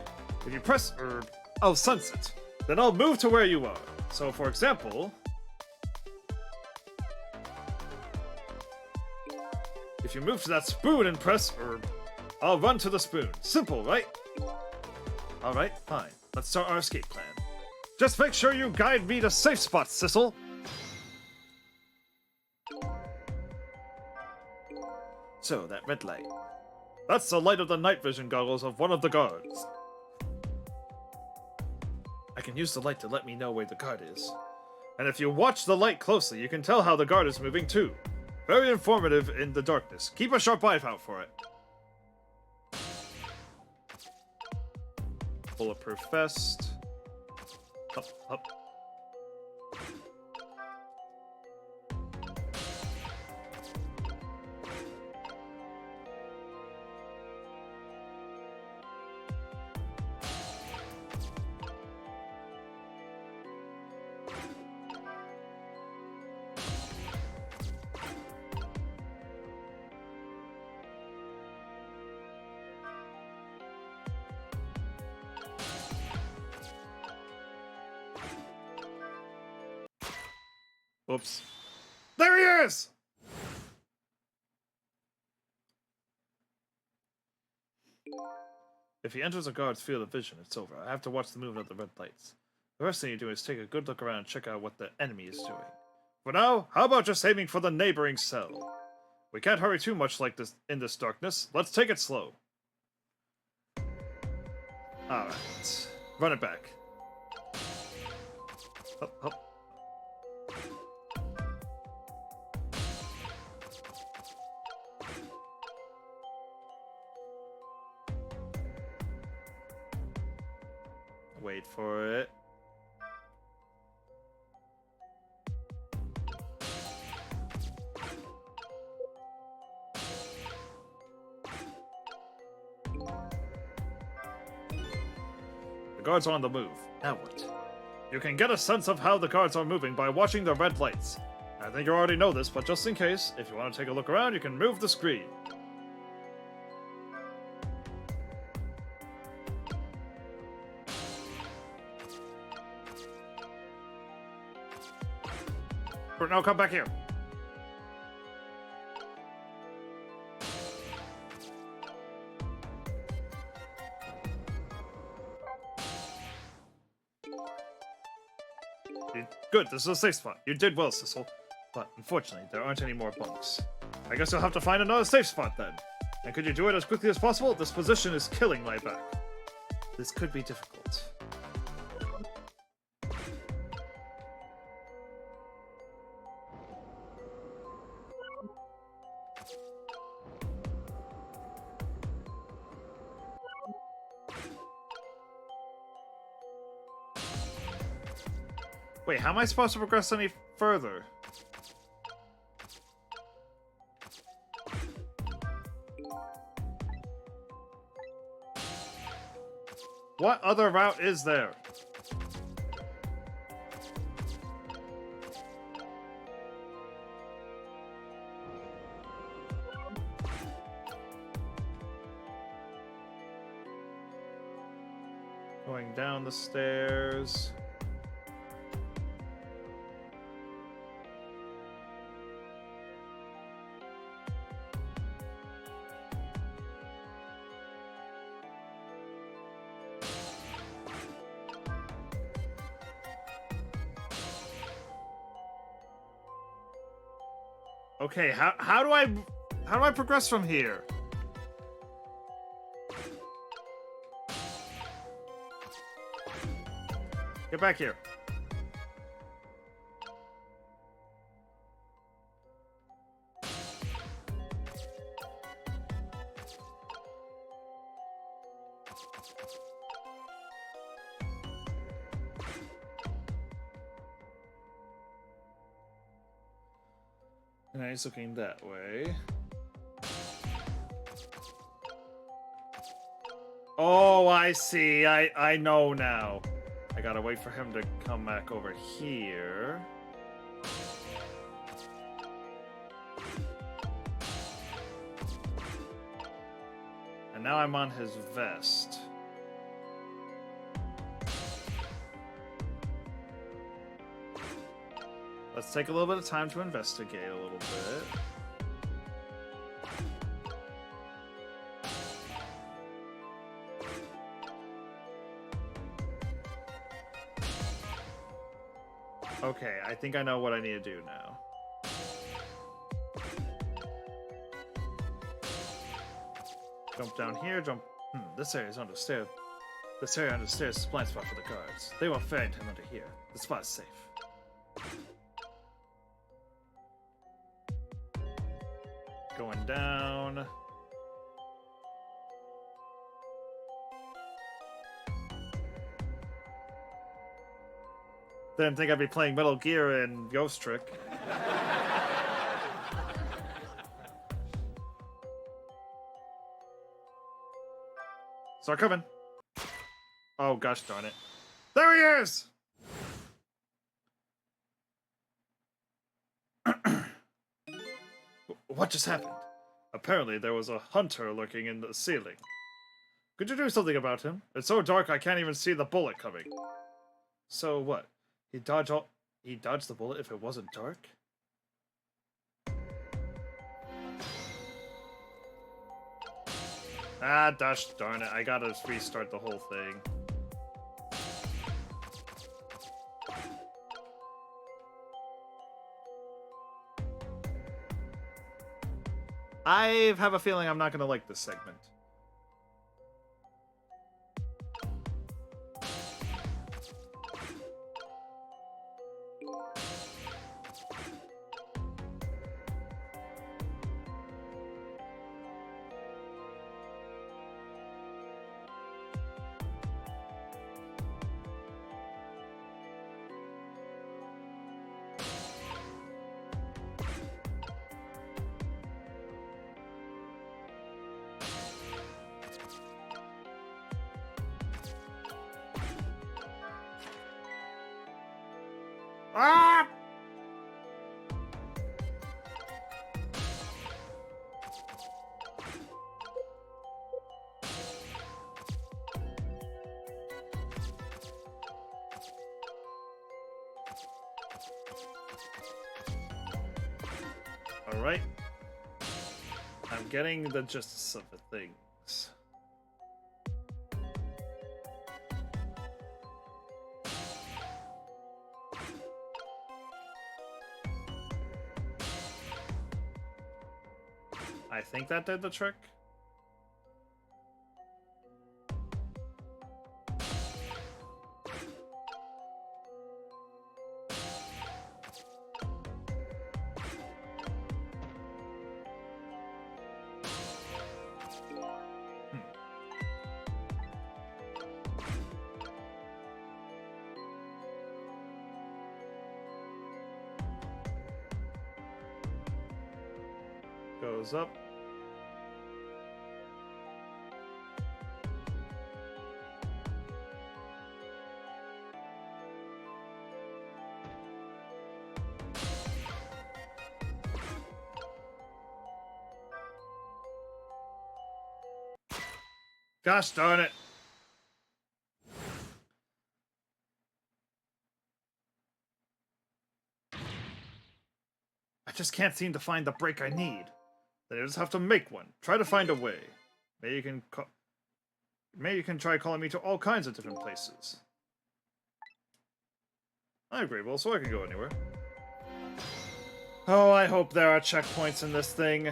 If you press herb, I'll sense it. Then I'll move to where you are. So, for example... If you move to that spoon and press, I'll run to the spoon. Simple, right? Alright, fine. Let's start our escape plan. Just make sure you guide me to safe spots, Sissel! So, that red light. That's the light of the night vision goggles of one of the guards. I can use the light to let me know where the guard is. And if you watch the light closely, you can tell how the guard is moving too. Very informative in the darkness. Keep a sharp eye out for it. Bulletproof vest. Up, up. Whoops. There he is! If he enters a guard's field of vision, it's over. I have to watch the movement of the red lights. The first thing you do is take a good look around and check out what the enemy is doing. For now, how about just aiming for the neighboring cell? We can't hurry too much like this in this darkness. Let's take it slow. Alright. Run it back. Up, up. Wait for it. The guards are on the move. Now what? You can get a sense of how the guards are moving by watching the red lights. I think you already know this, but just in case, if you want to take a look around, you can move the screen. Now come back here. Good, this is a safe spot. You did well, Sissel. But unfortunately, there aren't any more bunks. I guess you'll have to find another safe spot then. And could you do it as quickly as possible? This position is killing my back. This could be difficult. Wait, how am I supposed to progress any further? What other route is there? Going down the stairs. Okay, how do I progress from here? Get back here. And he's looking that way. Oh, I see. I know now. I gotta wait for him to come back over here. And now I'm on his vest. Let's take a little bit of time to investigate a little bit. Okay, I think I know what I need to do now. Jump down here, jump... this area is under stairs. This area under stairs is a blind spot for the guards. They won't find him under here. The spot is safe. Going down. Didn't think I'd be playing Metal Gear and Ghost Trick. Start coming. Oh gosh darn it. There he is! What just happened? Apparently there was a hunter lurking in the ceiling. Could you do something about him? It's so dark I can't even see the bullet coming. So what? He dodged the bullet if it wasn't dark? Ah, gosh darn it. I gotta restart the whole thing. I have a feeling I'm not gonna like this segment. Ah! All right. I'm getting the gist of the things. I think that did the trick. Goes up. Gosh darn it. I just can't seem to find the break I need. Then I just have to make one. Try to find a way. Maybe you can try calling me to all kinds of different places. I agree, well, so I can go anywhere. Oh, I hope there are checkpoints in this thing.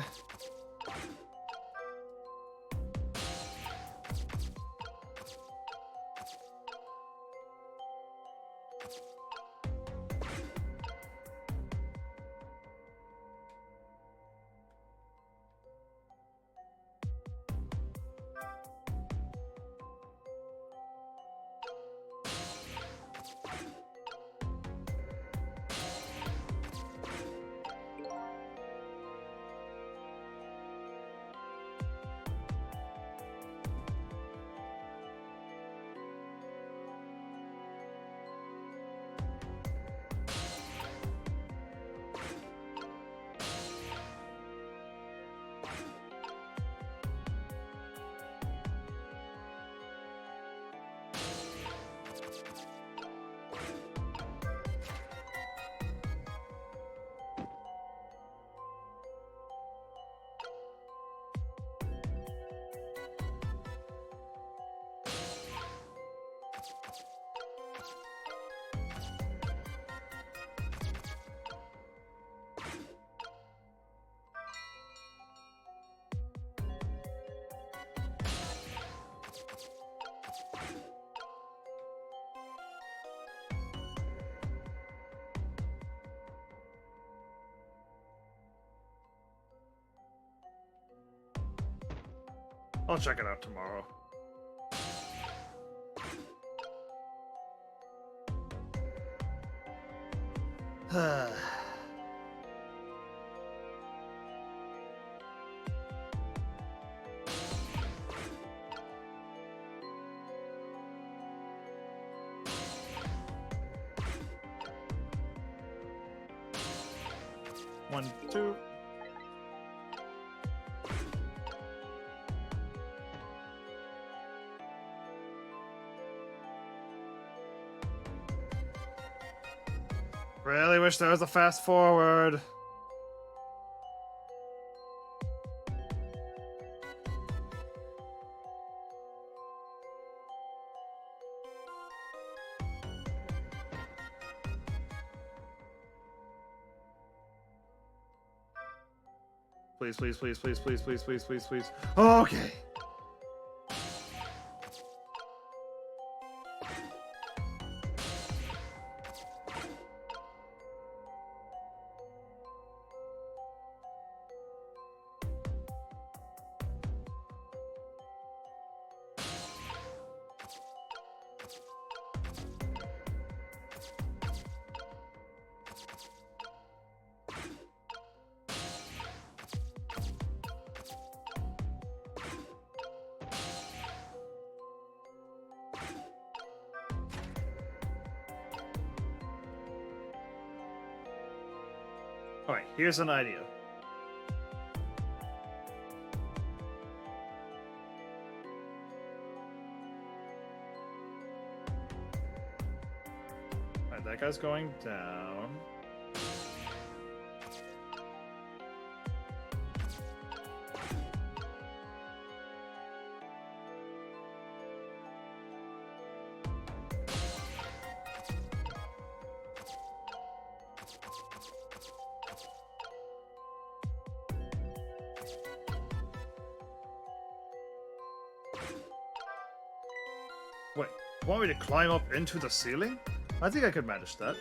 I'll check it out tomorrow. One, two. Really wish there was a fast forward. Please, please, please, please, please, please, please, please, please. Okay. Alright, here's an idea. Alright, that guy's going down. Wait, want me to climb up into the ceiling? I think I could manage that.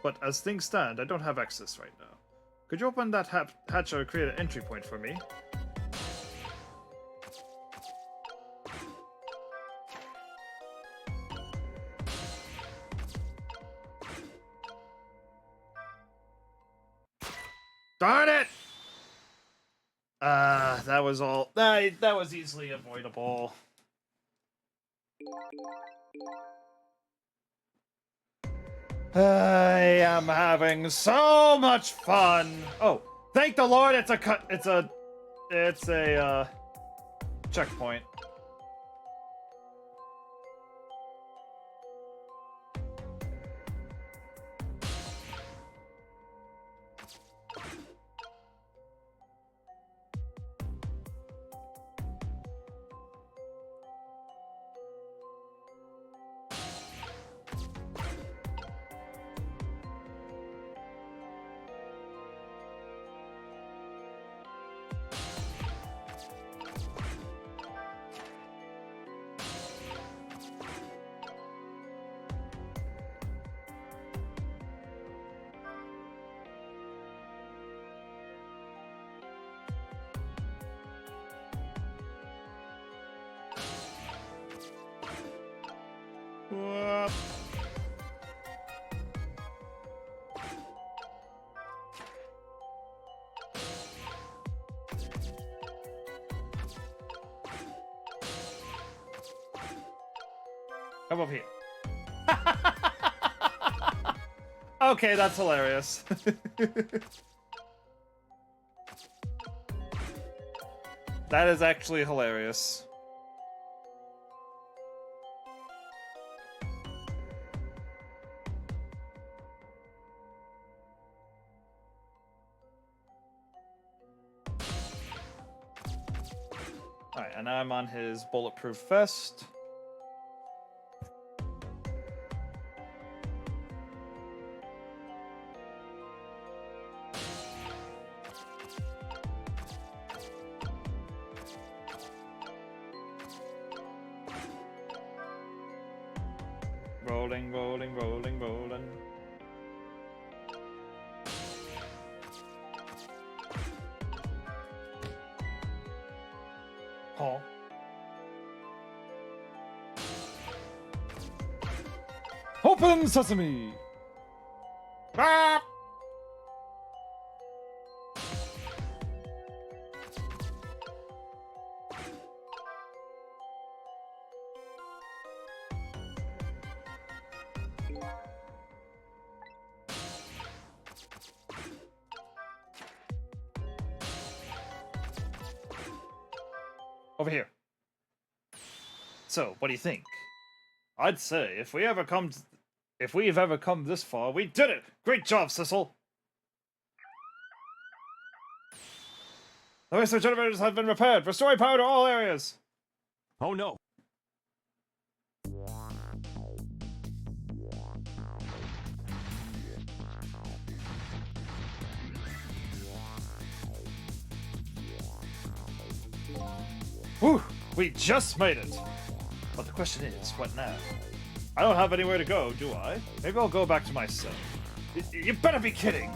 But as things stand, I don't have access right now. Could you open that hatch or create an entry point for me? Darn it! That was all. That was easily avoidable. I am having so much fun. Oh, thank the Lord! It's a checkpoint. Whoop. Come up here. Okay, that's hilarious. That is actually hilarious. Alright, and I'm on his bulletproof vest. Rolling, rolling, rolling, rolling. Huh. Open sesame! Ah! Over here. So, what do you think? I'd say if we've ever come this far, we did it! Great job, Sissel! The wastewater generators have been repaired. Restoring power to all areas. Oh no! Whew! We just made it! But the question is, what now? I don't have anywhere to go, do I? Maybe I'll go back to my cell. You better be kidding!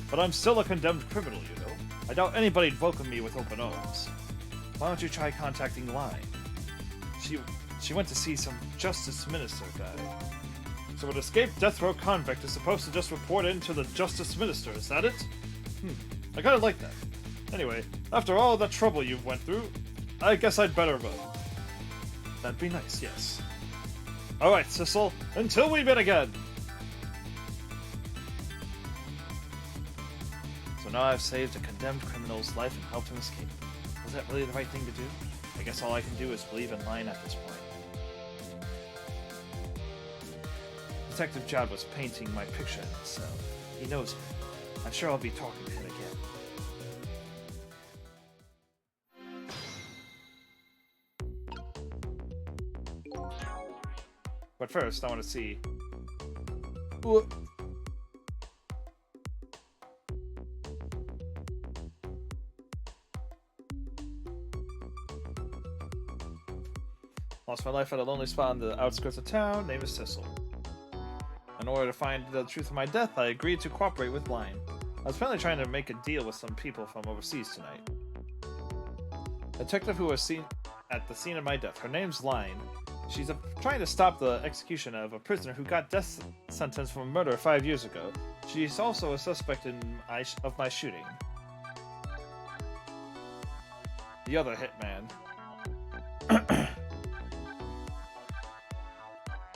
But I'm still a condemned criminal, you know. I doubt anybody'd welcome me with open arms. Why don't you try contacting Line? She went to see some Justice Minister guy. So an escaped death row convict is supposed to just report in to the Justice Minister, is that it? I kinda like that. Anyway, after all the trouble you went through, I guess I'd better run. That'd be nice, yes. Alright, Sissel, until we meet again! So now I've saved a condemned criminal's life and helped him escape. Was that really the right thing to do? I guess all I can do is believe in Line at this point. Detective Judd was painting my picture in his cell. He knows me. I'm sure I'll be talking to him again. But first, I want to see... Lost my life at a lonely spot on the outskirts of town. Name is Sissel. In order to find the truth of my death, I agreed to cooperate with Line. I was apparently trying to make a deal with some people from overseas tonight. A detective who was seen at the scene of my death. Her name's Line. She's trying to stop the execution of a prisoner who got death sentence for murder 5 years ago. She's also a suspect of my shooting. The other hitman.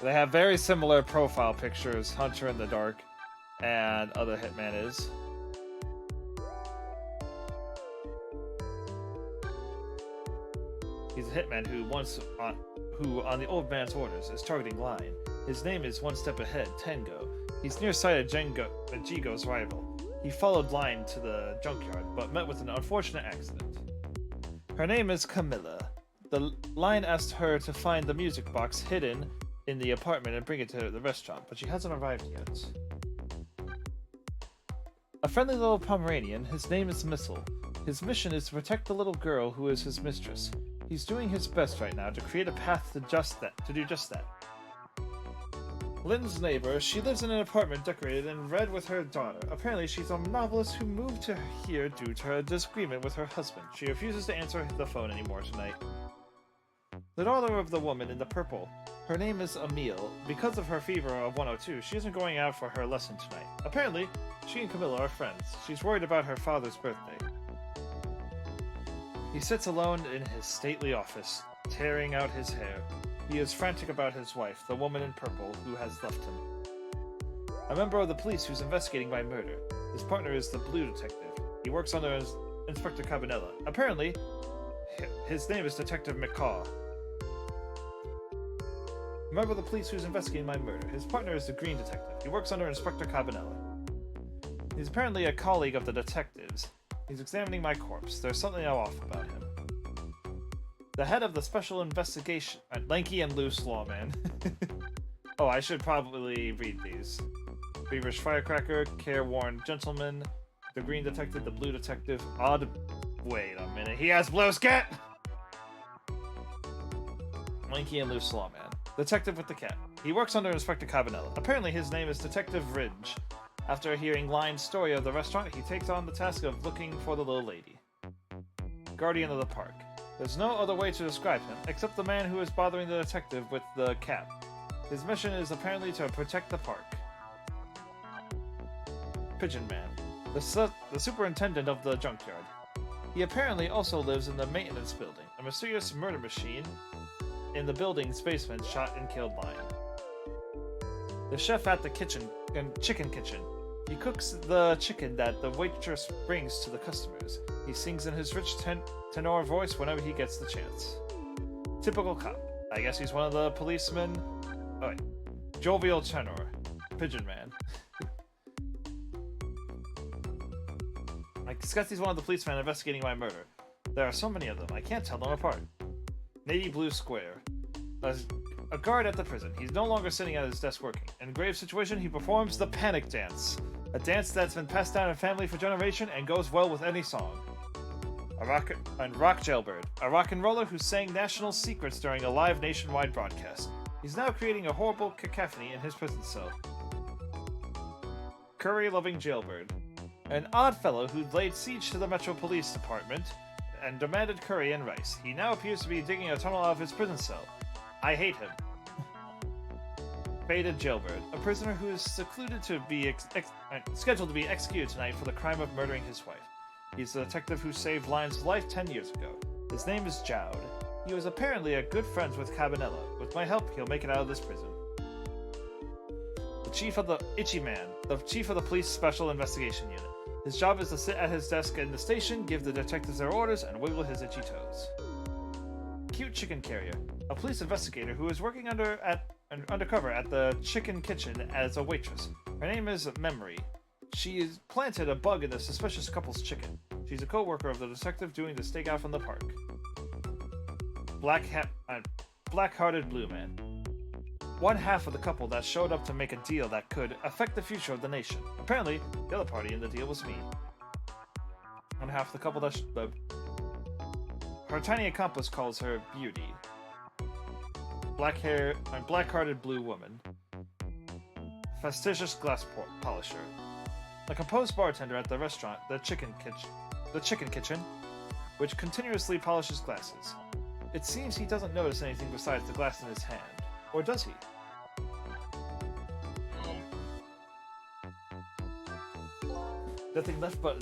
They have very similar profile pictures, Hunter in the Dark, and other hitman is. He's a hitman who, on the old man's orders, is targeting Line. His name is one step ahead, Tengo. He's nearsighted Jigo's rival. He followed Line to the junkyard, but met with an unfortunate accident. Her name is Camilla. The Line asked her to find the music box hidden in the apartment and bring it to the restaurant, but she hasn't arrived yet. A friendly little Pomeranian, his name is Missile. His mission is to protect the little girl who is his mistress. He's doing his best right now to create a path to do just that. Lynn's neighbor, she lives in an apartment decorated in red with her daughter. Apparently, she's a novelist who moved to here due to a disagreement with her husband. She refuses to answer the phone anymore tonight. The daughter of the woman in the purple. Her name is Emile. Because of her fever of 102, she isn't going out for her lesson tonight. Apparently, she and Camilla are friends. She's worried about her father's birthday. He sits alone in his stately office, tearing out his hair. He is frantic about his wife, the woman in purple, who has left him. A member of the police who's investigating my murder. His partner is the blue detective. He works under Inspector Cabanella. Apparently, his name is Detective McCaw. A member of the police who's investigating my murder. His partner is the green detective. He works under Inspector Cabanella. He's apparently a colleague of the detectives. He's examining my corpse. There's something off about him. The head of the special investigation... lanky and loose lawman. Oh, I should probably read these. Feverish firecracker, careworn gentleman, the green detective, the blue detective, odd... Wait a minute, he has blue skin! Lanky and loose lawman. Detective with the cat. He works under Inspector Cabanella. Apparently his name is Detective Ridge. After hearing Line's story of the restaurant, he takes on the task of looking for the little lady. Guardian of the park. There's no other way to describe him, except the man who is bothering the detective with the cap. His mission is apparently to protect the park. Pigeon Man, the superintendent of the junkyard. He apparently also lives in the maintenance building. A mysterious murder machine in the building's basement shot and killed Lion. The chef at the chicken kitchen. He cooks the chicken that the waitress brings to the customers. He sings in his rich tenor voice whenever he gets the chance. Typical cop. I guess he's one of the policemen. Oh wait. Jovial tenor. Pigeon Man. I guess he's one of the policemen investigating my murder. There are so many of them, I can't tell them apart. Navy Blue Square. A guard at the prison. He's no longer sitting at his desk working. In a grave situation, he performs the Panic Dance. A dance that's been passed down in family for generation and goes well with any song. Rock Jailbird. A rock and roller who sang national secrets during a live nationwide broadcast. He's now creating a horrible cacophony in his prison cell. Curry-loving jailbird. An odd fellow who laid siege to the Metro Police Department and demanded curry and rice. He now appears to be digging a tunnel out of his prison cell. I hate him. Faded jailbird. A prisoner who is secluded to be scheduled to be executed tonight for the crime of murdering his wife. He's the detective who saved Lion's life 10 years ago. His name is Jowd. He was apparently a good friend with Cabanela. With my help, he'll make it out of this prison. The chief of the Itchy Man. The chief of the police special investigation unit. His job is to sit at his desk in the station, give the detectives their orders, and wiggle his itchy toes. Cute chicken carrier. A police investigator who is working undercover at the chicken kitchen as a waitress. Her name is Memory. She has planted a bug in the suspicious couple's chicken. She's a co-worker of the detective doing the stakeout from the park. Black-hearted blue man. One half of the couple that showed up to make a deal that could affect the future of the nation. Apparently, the other party in the deal was me. One half of the couple that her tiny accomplice calls her Beauty. Black-hearted blue woman. Fastidious glass polisher. A composed bartender at the restaurant, the chicken kitchen, which continuously polishes glasses. It seems he doesn't notice anything besides the glass in his hand. Or does he? Nothing left but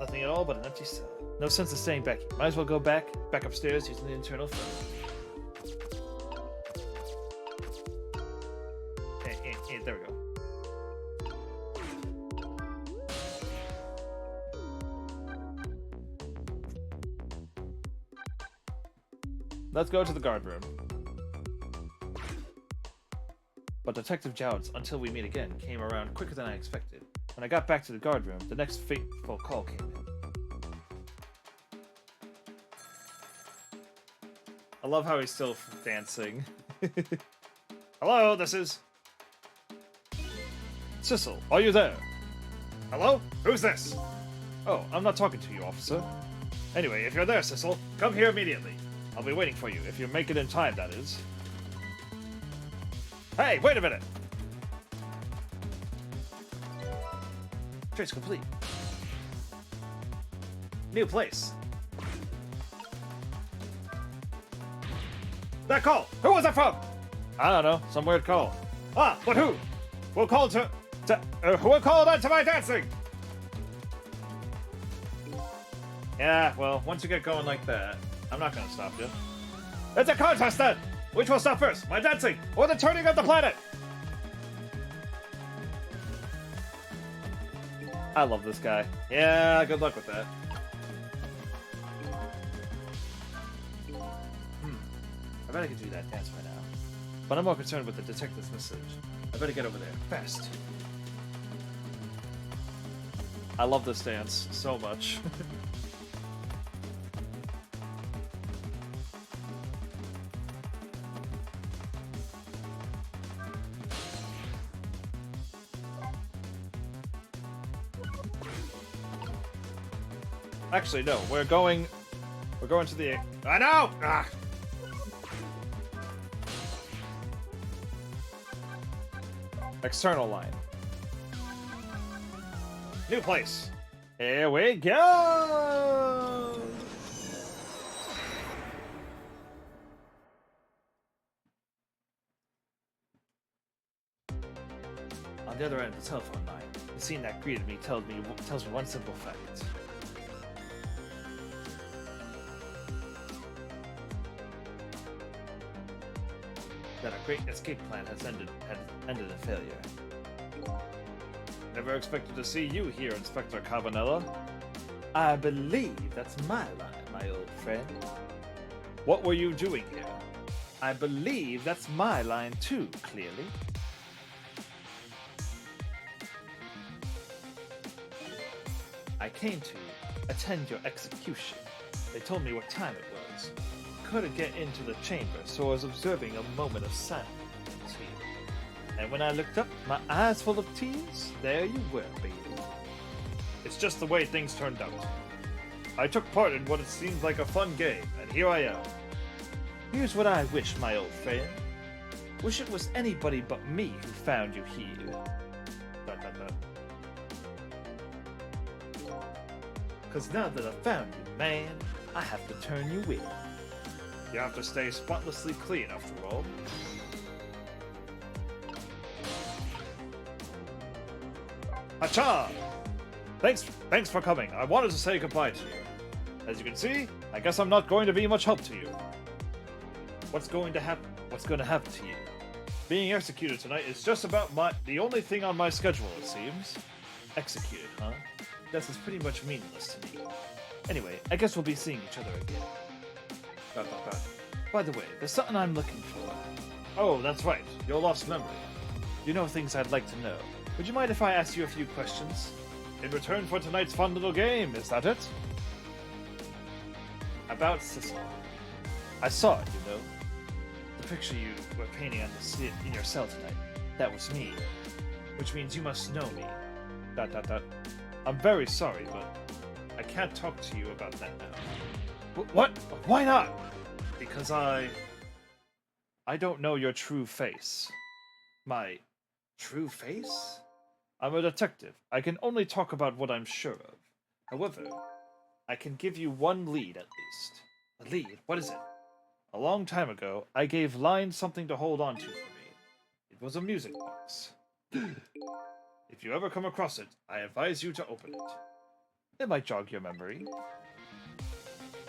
nothing at all but an empty cell. No sense of staying back. Might as well go back upstairs using the internal phone. There we go. Let's go to the guard room. But Detective Jowd's "Until We Meet Again" came around quicker than I expected. When I got back to the guard room, the next fateful call came in. I love how he's still dancing. Hello, this is... Cecil, are you there? Hello? Who's this? Oh, I'm not talking to you, officer. Anyway, if you're there, Cecil, come here immediately. I'll be waiting for you, if you make it in time, that is. Hey, wait a minute! Trace complete. New place. That call! Who was that from? I don't know, some weird call. Ah, but who? We'll call we'll call that to my dancing! Yeah, well, once you get going like that, I'm not gonna stop you. It's a contest then! Which will stop first, my dancing, or the turning of the planet? I love this guy. Yeah, good luck with that. I bet I could do that dance right now. But I'm more concerned with the detective's message. I better get over there, fast. I love this dance so much. Actually, no. We're going to the... I know! Ah! External line. New place. Here we go! on the other end of the telephone line. The scene that greeted me tells me one simple fact. That a great escape plan had ended in failure. Never expected to see you here, Inspector Cabanella. I believe that's my line, my old friend. What were you doing here? I believe that's my line too, clearly. I came to attend your execution. They told me what time it was. Couldn't get into the chamber, so I was observing a moment of silence. And when I looked up, my eyes full of tears, there you were, baby. It's just the way things turned out. I took part in what it seemed like a fun game, and here I am. Here's what I wish, my old friend. Wish it was anybody but me who found you here. Dot, dot, dot. 'Cause now that I've found you, man, I have to turn you in. You have to stay spotlessly clean, after all. Hacha! Thanks for coming. I wanted to say goodbye to you. As you can see, I guess I'm not going to be much help to you. What's going to happen to you? Being executed tonight is just about the only thing on my schedule, it seems. Executed, huh? This is pretty much meaningless to me. Anyway, I guess we'll be seeing each other again. By the way, there's something I'm looking for. Oh, that's right. Your lost memory. You know things I'd like to know. Would you mind if I ask you a few questions? In return for tonight's fun little game, is that it? About Sissel. I saw it, you know. The picture you were painting on in your cell tonight. That was me. Which means you must know me. ... I'm very sorry, but I can't talk to you about that now. What? Why not? Because I don't know your true face. My true face? I'm a detective. I can only talk about what I'm sure of. However, I can give you one lead at least. A lead? What is it? A long time ago, I gave Line something to hold on to for me. It was a music box. If you ever come across it, I advise you to open it. It might jog your memory.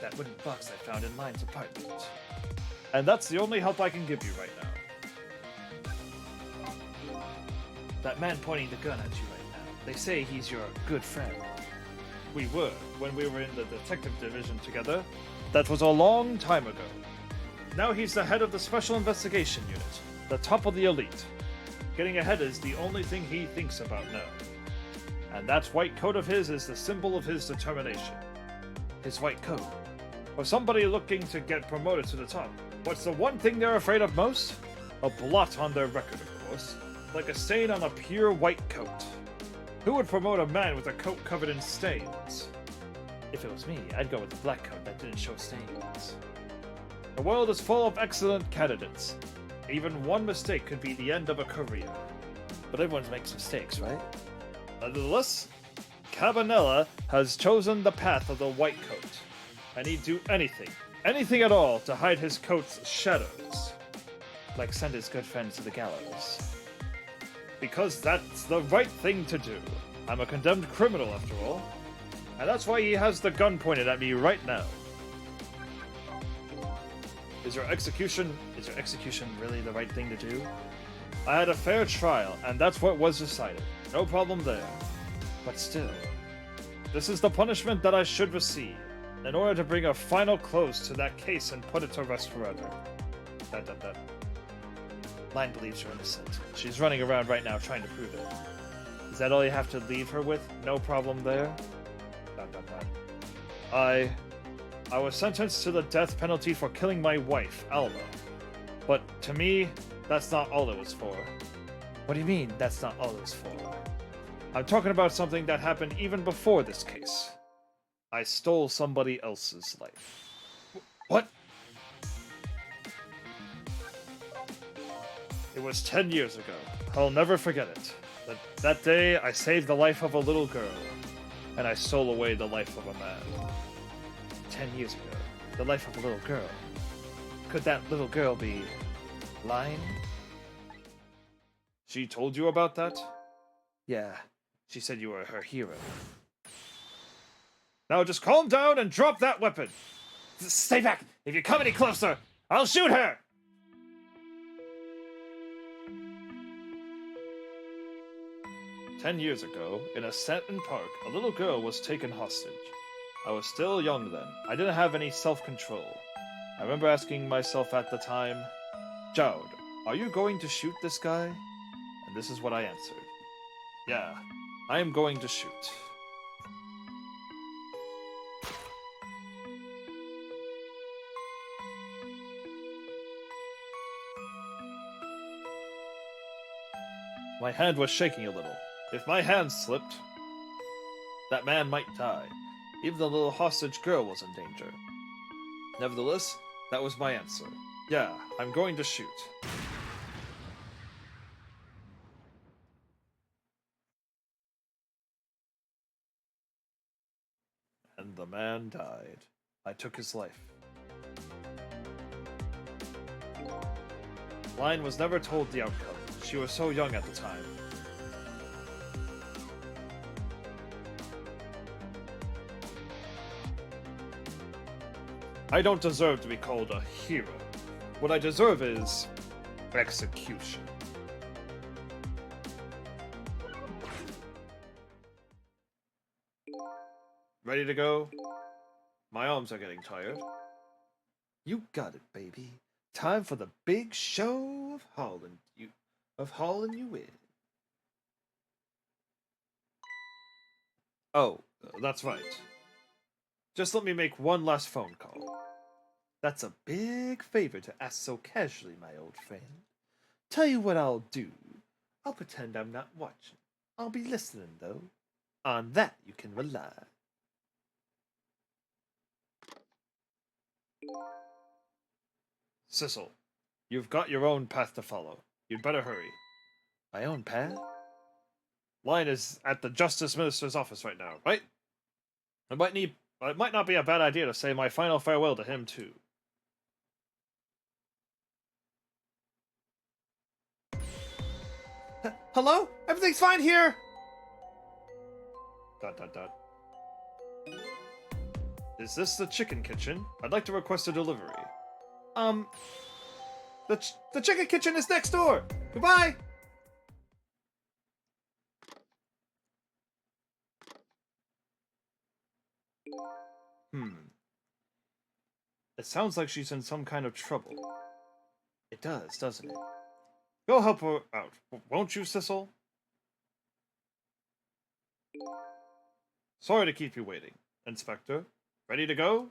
That wooden box I found in Line's apartment. And that's the only help I can give you right now. That man pointing the gun at you right now, they say he's your good friend. We were, when we were in the detective division together. That was a long time ago. Now he's the head of the Special Investigation Unit, the top of the elite. Getting ahead is the only thing he thinks about now. And that white coat of his is the symbol of his determination. His white coat. For somebody looking to get promoted to the top, what's the one thing they're afraid of most? A blot on their record, of course. Like a stain on a pure white coat. Who would promote a man with a coat covered in stains? If it was me, I'd go with the black coat that didn't show stains. The world is full of excellent candidates. Even one mistake could be the end of a career. But everyone makes mistakes, right? Nonetheless, Cabanella has chosen the path of the white coat. And he'd do anything at all to hide his coat's shadows. Like send his good friends to the gallows. Because that's the right thing to do. I'm a condemned criminal, after all. And that's why he has the gun pointed at me right now. Is your execution really the right thing to do? I had a fair trial, and that's what was decided. No problem there. But still, this is the punishment that I should receive, in order to bring a final close to that case and put it to rest forever. Line believes you're innocent. She's running around right now trying to prove it. Is that all you have to leave her with? No problem there? I was sentenced to the death penalty for killing my wife, Alma. But to me, that's not all it was for. What do you mean, that's not all it was for? I'm talking about something that happened even before this case. I stole somebody else's life. What? It was 10 years ago. I'll never forget it. That day, I saved the life of a little girl. And I stole away the life of a man. 10 years ago. The life of a little girl. Could that little girl be... Line? She told you about that? Yeah, she said you were her hero. Now just calm down and drop that weapon! Stay back! If you come any closer, I'll shoot her! "10 years ago, in a Stanton Park, a little girl was taken hostage. I was still young then. I didn't have any self-control. I remember asking myself at the time, Jowd, are you going to shoot this guy? And this is what I answered. Yeah, I am going to shoot. My hand was shaking a little. If my hand slipped, that man might die. Even the little hostage girl was in danger. Nevertheless, that was my answer. Yeah, I'm going to shoot. And the man died. I took his life. Line was never told the outcome. She was so young at the time. I don't deserve to be called a hero. What I deserve is execution. Ready to go? My arms are getting tired. You got it, baby. Time for the big show of hauling you in. Oh, that's right. Just let me make one last phone call. That's a big favor to ask so casually, my old friend. Tell you what I'll do. I'll pretend I'm not watching. I'll be listening, though. On that you can rely. Sissel, you've got your own path to follow. You'd better hurry. My own path? Line is at the Justice Minister's office right now, right? It might not be a bad idea to say my final farewell to him, too. Hello? Everything's fine here! ... Is this the chicken kitchen? I'd like to request a delivery. The chicken kitchen is next door! Goodbye! It sounds like she's in some kind of trouble. It does, doesn't it? Go help her out, won't you, Sissel? Sorry to keep you waiting. Inspector, ready to go?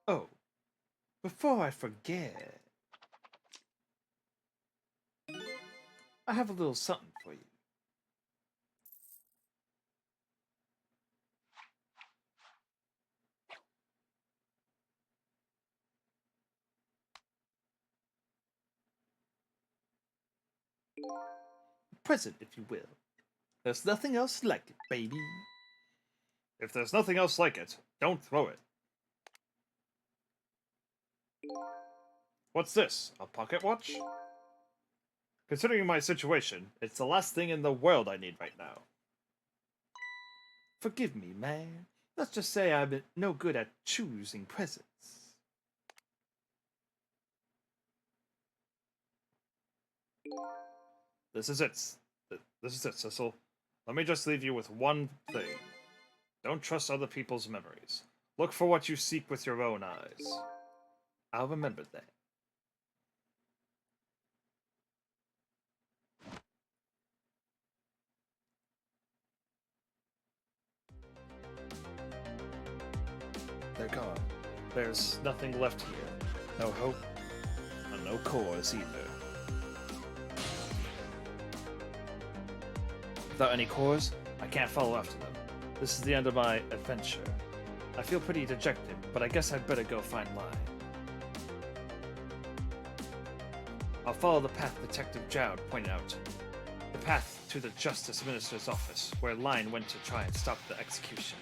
Oh, before I forget, I have a little something for you. Present, if you will. There's nothing else like it, baby. If there's nothing else like it, don't throw it. What's this? A pocket watch? Considering my situation, it's the last thing in the world I need right now. Forgive me, man. Let's just say I'm no good at choosing presents. This is it. This is it, Sissel. Let me just leave you with one thing. Don't trust other people's memories. Look for what you seek with your own eyes. I'll remember that. They're gone. There's nothing left here. No hope, and no cores either. Without any cores, I can't follow after them. This is the end of my adventure. I feel pretty dejected, but I guess I'd better go find Line. I'll follow the path Detective Jowd pointed out. The path to the Justice Minister's office, where Line went to try and stop the execution.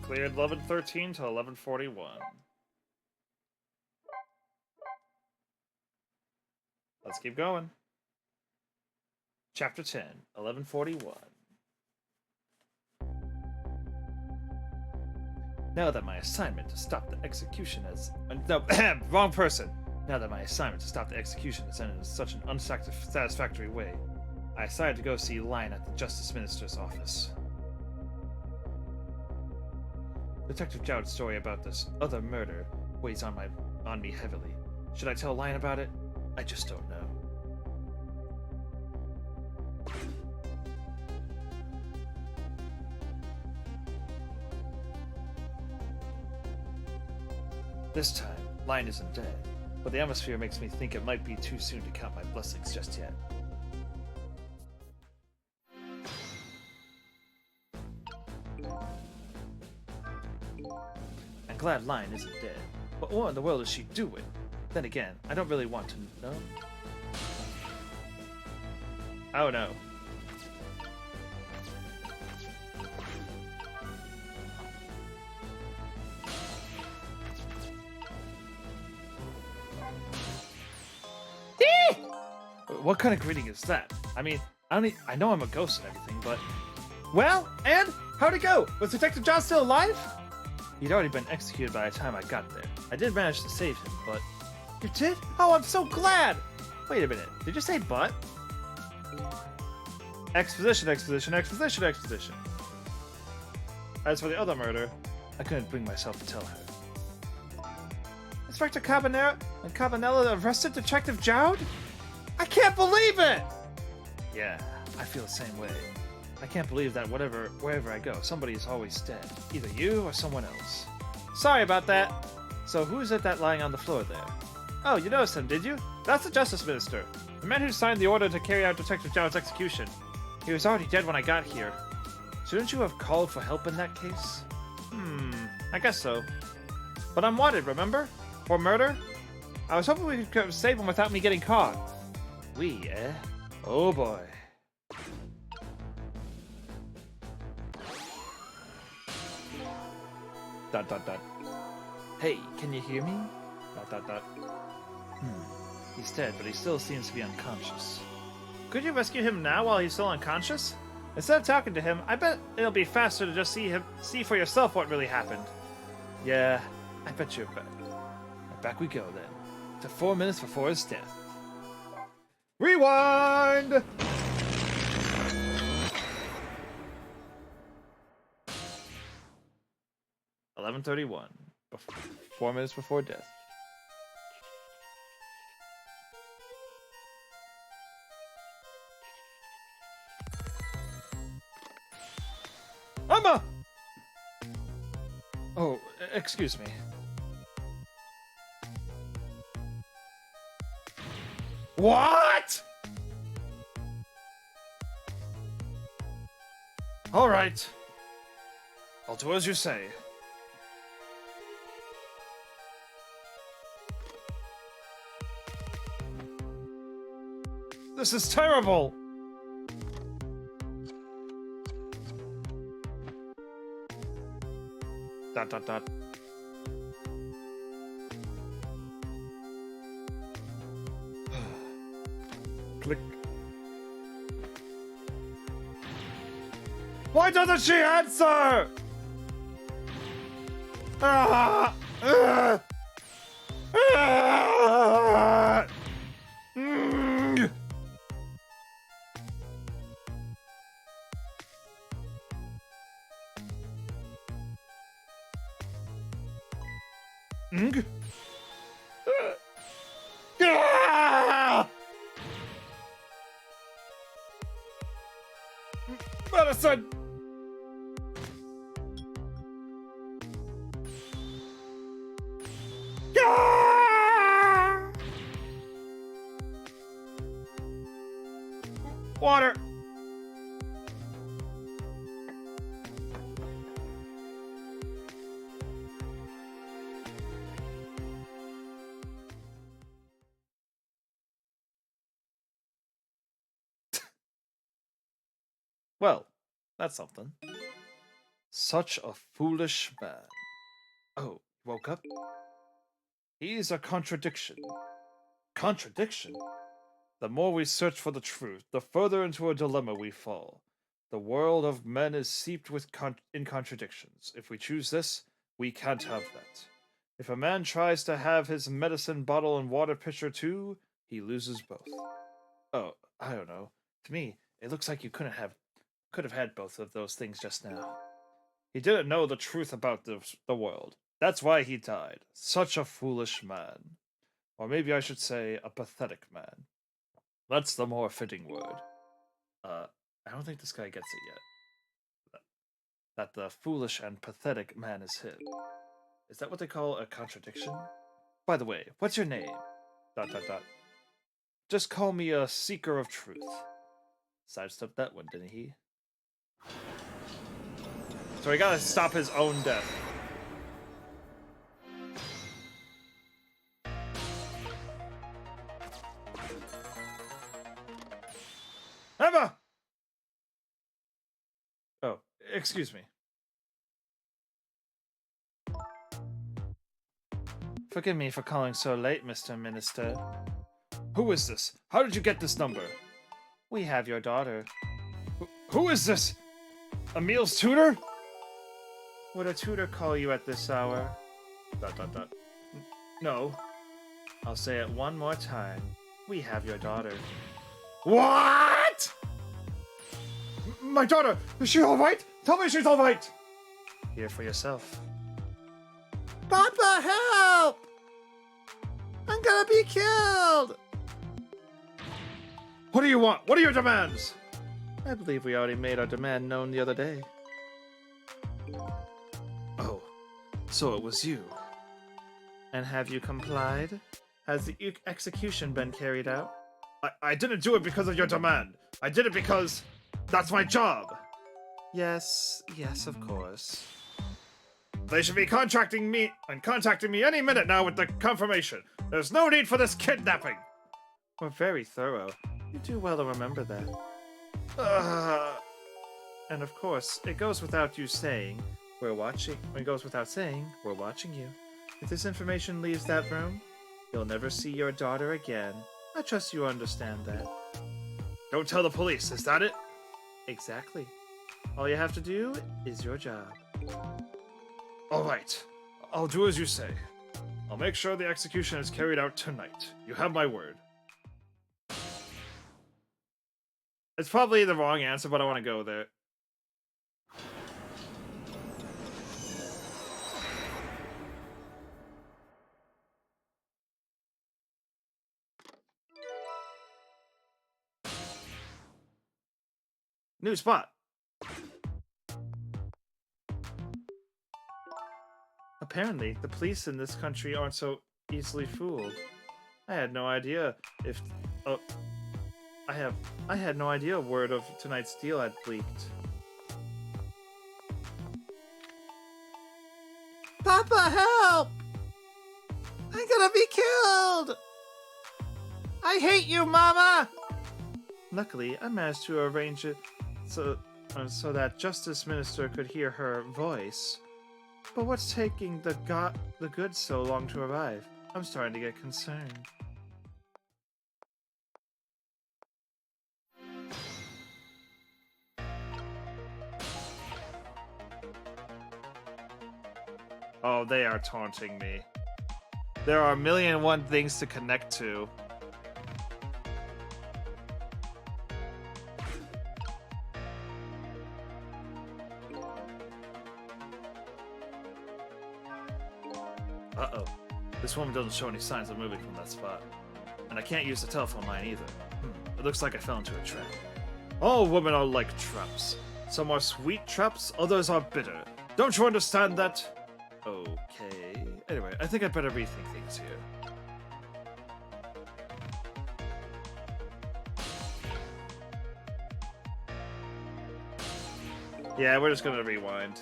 Cleared 1113 to 1141. Let's keep going. Chapter 10, 1141. Now that my assignment to stop the execution has... no, wrong person. Now that my assignment to stop the execution has ended in such an unsatisfactory way, I decided to go see Lion at the Justice Minister's office. Detective Jowd's story about this other murder weighs on me heavily. Should I tell Lion about it? I just don't know. This time, Lion isn't dead, but the atmosphere makes me think it might be too soon to count my blessings just yet. I'm glad Lion isn't dead, but what in the world is she doing? Then again, I don't really want to know. Oh no. What kind of greeting is that? I mean, I know I'm a ghost and everything, but... Well, and? How'd it go? Was Detective Jowd still alive? He'd already been executed by the time I got there. I did manage to save him, but... You did? Oh, I'm so glad! Wait a minute, did you say but? Exposition, exposition, exposition, exposition. As for the other murder, I couldn't bring myself to tell her. Inspector Cabanella arrested Detective Jowd? I can't believe it! Yeah, I feel the same way. I can't believe that wherever I go, somebody is always dead. Either you or someone else. Sorry about that. So who's that lying on the floor there? Oh, you noticed him, did you? That's the Justice Minister. The man who signed the order to carry out Detective Jowd's execution. He was already dead when I got here. Shouldn't you have called for help in that case? I guess so. But I'm wanted, remember? For murder? I was hoping we could save him without me getting caught. We, eh? Oh boy. Dot dot dot. Hey, can you hear me? Dot dot dot. He's dead, but he still seems to be unconscious. Could you rescue him now while he's still unconscious? Instead of talking to him, I bet it'll be faster to just see for yourself what really happened. Yeah, I bet you're back. Back we go then. To 4 minutes before his death. Rewind! $11:31. 4 minutes before death. Amma! Oh, excuse me. What? All right. I'll do as you say. This is terrible. Dot dot dot. Click. Why doesn't she answer? Ah! Ah! Ah! Mm. Mm. Ah! Medicine! Ah! Water! Well, that's something. Such a foolish man. Oh, woke up? He's a contradiction. Contradiction? The more we search for the truth, the further into a dilemma we fall. The world of men is seeped with in contradictions. If we choose this, we can't have that. If a man tries to have his medicine bottle and water pitcher too, he loses both. Oh, I don't know. To me, it looks like you could have had both of those things just now. He didn't know the truth about the world. That's why he died. Such a foolish man. Or maybe I should say a pathetic man. That's the more fitting word. I don't think this guy gets it yet. That the foolish and pathetic man is him. Is that what they call a contradiction? By the way, what's your name? ... Just call me a seeker of truth. Sidestepped that one, didn't he? So he gotta stop his own death. Emma! Oh, excuse me. Forgive me for calling so late, Mr. Minister. Who is this? How did you get this number? We have your daughter. Who is this? Emil's tutor? Would a tutor call you at this hour? ... No. I'll say it one more time. We have your daughter. What? My daughter! Is she alright? Tell me she's alright! Hear for yourself. Papa, help! I'm gonna be killed! What do you want? What are your demands? I believe we already made our demand known the other day. Oh, so it was you. And have you complied? Has the execution been carried out? I didn't do it because of your demand. I did it because that's my job. Yes, of course. They should be contacting me any minute now with the confirmation. There's no need for this kidnapping. We're very thorough. You do well to remember that. And of course, it goes without saying, we're watching you. If this information leaves that room, you'll never see your daughter again. I trust you understand that. Don't tell the police, is that it? Exactly. All you have to do is your job. Alright, I'll do as you say. I'll make sure the execution is carried out tonight. You have my word. It's probably the wrong answer, but I want to go there. New spot. Apparently, the police in this country aren't so easily fooled. I had no idea if... Oh... I had no idea word of tonight's deal had leaked. Papa, help! I'm gonna be killed! I hate you, Mama! Luckily, I managed to arrange it so that Justice Minister could hear her voice. But what's taking the goods so long to arrive? I'm starting to get concerned. Oh, they are taunting me. There are 1,000,001 things to connect to. Uh-oh. This woman doesn't show any signs of moving from that spot. And I can't use the telephone line either. It looks like I fell into a trap. All women are like traps. Some are sweet traps, others are bitter. Don't you understand that? Okay. Anyway, I think I'd better rethink things here. Yeah, we're just gonna rewind.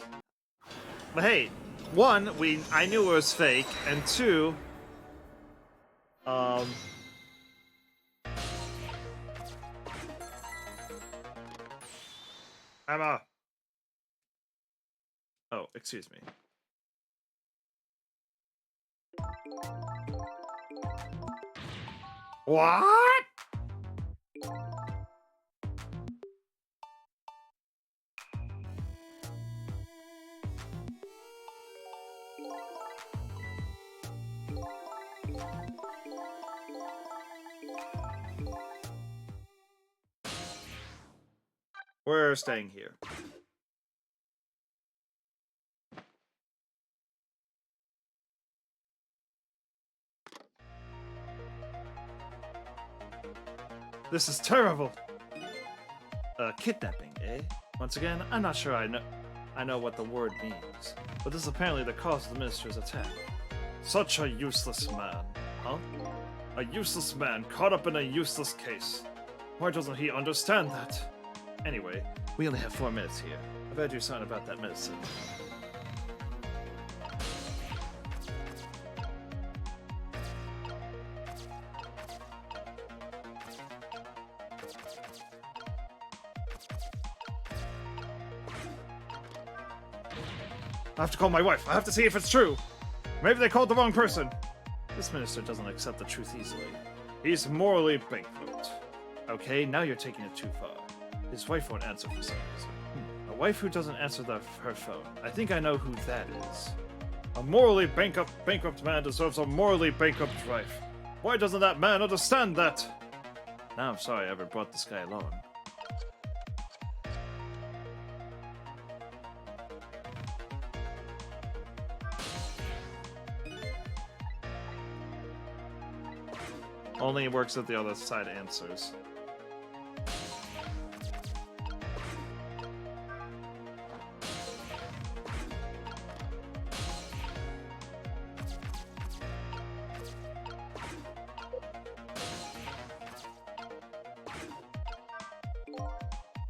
But hey, one, I knew it was fake, and two, Emma. Oh, excuse me. What? We're staying here. This is terrible. Kidnapping, eh? Once again, I'm not sure I know what the word means, but this is apparently the cause of the minister's attack. Such a useless man, huh? A useless man caught up in a useless case. Why doesn't he understand that? Anyway, we only have 4 minutes here. I've heard you sign about that medicine. I have to call my wife. I have to see if it's true. Maybe they called the wrong person. This minister doesn't accept the truth easily. He's morally bankrupt. Okay, now you're taking it too far. His wife won't answer for some reason. A wife who doesn't answer her phone. I think I know who that is. A morally bankrupt man deserves a morally bankrupt wife. Why doesn't that man understand that? Now I'm sorry I ever brought this guy along. Only works if the other side answers.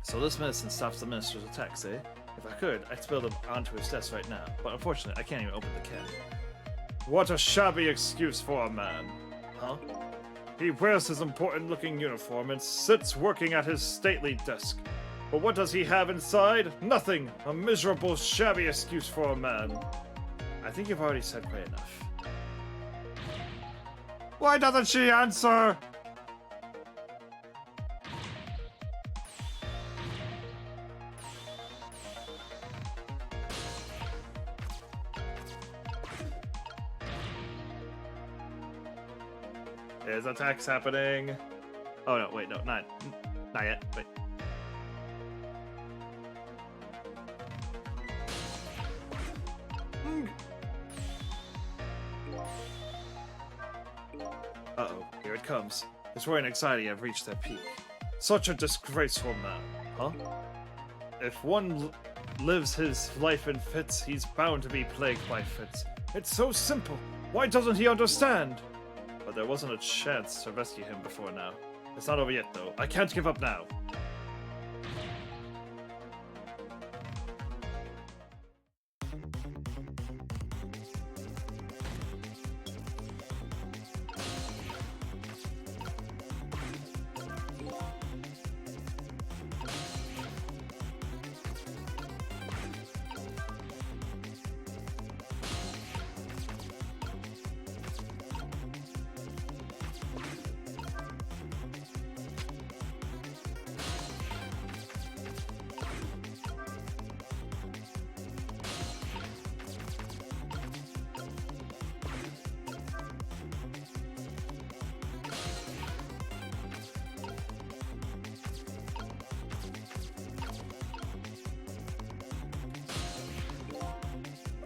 So this medicine stops the minister's attacks, eh? If I could, I'd spill them onto his desk right now, but unfortunately, I can't even open the can. What a shabby excuse for a man, huh? He wears his important-looking uniform and sits working at his stately desk. But what does he have inside? Nothing! A miserable, shabby excuse for a man. I think you've already said quite enough. Why doesn't she answer? There's attacks happening. Oh no, wait, no, not yet. Wait. Uh-oh, here it comes. His worry and anxiety have reached their peak. Such a disgraceful man, huh? If one lives his life in fits, he's bound to be plagued by fits. It's so simple. Why doesn't he understand? But there wasn't a chance to rescue him before now. It's not over yet, though. I can't give up now.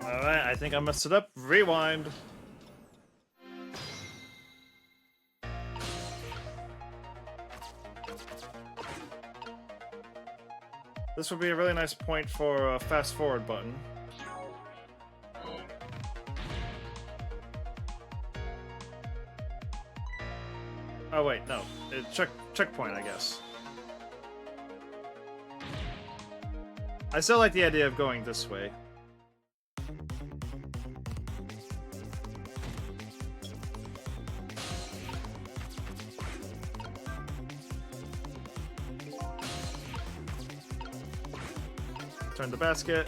Alright, I think I messed it up. Rewind. This would be a really nice point for a fast forward button. Oh wait, no. Checkpoint, I guess. I still like the idea of going this way. Turn the basket.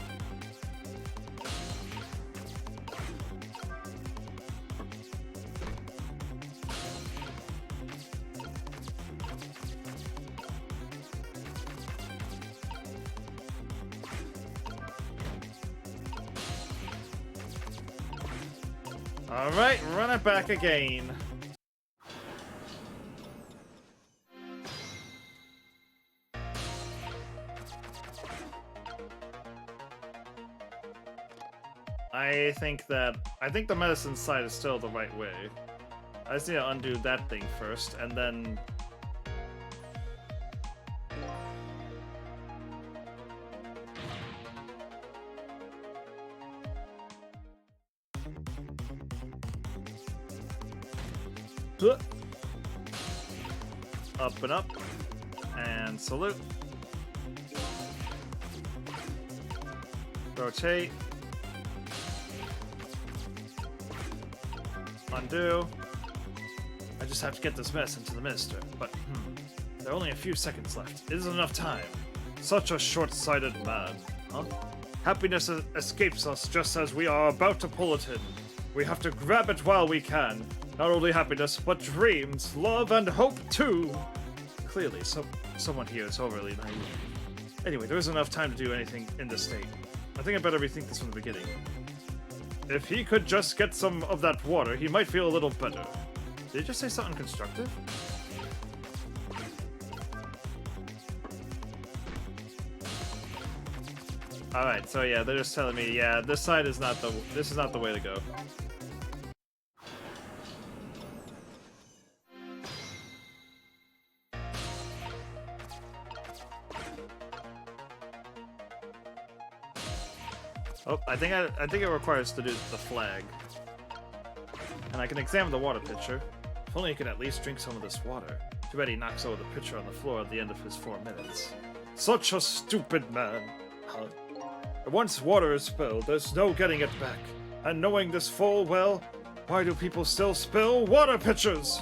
Alright, run it back again. I think the medicine side is still the right way. I just need to undo that thing first, and then... Up and up, and salute. Rotate. Undo. I just have to get this mess into the minister, but there are only a few seconds left. It isn't enough time. Such a short-sighted man, huh? Happiness escapes us just as we are about to pull it in. We have to grab it while we can. Not only happiness, but dreams, love, and hope too. Clearly, someone here is overly naive. Anyway, there isn't enough time to do anything in this state. I think I better rethink this from the beginning. If he could just get some of that water, he might feel a little better. Did he just say something constructive? Alright, so yeah, they're just telling me, yeah, this side is not this is not the way to go. Oh, I think it requires to do the flag. And I can examine the water pitcher. If only he could at least drink some of this water. Too bad he knocks over the pitcher on the floor at the end of his 4 minutes. Such a stupid man. Huh? Once water is spilled, there's no getting it back. And knowing this full well, why do people still spill water pitchers?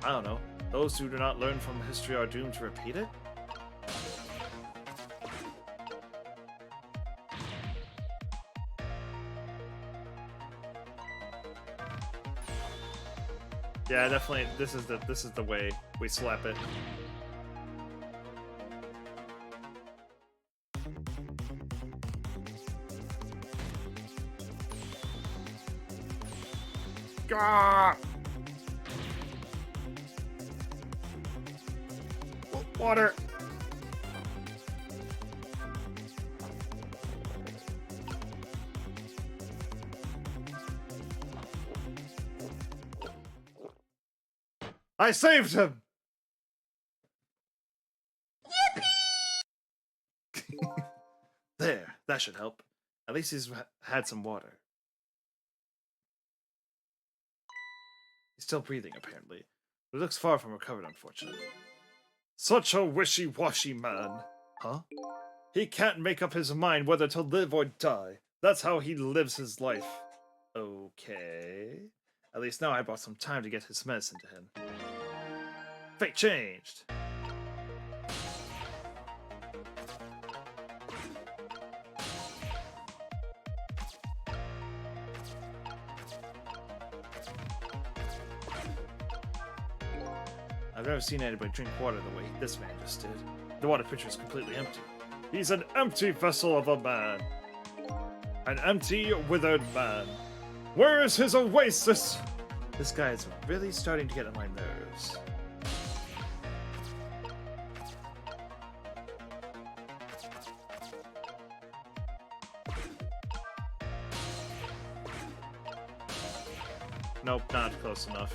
I don't know. Those who do not learn from history are doomed to repeat it? Yeah, definitely. This is the way we slap it. Gah! Water. I saved him! Yippee! There, that should help. At least he's had some water. He's still breathing, apparently. But he looks far from recovered, unfortunately. Such a wishy-washy man. Huh? He can't make up his mind whether to live or die. That's how he lives his life. Okay. At least now I bought some time to get his medicine to him. Fate changed. I've never seen anybody drink water the way this man just did. The water pitcher is completely empty. He's an empty vessel of a man. An empty, withered man. Where is his oasis? This guy is really starting to get on my nerves. Nope, not close enough.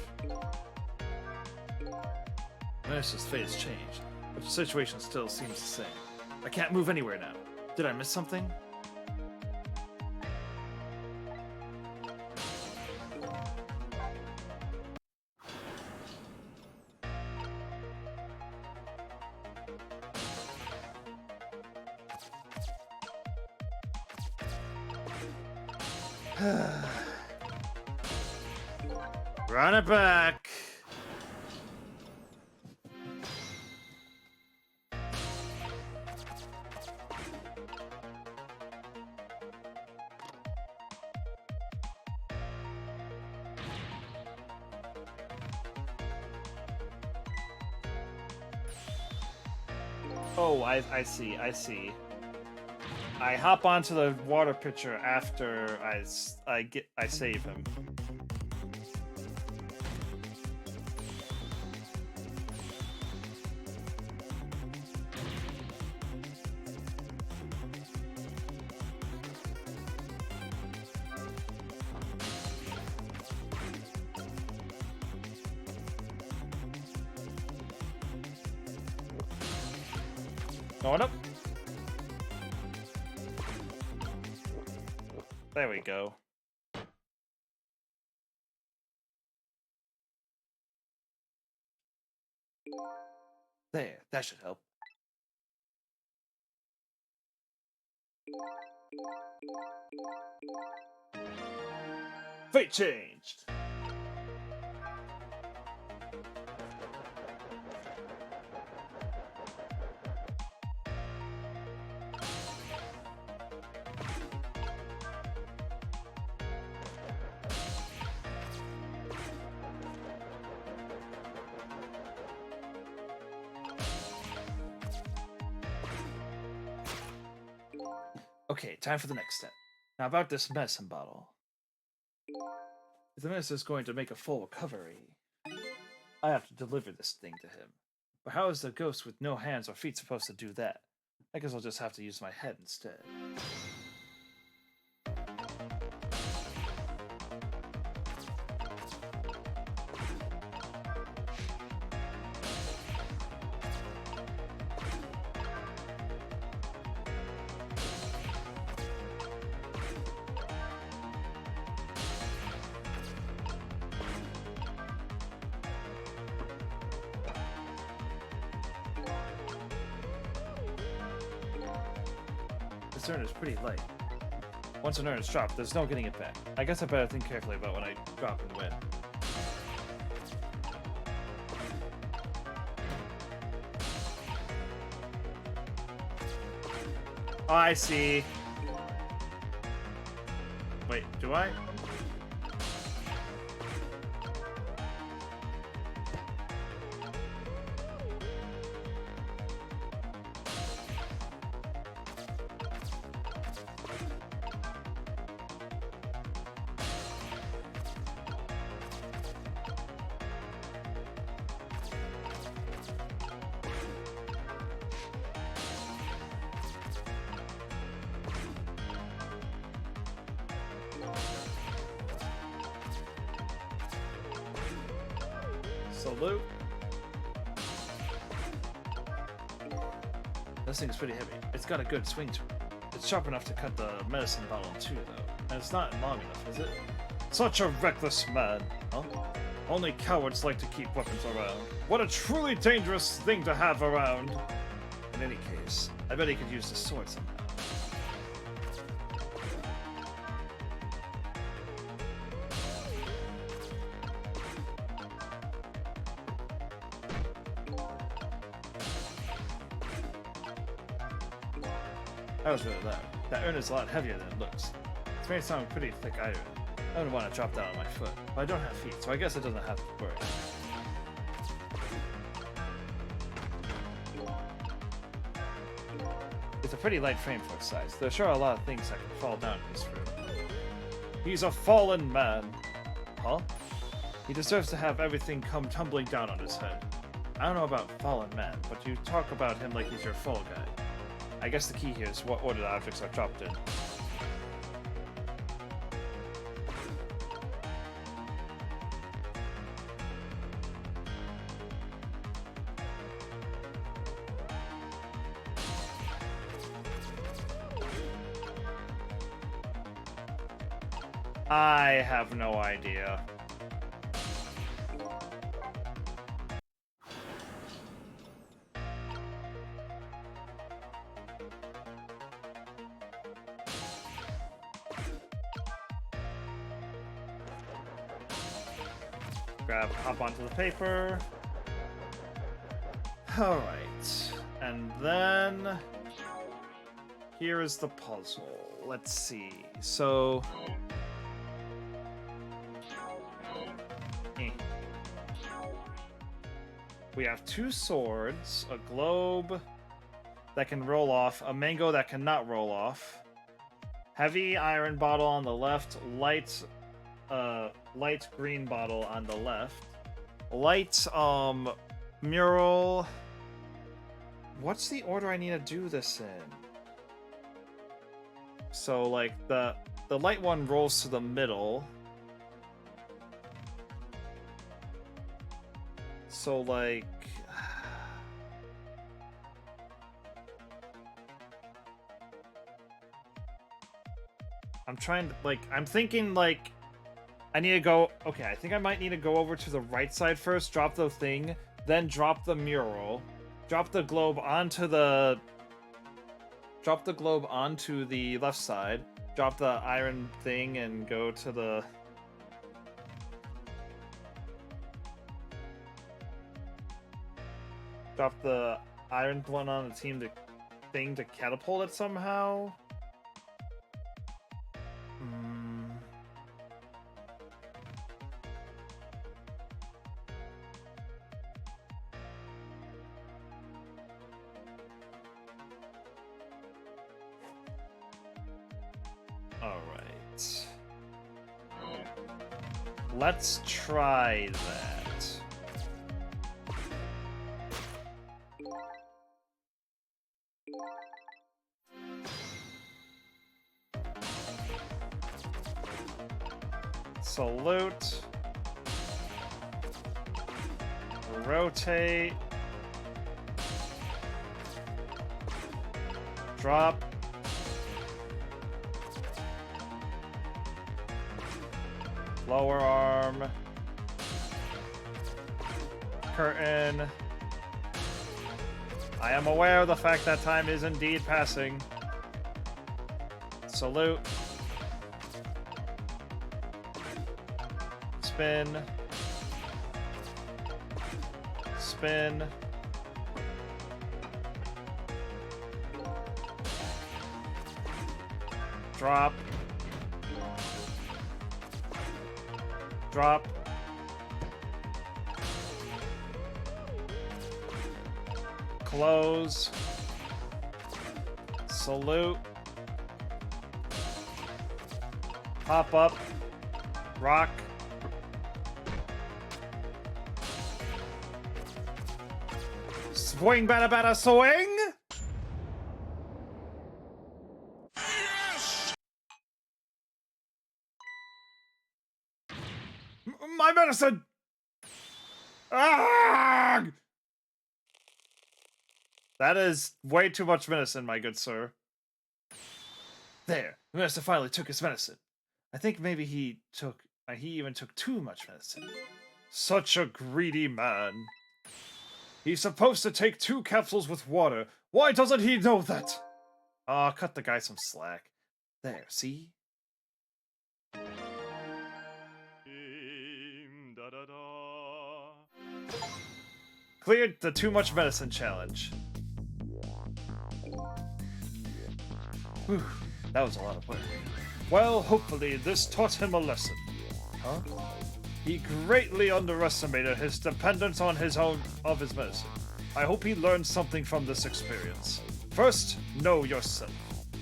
Minister's fate has changed, but the situation still seems the same. I can't move anywhere now. Did I miss something? Run it back. Oh, I see. I hop onto the water pitcher after I save him. Going up. There we go. There, that should help. Fate changed! Okay, time for the next step. Now about this medicine bottle. If the minister is going to make a full recovery, I have to deliver this thing to him. But how is the ghost with no hands or feet supposed to do that? I guess I'll just have to use my head instead. This urn is pretty light. Once an urn is dropped, there's no getting it back. I guess I better think carefully about when I drop and when. Oh, I see. Wait, do I? Salute. This thing is pretty heavy. It's got a good swing to it. It's sharp enough to cut the medicine bottle in two, though. And it's not long enough, is it? Such a reckless man, huh? Only cowards like to keep weapons around. What a truly dangerous thing to have around! In any case, I bet he could use the sword somehow. That was really loud. That urn is a lot heavier than it looks. It's made of some pretty thick iron. I wouldn't want to drop that on my foot, but I don't have feet, so I guess it doesn't have to worry. It's a pretty light frame for its size. There are sure a lot of things that can fall down in this room. He's a fallen man. Huh? He deserves to have everything come tumbling down on his head. I don't know about fallen man, but you talk about him like he's your fall guy. I guess the key here is what order the objects are dropped in. I have no idea. Hop onto the paper. Alright. And then here is the puzzle. Let's see. So we have two swords, a globe that can roll off, a mango that cannot roll off, heavy iron bottle on the left, light green bottle on the left, light mural. What's the order I need to do this in? So like the light one rolls to the middle. So like I'm trying to, like, I'm thinking, like, I need to go, okay, I think I might need to go over to the right side first, drop the thing, then drop the mural, drop the globe onto the left side, drop the iron thing, and go to the... Drop the iron one on the thing to catapult it somehow. Alright. Let's try that. Salute. Rotate. Drop. Lower arm. Curtain. I am aware of the fact that time is indeed passing. Salute. Spin. Spin. Drop. Drop. Close. Salute. Pop up. Rock. Swing, bada, bada, swing! My medicine! Ah! That is way too much medicine, my good sir. There, the minister finally took his medicine. I think maybe he even took too much medicine. Such a greedy man. He's supposed to take 2 capsules with water. Why doesn't he know that? Aw, cut the guy some slack. There, see? Cleared the too much medicine challenge. Whew, that was a lot of work. Well, hopefully this taught him a lesson. Huh? He greatly underestimated his dependence on his medicine. I hope he learned something from this experience. First, know yourself.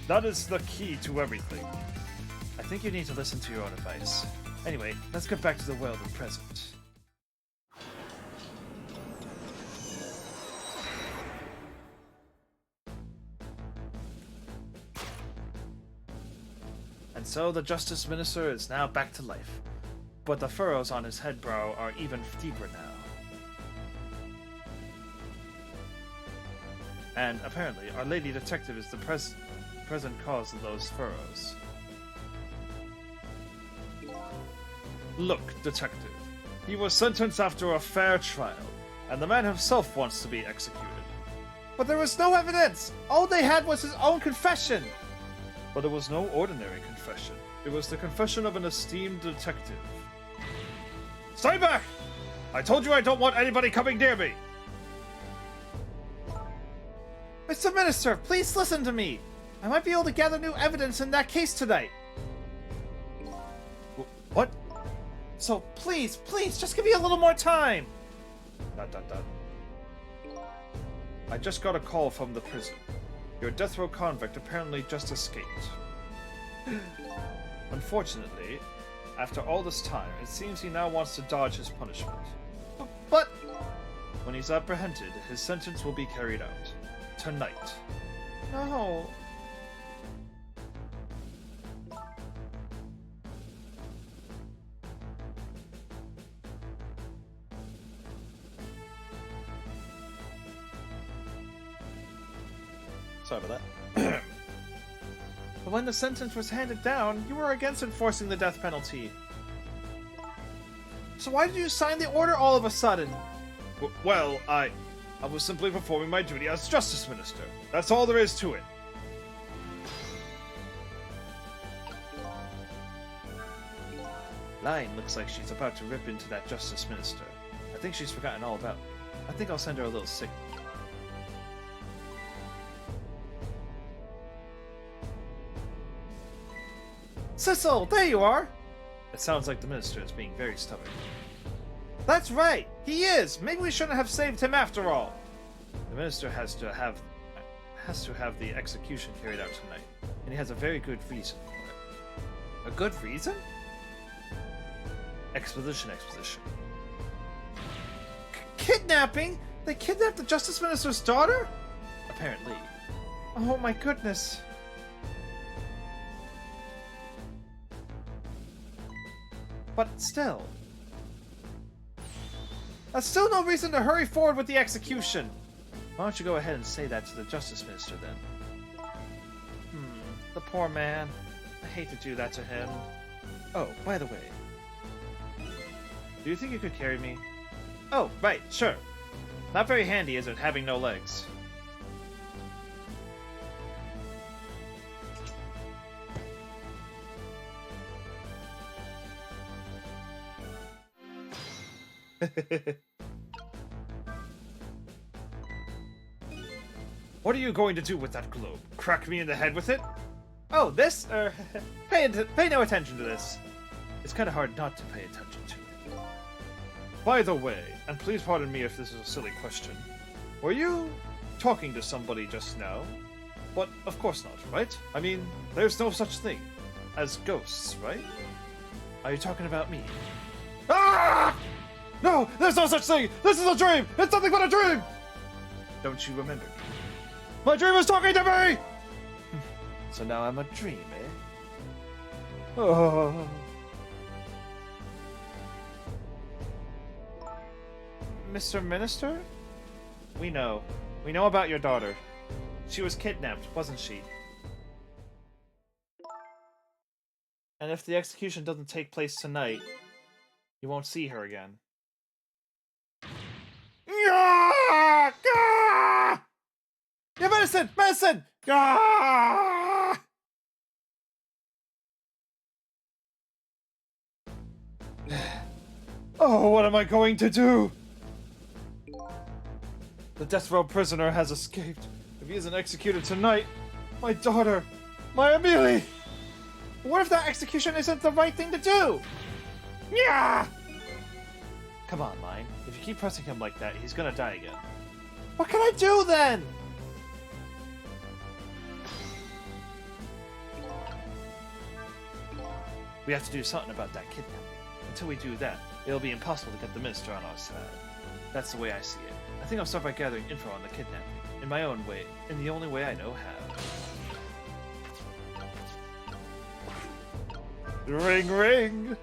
That is the key to everything. I think you need to listen to your own advice. Anyway, let's get back to the world of present. And so the Justice Minister is now back to life. But the furrows on his head brow are even deeper now. And apparently, Our Lady Detective is the present cause of those furrows. Look, Detective. He was sentenced after a fair trial, and the man himself wants to be executed. But there was no evidence! All they had was his own confession! But it was no ordinary confession. It was the confession of an esteemed detective. Stay back! I told you I don't want anybody coming near me! Mr. Minister, please listen to me! I might be able to gather new evidence in that case tonight. What? So please, just give me a little more time! ... I just got a call from the prison. Your death row convict apparently just escaped. Unfortunately, after all this time, it seems he now wants to dodge his punishment. But when he's apprehended, his sentence will be carried out. Tonight. No. Sorry about that. But when the sentence was handed down, you were against enforcing the death penalty. So why did you sign the order all of a sudden? Well, I was simply performing my duty as Justice Minister. That's all there is to it. Line looks like she's about to rip into that Justice Minister. I think she's forgotten all about me. I think I'll send her a little signal. Cecil, there you are! It sounds like the Minister is being very stubborn. That's right! He is! Maybe we shouldn't have saved him after all! The Minister has to have the execution carried out tonight, and he has a very good reason for it. A good reason? Exposition. Kidnapping? They kidnapped the Justice Minister's daughter? Apparently. Oh my goodness. But still. That's still no reason to hurry forward with the execution. Why don't you go ahead and say that to the Justice Minister then? The poor man. I hate to do that to him. Oh, by the way. Do you think you could carry me? Oh, right, sure. Not very handy, is it, having no legs? What are you going to do with that globe? Crack me in the head with it? Oh, this? Pay no attention to this. It's kind of hard not to pay attention to it. By the way, and please pardon me if this is a silly question, were you talking to somebody just now? But of course not, right? I mean, there's no such thing as ghosts, right? Are you talking about me? Ah! No, there's no such thing! This is a dream! It's nothing but a dream! Don't you remember me? My dream is talking to me! So now I'm a dream, eh? Oh. Mr. Minister? We know. We know about your daughter. She was kidnapped, wasn't she? And if the execution doesn't take place tonight, you won't see her again. Yeah! Medicine! Medicine! Oh, what am I going to do? The death row prisoner has escaped. If he isn't executed tonight, my daughter, my Amelie! What if that execution isn't the right thing to do? Yeah! Come on, Line. If you keep pressing him like that, he's gonna die again. What can I do then? We have to do something about that kidnapping. Until we do that, it'll be impossible to get the Minister on our side. That's the way I see it. I think I'll start by gathering info on the kidnapping, in my own way, in the only way I know how. Ring, ring!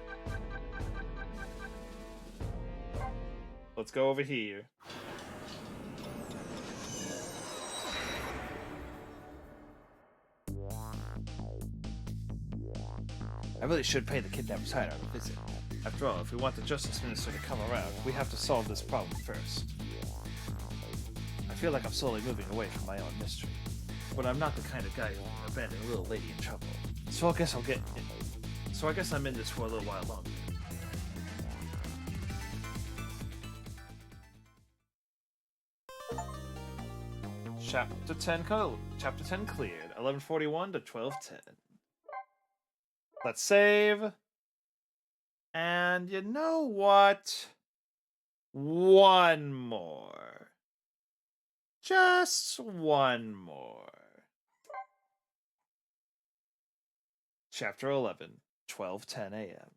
Let's go over here. I really should pay the kidnapper's hideout a visit. After all, if we want the Justice Minister to come around, we have to solve this problem first. I feel like I'm slowly moving away from my own mystery, but I'm not the kind of guy who will abandon a little lady in trouble. So I guess I'm in this for a little while longer. Chapter 10 cleared. 11:41 to 12:10. Let's save. And you know what? One more. Just one more. Chapter 11, 12:10 a.m.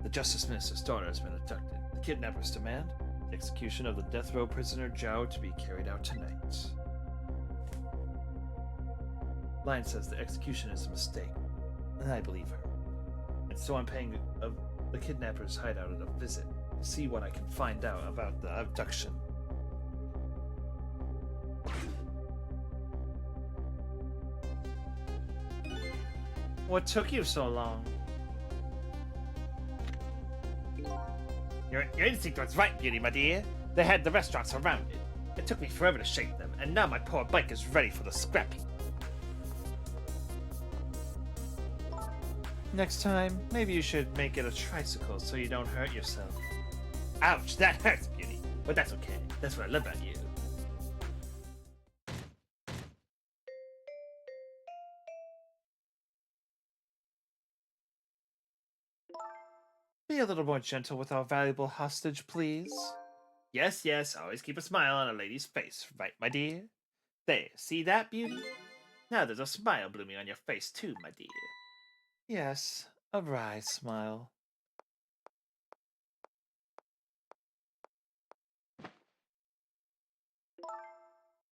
The Justice Minister's daughter has been abducted. The kidnappers demand the execution of the death row prisoner Zhao to be carried out tonight. Lion says the execution is a mistake, and I believe her. And so I'm paying the kidnapper's hideout a visit to see what I can find out about the abduction. What took you so long? Your instinct was right, Beauty, my dear. They had the restaurant surrounded. It took me forever to shape them, and now my poor bike is ready for the scrap heap. Next time, maybe you should make it a tricycle so you don't hurt yourself. Ouch, that hurts, Beauty. But that's okay. That's what I love about you. Be a little more gentle with our valuable hostage, please. Yes, yes, always keep a smile on a lady's face, right, my dear? There, see that, Beauty? Now there's a smile blooming on your face, too, my dear. Yes, a wry smile.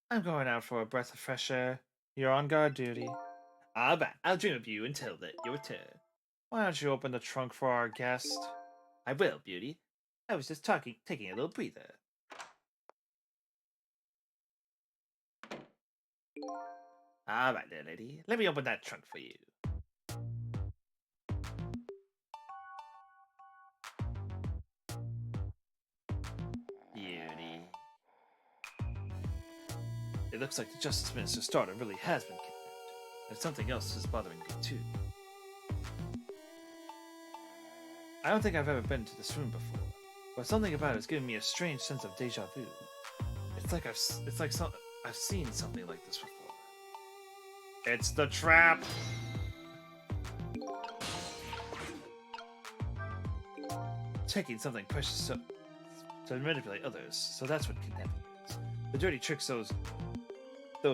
I'm going out for a breath of fresh air. You're on guard duty. All right, I'll dream of you until your return. Why don't you open the trunk for our guest? I will, Beauty. I was just taking a little breather. All right, there, lady. Let me open that trunk for you. Beauty. It looks like the Justice Minister's daughter really has been kidnapped. And something else is bothering me, too. I don't think I've ever been to this room before, but something about it is giving me a strange sense of deja vu. It's like I've seen something like this before. It's the trap! Taking something precious to manipulate others, so that's what kidnapping is. The dirty tricks those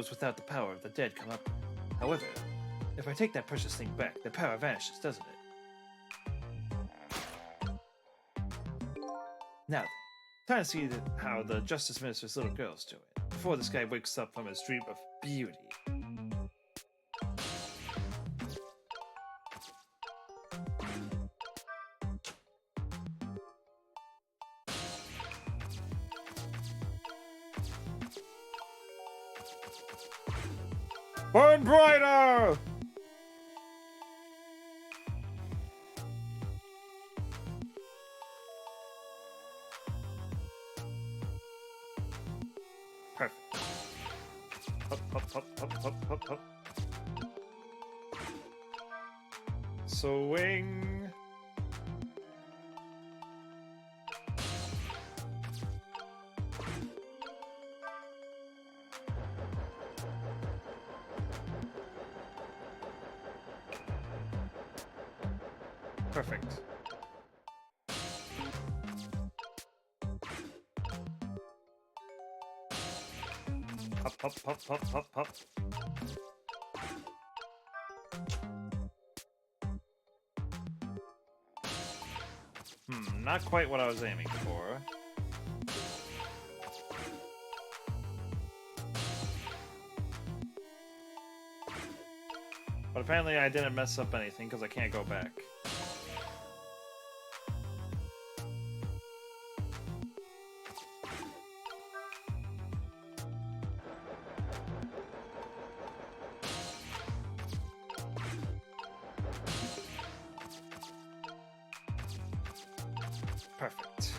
without the power of the dead come up with. However, if I take that precious thing back, the power vanishes, doesn't it? Now then, time to see how the Justice Minister's little girl's doing, before this guy wakes up from his dream of beauty. Burn brighter! Perfect. Hop, hop, hop, hop, hop, hop, hop. Swing. Perfect. Hop, hop, hop, hop, hop, hop. Not quite what I was aiming for. But apparently I didn't mess up anything because I can't go back. Perfect.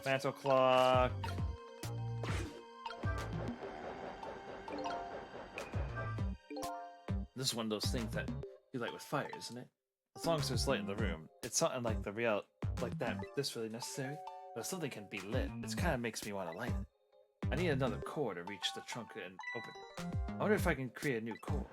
Mantle clock. This is one of those things that you light with fire, isn't it? As long as there's light in the room, it's something like this really necessary. But if something can be lit, it kind of makes me want to light it. I need another core to reach the trunk and open it. I wonder if I can create a new core.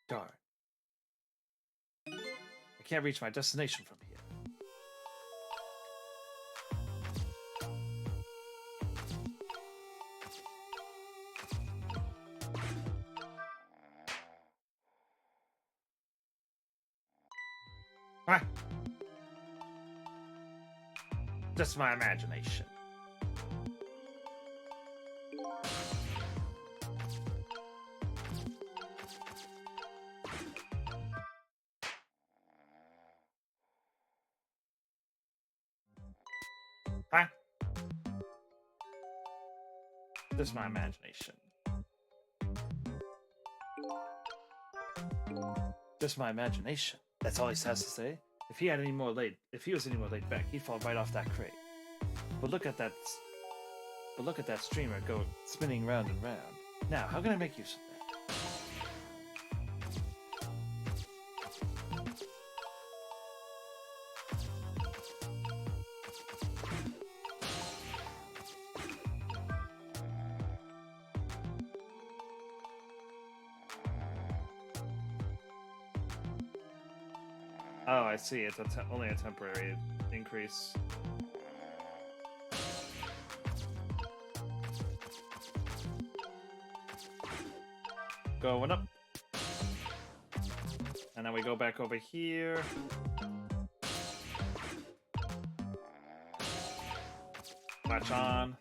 Darn. I can't reach my destination from here. Ah! Just my imagination. Just my imagination. Just my imagination. That's all he has to say. If he was any more laid back, he'd fall right off that crate. But look at that streamer go spinning round and round. Now, how can I make use of that? Oh, I see. It's only a temporary increase. Going up. And then we go back over here. Latch on.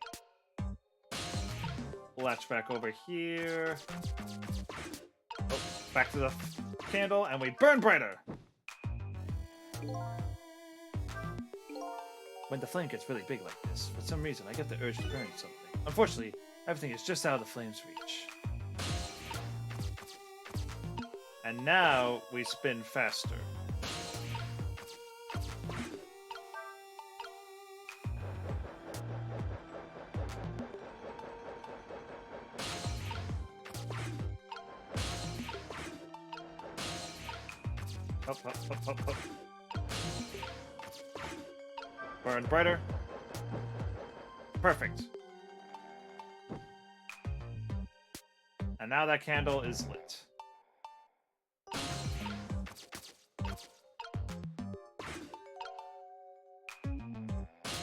Latch back over here. Oh, back to the candle, and we burn brighter! When the flame gets really big like this, for some reason I get the urge to burn something. Unfortunately, everything is just out of the flame's reach. And now we spin faster. Up, up, up, up, up. Burn brighter. Perfect. And now that candle is lit.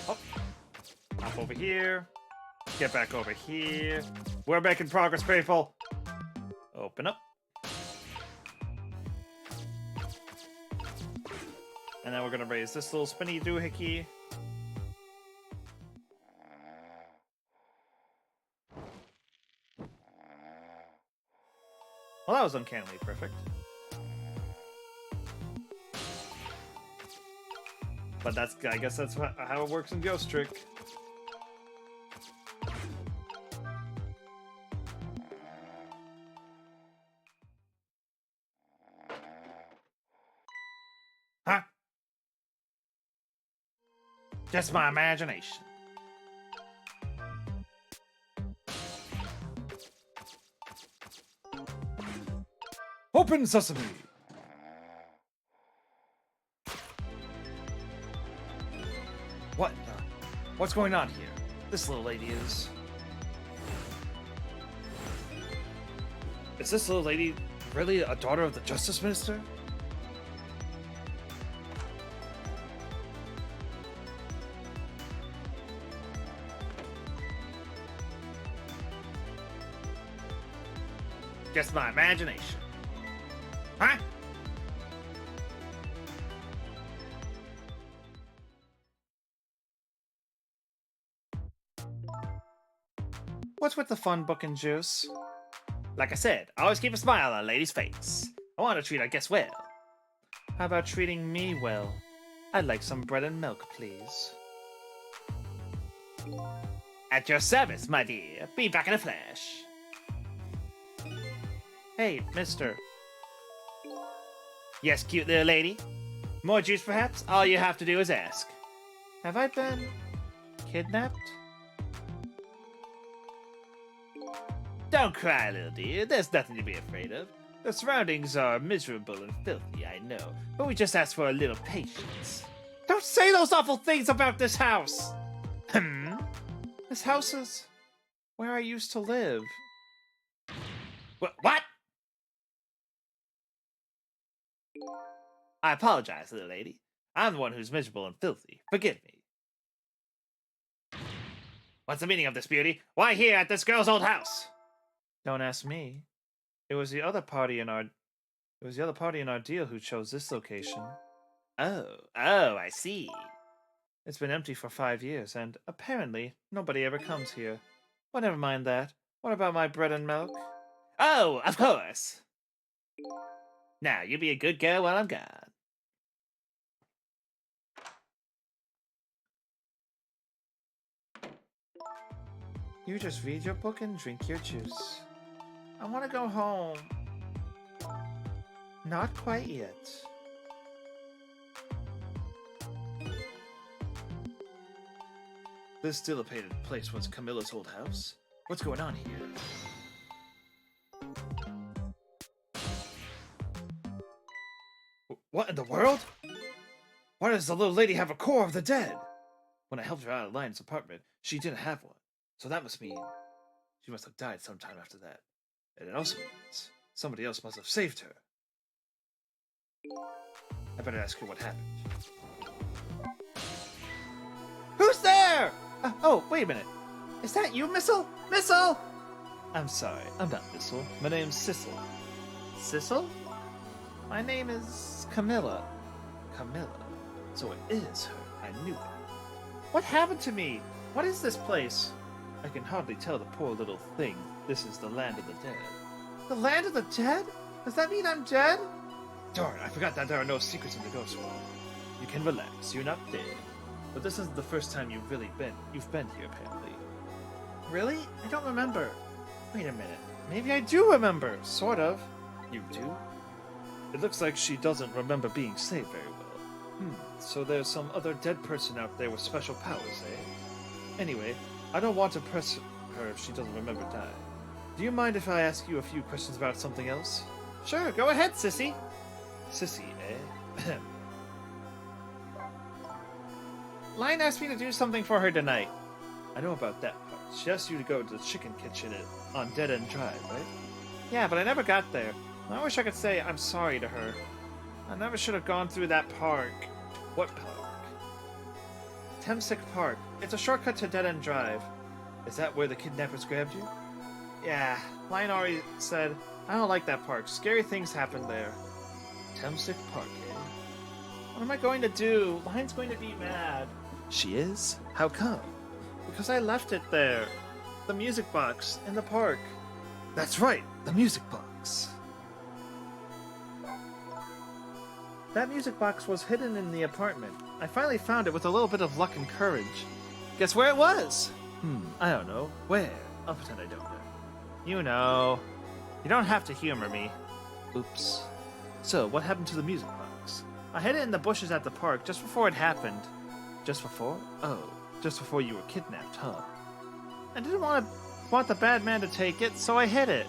Up. Up over here. Get back over here. We're making progress, people. Open up. And then we're gonna raise this little spinny doohickey. Well, that was uncannily perfect. But I guess that's how it works in Ghost Trick. Huh? Just my imagination. Open sesame! What the? What's going on here? This little lady is... Is this little lady really a daughter of the Justice Minister? Just my imagination. Huh? What's with the fun book and juice? Like I said, always keep a smile on a lady's face. I want to treat her guests well. How about treating me well? I'd like some bread and milk, please. At your service, my dear. Be back in a flash. Hey, mister. Yes, cute little lady. More juice, perhaps? All you have to do is ask. Have I been kidnapped? Don't cry, little dear. There's nothing to be afraid of. The surroundings are miserable and filthy, I know, but we just ask for a little patience. Don't say those awful things about this house! This house is where I used to live. What? I apologize, little lady. I'm the one who's miserable and filthy. Forgive me. What's the meaning of this, beauty? Why here at this girl's old house? Don't ask me. It was the other party in our deal who chose this location. Oh, I see. It's been empty for 5 years, and apparently nobody ever comes here. Well, never mind that. What about my bread and milk? Oh, of course. Now, you be a good girl while I'm gone. You just read your book and drink your juice. I want to go home. Not quite yet. This dilapidated place was Camilla's old house. What's going on here? What in the world? Why does the little lady have a core of the dead? When I helped her out of Lion's apartment, she didn't have one. So that must mean she must have died sometime after that. And it also means somebody else must have saved her. I better ask her what happened. Who's there? Oh, wait a minute. Is that you, Missile? Missile! I'm sorry, I'm not Missile. My name's Sissel. Sissel? My name is Camilla. Camilla. So it is her. I knew it. What happened to me? What is this place? I can hardly tell the poor little thing. This is the land of the dead. The land of the dead? Does that mean I'm dead? Darn, I forgot that there are no secrets in the ghost world. You can relax, you're not dead. But this isn't the first time you've been here, apparently. Really? I don't remember. Wait a minute. Maybe I do remember, sort of. You do? It looks like she doesn't remember being saved very well. So there's some other dead person out there with special powers, eh? Anyway, I don't want to press her if she doesn't remember dying. Do you mind if I ask you a few questions about something else? Sure, go ahead, Sissy. Sissy, eh? Lion asked me to do something for her tonight. I know about that part. She asked you to go to the chicken kitchen on Dead End Drive, right? Yeah, but I never got there. I wish I could say I'm sorry to her. I never should have gone through that park. What park? Temsick Park. It's a shortcut to Dead End Drive. Is that where the kidnappers grabbed you? Yeah, Lion already said, I don't like that park. Scary things happen there. Temsick Park, eh? What am I going to do? Lion's going to be mad. She is? How come? Because I left it there. The music box in the park. That's right, the music box. That music box was hidden in the apartment. I finally found it with a little bit of luck and courage. Guess where it was? I don't know. Where? I'll pretend I don't know. You know. You don't have to humor me. Oops. So, what happened to the music box? I hid it in the bushes at the park just before it happened. Just before? Oh, just before you were kidnapped, huh? I didn't want the bad man to take it, so I hid it.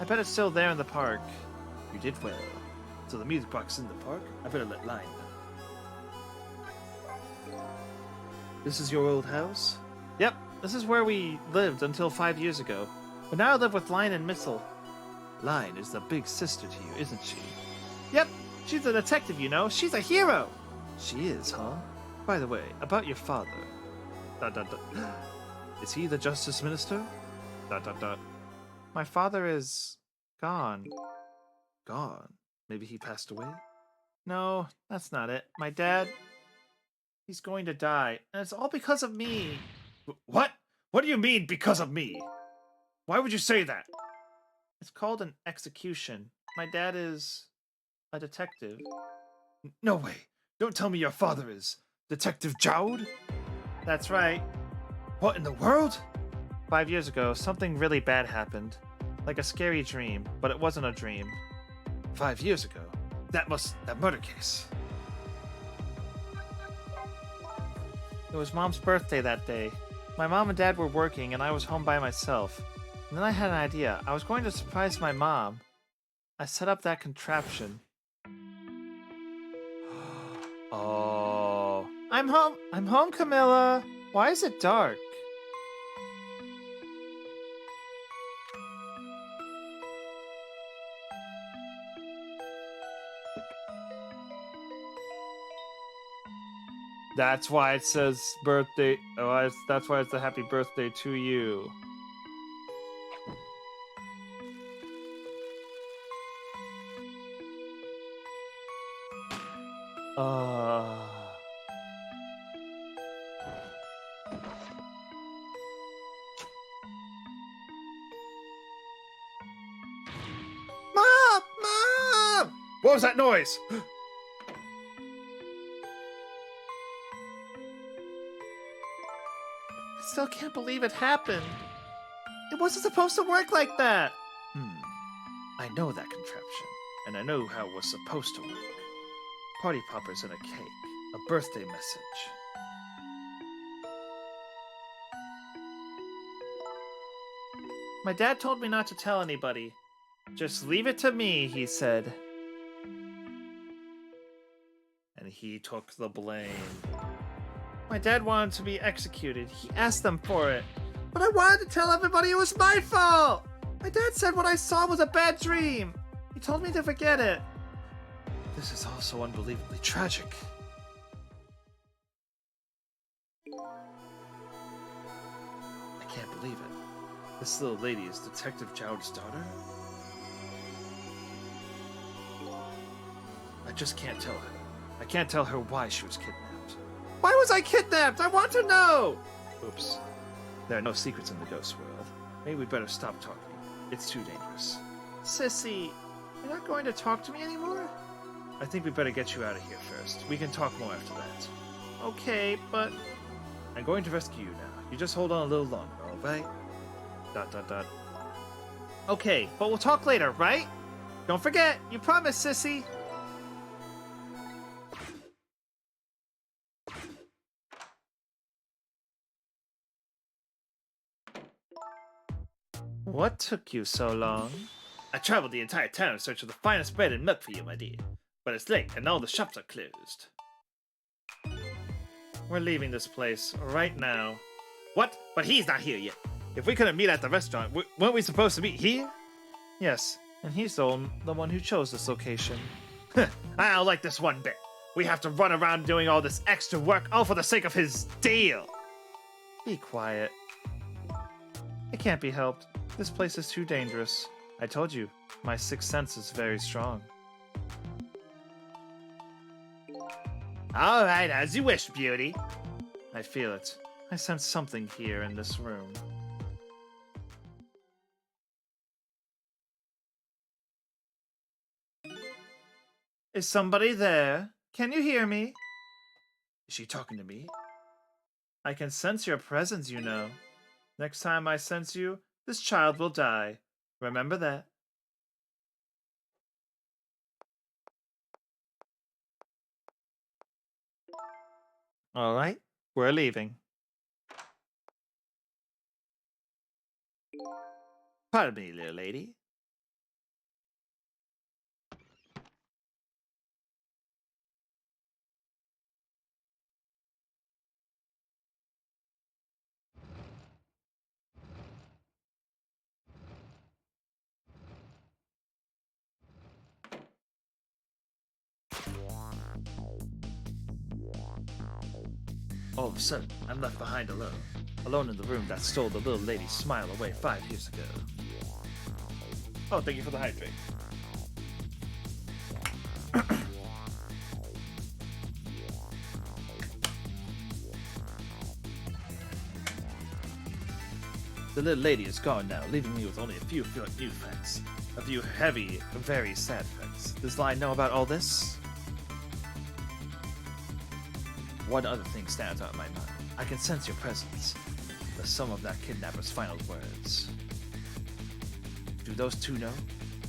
I bet it's still there in the park. You did well. So the music box in the park? I better let Lion know. This is your old house? Yep, this is where we lived until 5 years ago. But now I live with Lion and Missile. Lion is the big sister to you, isn't she? Yep, she's a detective, you know. She's a hero! She is, huh? By the way, about your father. ... Is he the Justice Minister? ... My father is... gone. Gone? Maybe he passed away? No, that's not it. My dad... he's going to die. And it's all because of me. What? What do you mean, because of me? Why would you say that? It's called an execution. My dad is... a detective. No way. Don't tell me your father is... Detective Jowd? That's right. What in the world? 5 years ago, something really bad happened. Like a scary dream, but it wasn't a dream. 5 years ago? That murder case. It was Mom's birthday that day. My mom and dad were working and I was home by myself. And then I had an idea. I was going to surprise my mom. I set up that contraption. Oh. I'm home, Camilla. Why is it dark? That's why it says birthday. Oh, that's why it's a happy birthday to you. Mom! What was that noise? I still can't believe it happened. wasn't supposed to work like that. I know that contraption, and I know how it was supposed to work. Party poppers and a cake, a birthday message. My dad told me not to tell anybody. Just leave it to me, he said. And he took the blame. My dad wanted to be executed. He asked them for it. But I wanted to tell everybody it was my fault! My dad said what I saw was a bad dream. He told me to forget it. This is all so unbelievably tragic. I can't believe it. This little lady is Detective Jowd's daughter? I just can't tell her. I can't tell her why she was kidnapped. Why was I kidnapped? I want to know! Oops. There are no secrets in the ghost world. Maybe we better stop talking. It's too dangerous. Sissy, you're not going to talk to me anymore? I think we better get you out of here first. We can talk more after that. Okay, but... I'm going to rescue you now. You just hold on a little longer, alright? ... Okay, but we'll talk later, right? Don't forget, you promised, Sissy! What took you so long? I traveled the entire town in search of the finest bread and milk for you, my dear. But it's late, and all the shops are closed. We're leaving this place right now. What? But he's not here yet. If we couldn't meet at the restaurant, weren't we supposed to meet here? Yes, and he's the one who chose this location. I don't like this one bit. We have to run around doing all this extra work, all for the sake of his deal. Be quiet. It can't be helped. This place is too dangerous. I told you, my sixth sense is very strong. All right, as you wish, beauty. I feel it. I sense something here in this room. Is somebody there? Can you hear me? Is she talking to me? I can sense your presence, you know. Next time I sense you, this child will die. Remember that. All right, we're leaving. Pardon me, little lady. All of a sudden, I'm left behind alone. Alone in the room that stole the little lady's smile away 5 years ago. Oh, thank you for the hydrate. The little lady is gone now, leaving me with only a few new friends. A few heavy, very sad friends. Does Lion know about all this? One other thing stands out in my mind. I can sense your presence. The sum of that kidnapper's final words. Do those two know?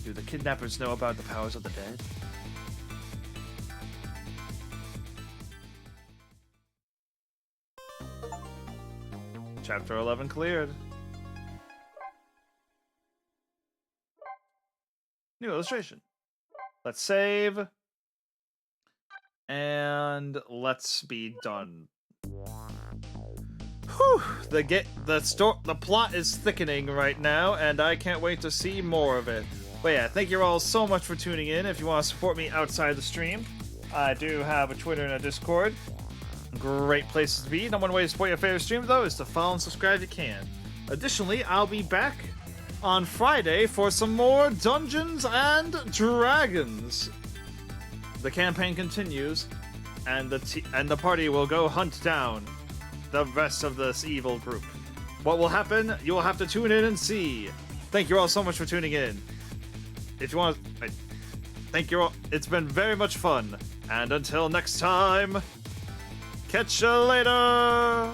Do the kidnappers know about the powers of the dead? Chapter 11 cleared. New illustration. Let's save. And let's be done. Whew, the plot is thickening right now, and I can't wait to see more of it. But yeah, thank you all so much for tuning in. If you want to support me outside the stream, I do have a Twitter and a Discord. Great places to be. Number one way to support your favorite stream, though, is to follow and subscribe if you can. Additionally, I'll be back on Friday for some more Dungeons and Dragons. The campaign continues, and the party will go hunt down the rest of this evil group. What will happen? You will have to tune in and see. Thank you all so much for tuning in. If you want, thank you all. It's been very much fun. And until next time, catch you later.